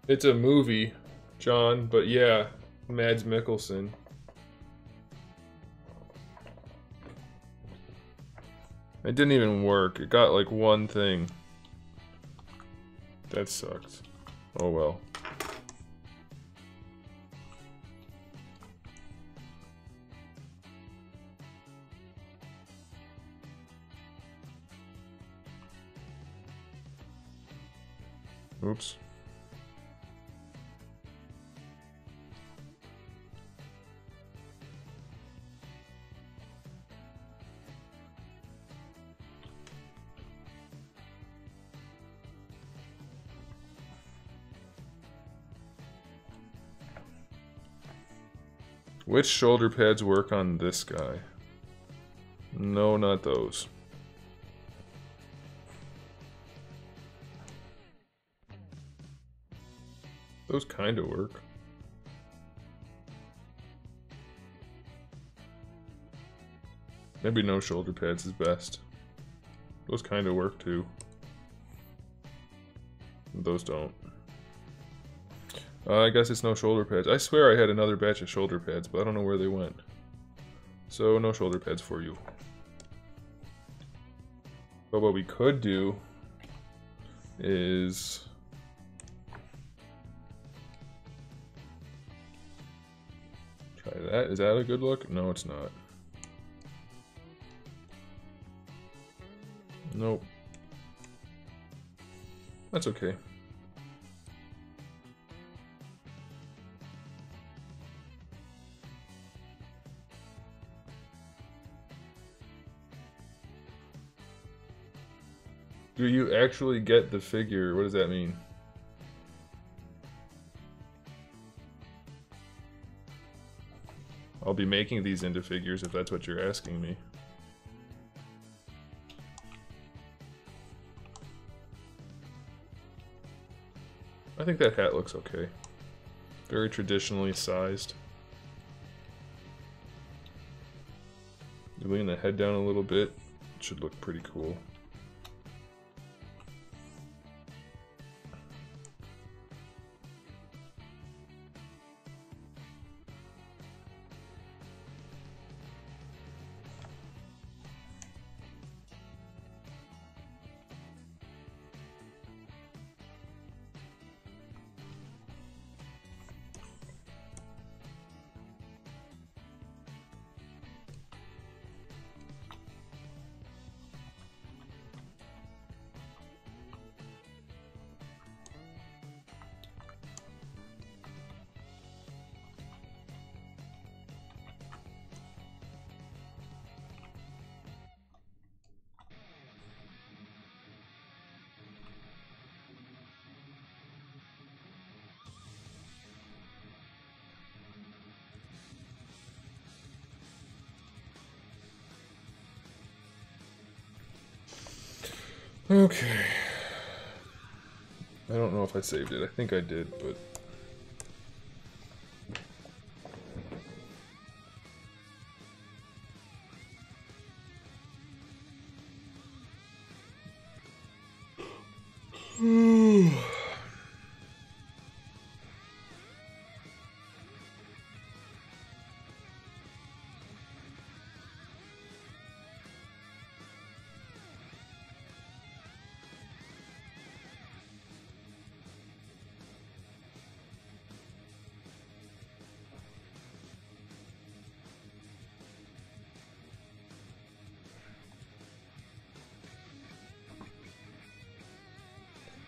It's a movie, John, but yeah, Mads Mikkelsen. It didn't even work. It got like one thing. That sucked. Oh well. Oops. Which shoulder pads work on this guy? No, not those. Those kind of work. Maybe no shoulder pads is best. Those kind of work too. Those don't. I guess it's no shoulder pads. I swear I had another batch of shoulder pads, but I don't know where they went. So no shoulder pads for you. But what we could do is try that. Is that a good look? No, it's not. Nope. That's okay. Do you actually get the figure? What does that mean? I'll be making these into figures if that's what you're asking me. I think that hat looks okay. Very traditionally sized. You lean the head down a little bit, it should look pretty cool. Okay. I don't know if I saved it. I think I did, but...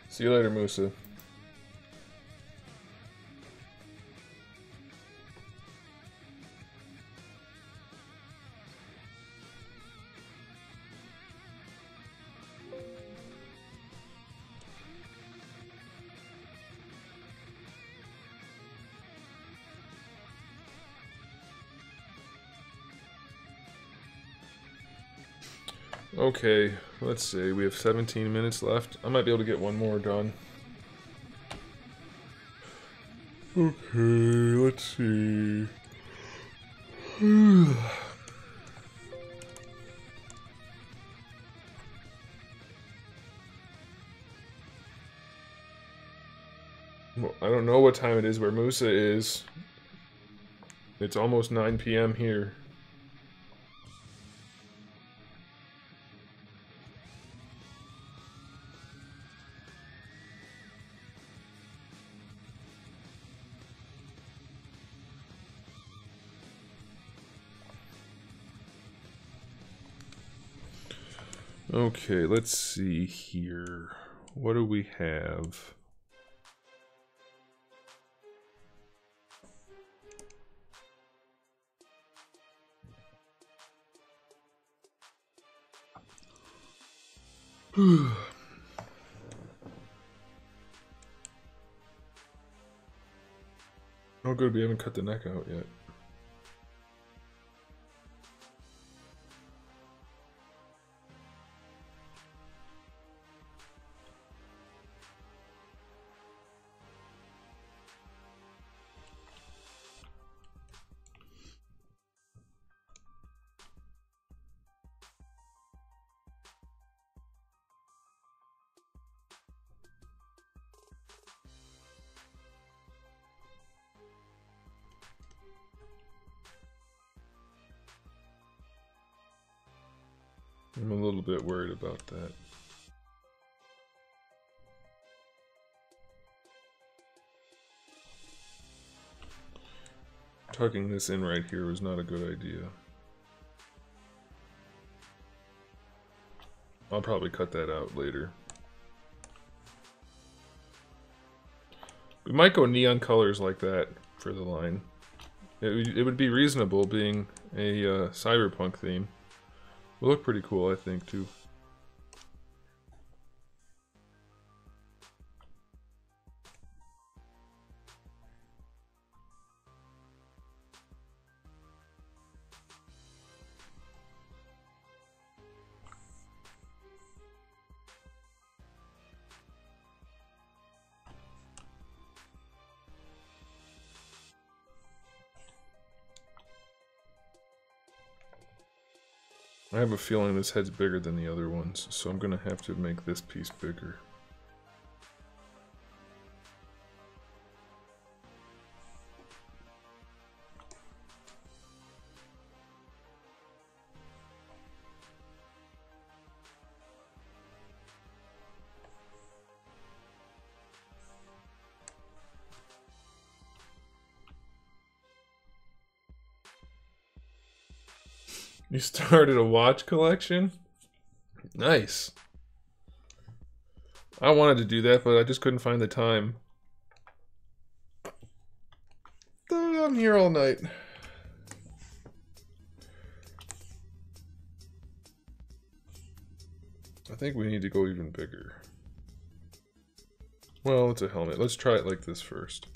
See you later, Musa. Okay, let's see. We have 17 minutes left. I might be able to get one more done. Okay, let's see. Well, I don't know what time it is where Musa is. It's almost 9 p.m. here. Okay, let's see here. What do we have? Oh good, we haven't cut the neck out yet. I'm a little bit worried about that. Tucking this in right here was not a good idea. I'll probably cut that out later. We might go neon colors like that for the line. It would be reasonable being a cyberpunk theme. Will look pretty cool, I think, too. I have a feeling this head's bigger than the other ones, so I'm gonna have to make this piece bigger. You started a watch collection? Nice. I wanted to do that, but I just couldn't find the time. I'm here all night. I think we need to go even bigger. Well, it's a helmet. Let's try it like this first.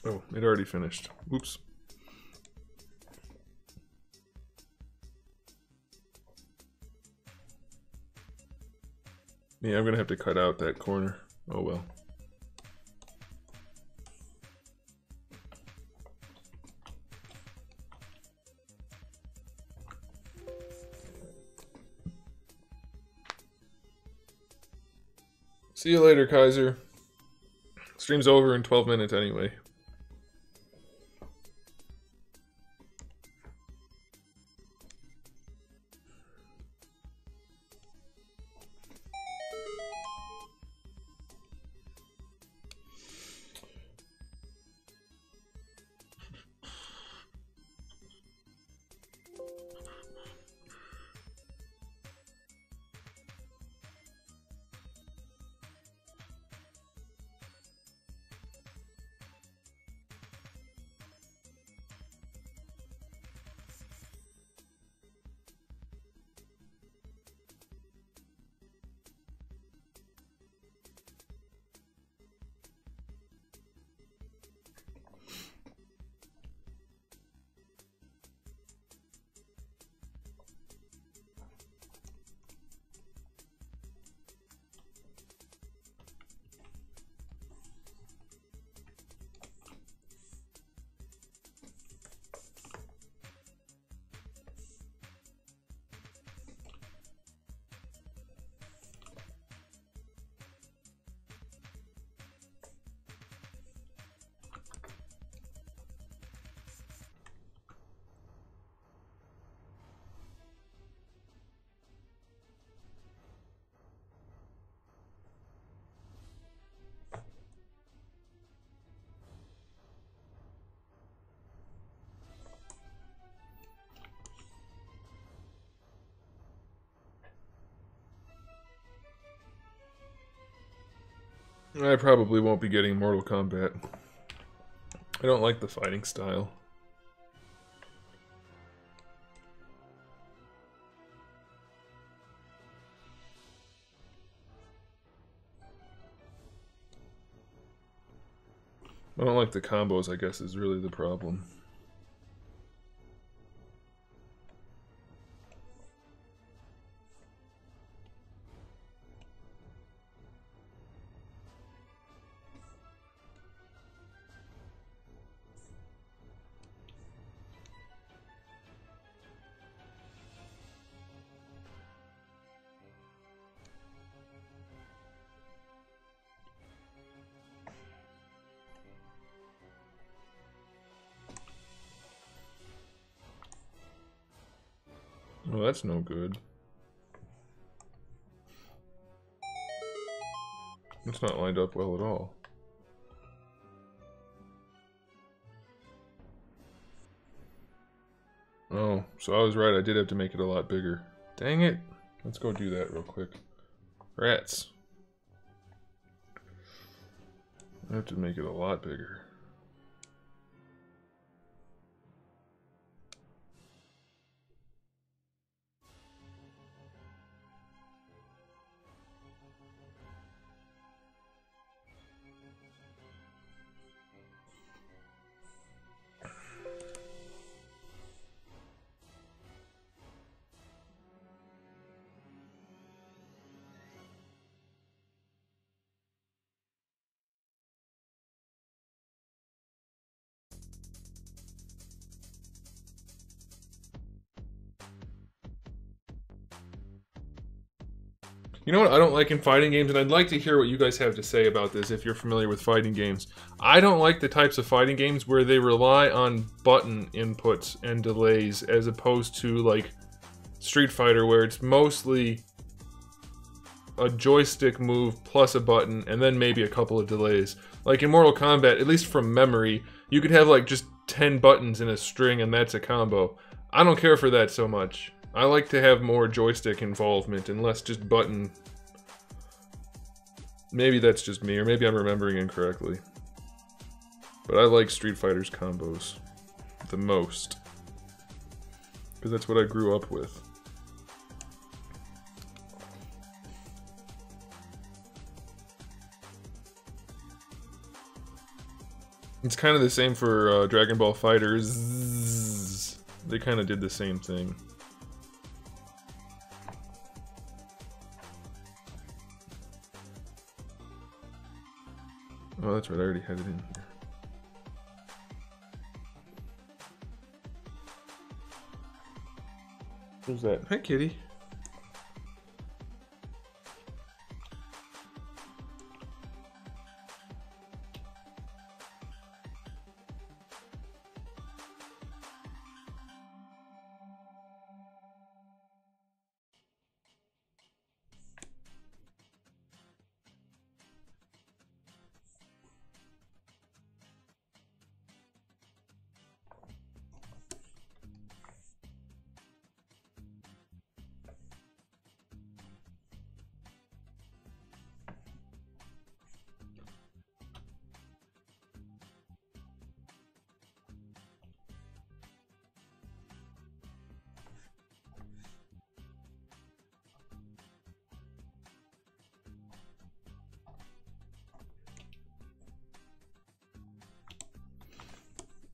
Oh, it already finished. Oops. Yeah, I'm gonna have to cut out that corner. Oh well. See you later, Kaiser. Stream's over in 12 minutes anyway. I probably won't be getting Mortal Kombat. I don't like the fighting style. I don't like the combos, I guess, is really the problem. Well, that's no good. It's not lined up well at all. Oh, so I was right. I did have to make it a lot bigger. Dang it. Let's go do that real quick. Rats. I have to make it a lot bigger. You know what I don't like in fighting games, and I'd like to hear what you guys have to say about this if you're familiar with fighting games. I don't like the types of fighting games where they rely on button inputs and delays as opposed to like Street Fighter where it's mostly a joystick move plus a button and then maybe a couple of delays. Like in Mortal Kombat, at least from memory, you could have like just 10 buttons in a string and that's a combo. I don't care for that so much. I like to have more joystick involvement and less just button. Maybe that's just me, or maybe I'm remembering incorrectly. But I like Street Fighter's combos the most. Because that's what I grew up with. It's kind of the same for Dragon Ball FighterZ. They kind of did the same thing. Oh, that's right, I already had it in here. Who's that? Hi, kitty.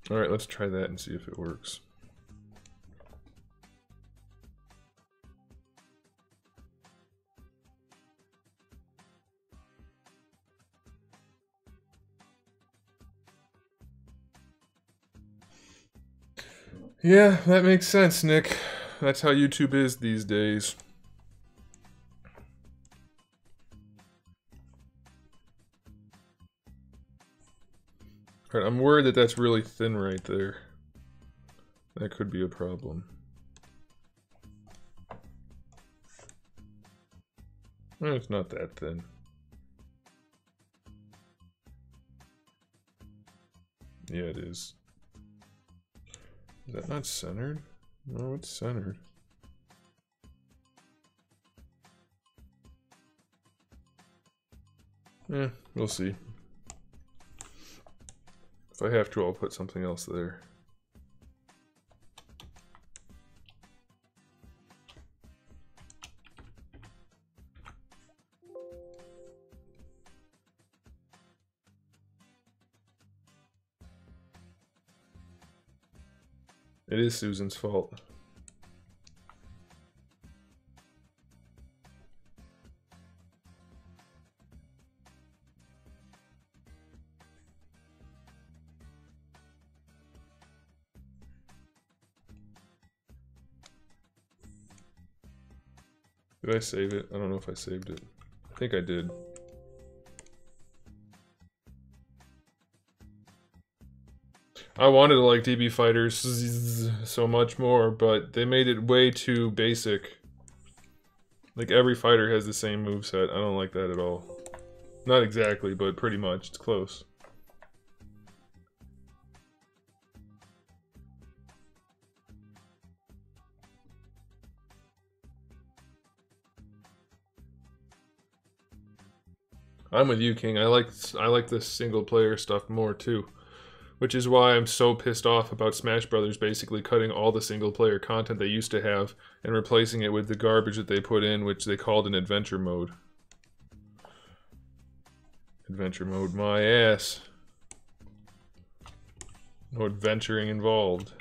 Alright, let's try that and see if it works. Yeah, that makes sense, Nick. That's how YouTube is these days. Alright, I'm worried that that's really thin right there. That could be a problem. It's not that thin. Yeah, it is. Is that not centered? No, it's centered. We'll see. If I have to, I'll put something else there. It is Susan's fault. Did I save it? I don't know if I saved it. I think I did. I wanted to like DB Fighters so much more, but they made it way too basic. Like every fighter has the same moveset. I don't like that at all. Not exactly, but pretty much. It's close. I'm with you, King. I like the single player stuff more too. Which is why I'm so pissed off about Smash Brothers basically cutting all the single-player content they used to have and replacing it with the garbage that they put in, which they called an adventure mode. Adventure mode, my ass. No adventuring involved.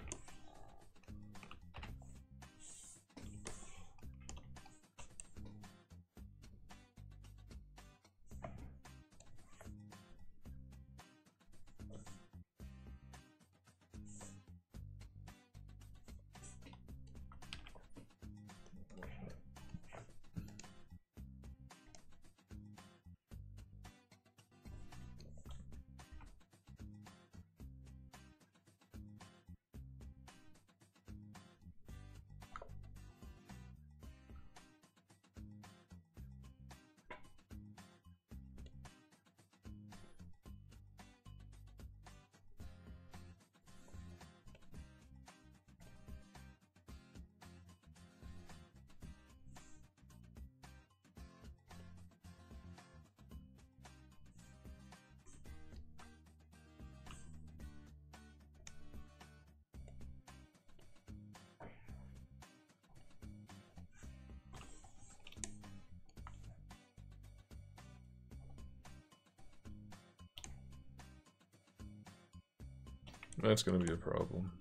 That's gonna be a problem.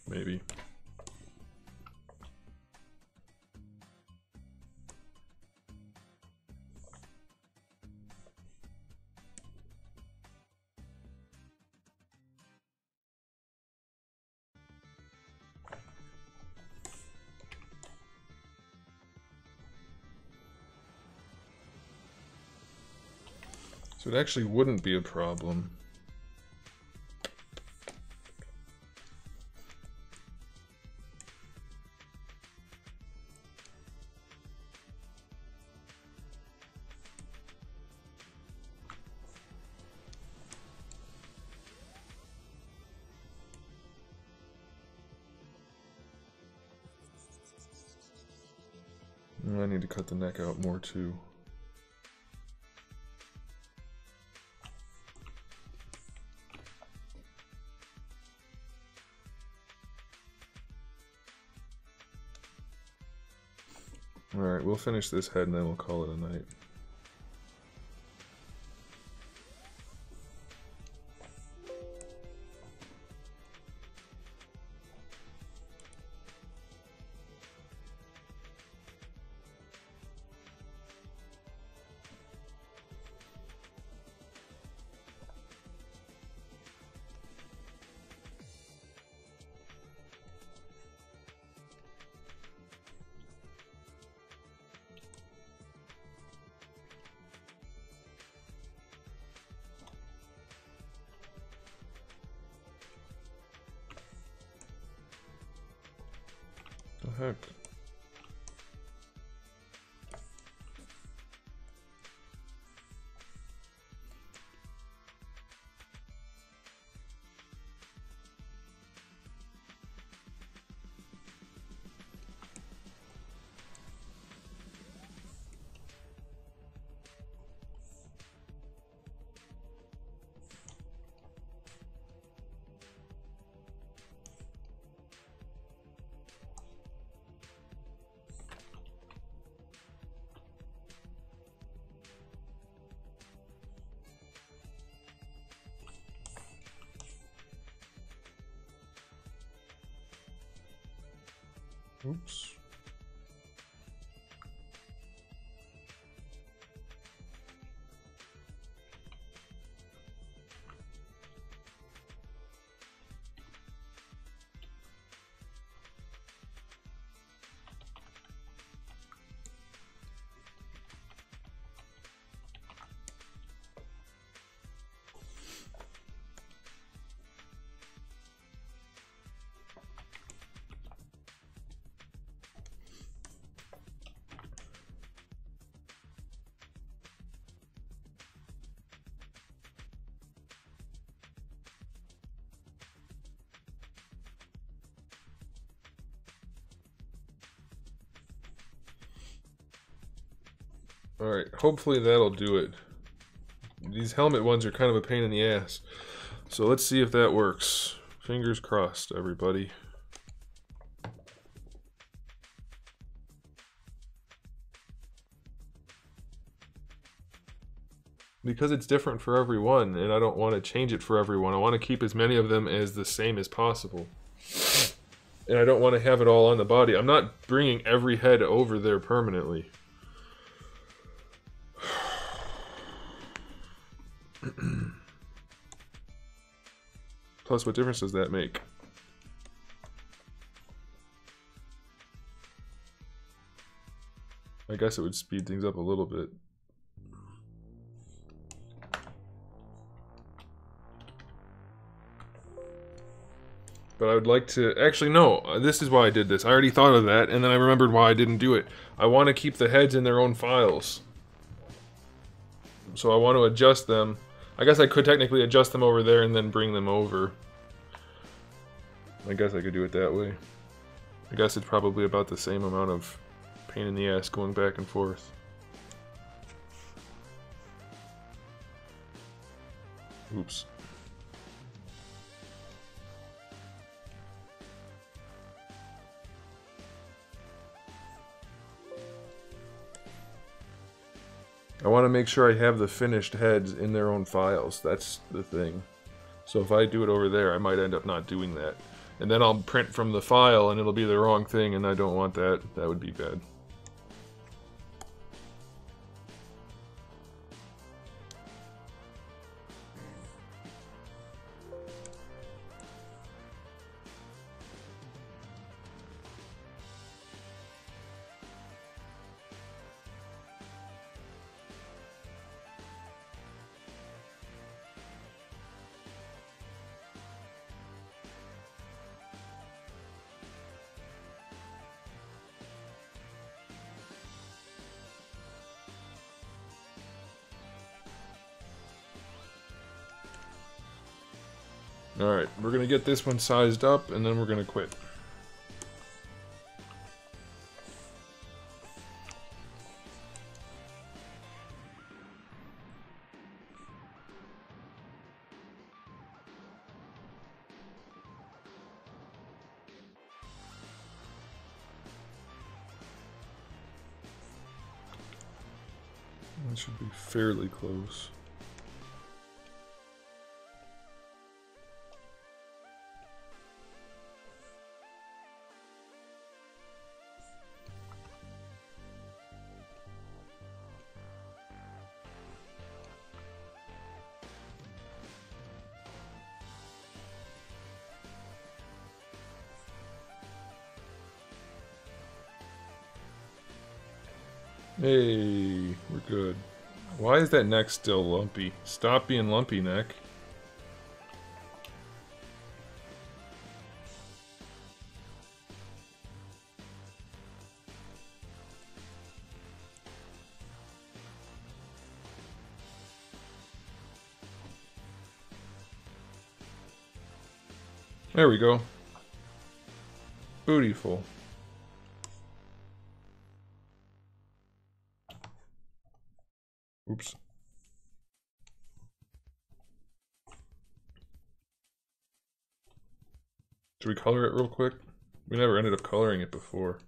Maybe. So it actually wouldn't be a problem. I need to cut the neck out more too. Alright, we'll finish this head and then we'll call it a night. The heck? Oops. Alright, hopefully that'll do it. These helmet ones are kind of a pain in the ass. So let's see if that works. Fingers crossed, everybody. Because it's different for everyone, and I don't want to change it for everyone. I want to keep as many of them as the same as possible. And I don't want to have it all on the body. I'm not bringing every head over there permanently. Plus, what difference does that make? I guess it would speed things up a little bit. But I would like to... Actually, no. This is why I did this. I already thought of that, and then I remembered why I didn't do it. I want to keep the heads in their own files. So I want to adjust them. I guess I could technically adjust them over there and then bring them over. I guess I could do it that way. I guess it's probably about the same amount of pain in the ass going back and forth. Oops. I want to make sure I have the finished heads in their own files. That's the thing. So if I do it over there, I might end up not doing that. And then I'll print from the file and it'll be the wrong thing, and I don't want that. That would be bad. Alright, we're gonna get this one sized up and then we're gonna quit. That should be fairly close. Hey, we're good. Why is that neck still lumpy? Stop being lumpy, neck. There we go. Bootyful. Oops. Should we color it real quick? We never ended up coloring it before.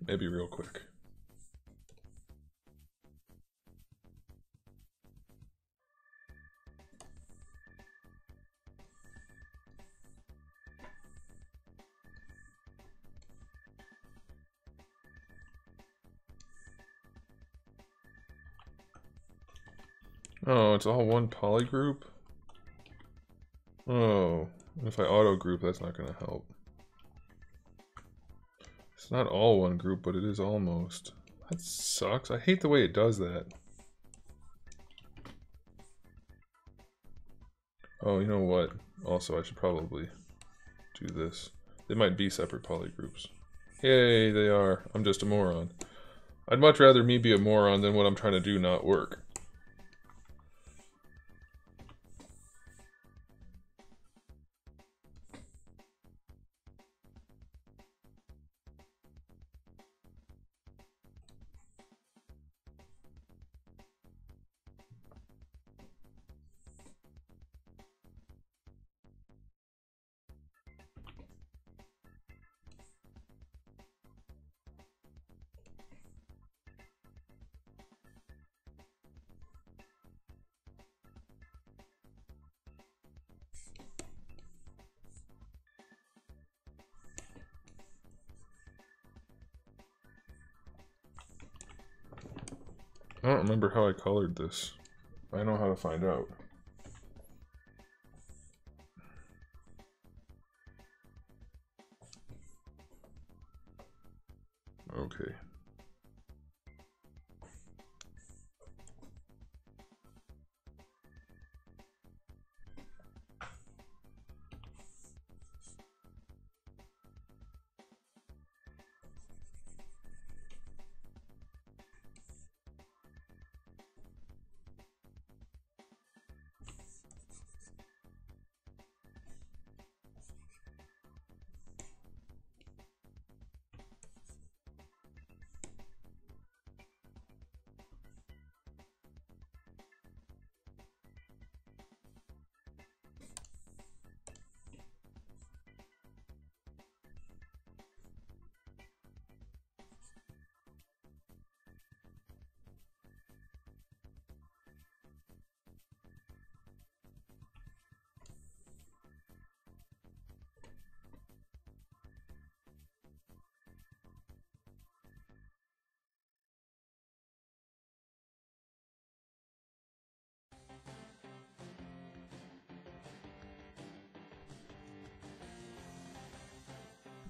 Maybe real quick. Oh, it's all one poly group? Oh, if I auto group, that's not going to help. It's not all one group, but it is almost. That sucks. I hate the way it does that. Oh, you know what? Also, I should probably do this. They might be separate poly groups. Yay, they are. I'm just a moron. I'd much rather me be a moron than what I'm trying to do not work. I don't remember how I colored this. I know how to find out. Okay.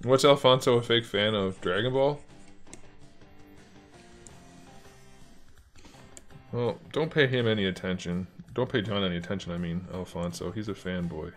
What's Alfonso a fake fan of? Dragon Ball? Well, don't pay him any attention. Don't pay John any attention, I mean, Alfonso. He's a fanboy.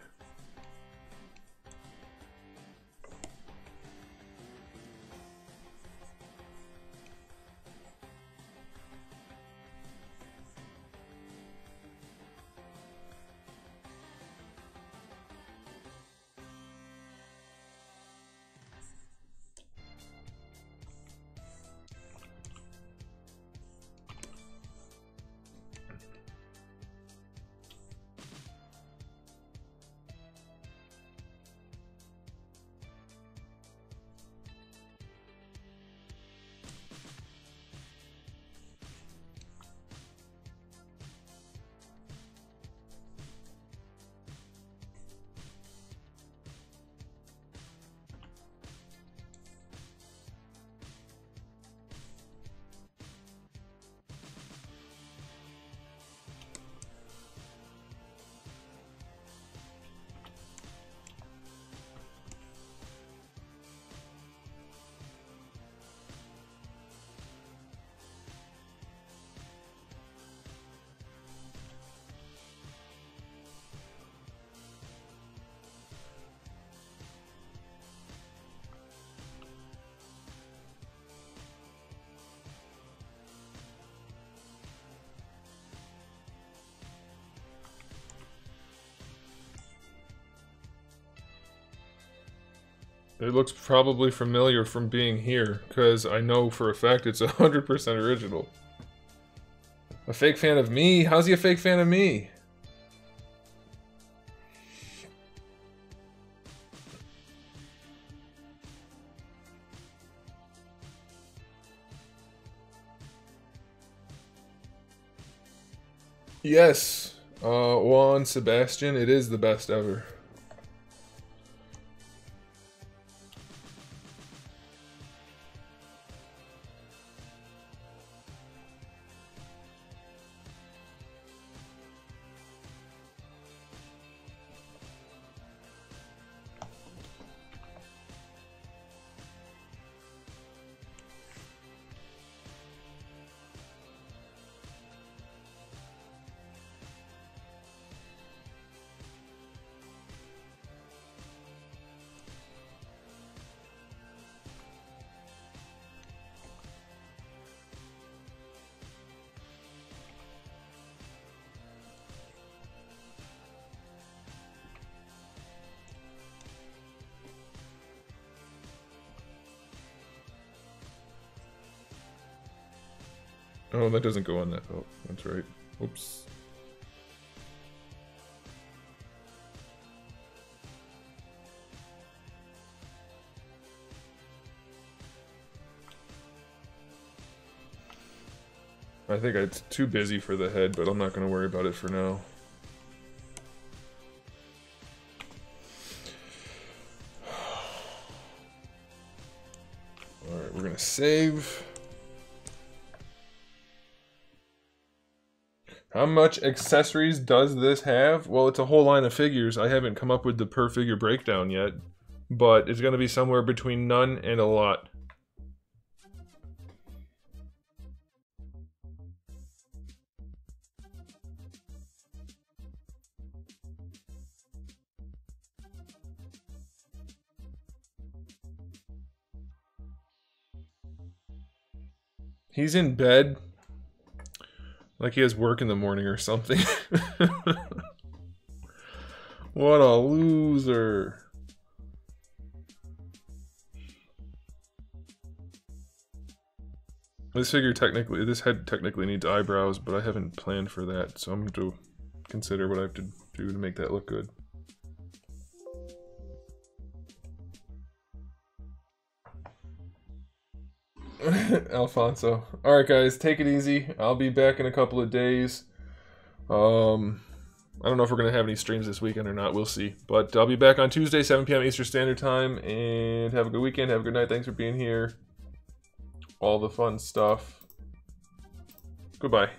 It looks probably familiar from being here, because I know for a fact it's 100% original. A fake fan of me? How's he a fake fan of me? Yes, Juan Sebastian, it is the best ever. Oh, that doesn't go on that. Oh, that's right. Oops. I think it's too busy for the head, but I'm not going to worry about it for now. Alright, we're going to save. How much accessories does this have? Well, it's a whole line of figures. I haven't come up with the per figure breakdown yet, but it's going to be somewhere between none and a lot. He's in bed. Like he has work in the morning or something. What a loser. This head technically needs eyebrows, but I haven't planned for that, so I'm going to consider what I have to do to make that look good. Alfonso. Alright guys, take it easy. I'll be back in a couple of days. I don't know if we're going to have any streams this weekend or not. We'll see. But I'll be back on Tuesday, 7 p.m. Eastern Standard Time. And have a good weekend. Have a good night. Thanks for being here. All the fun stuff. Goodbye.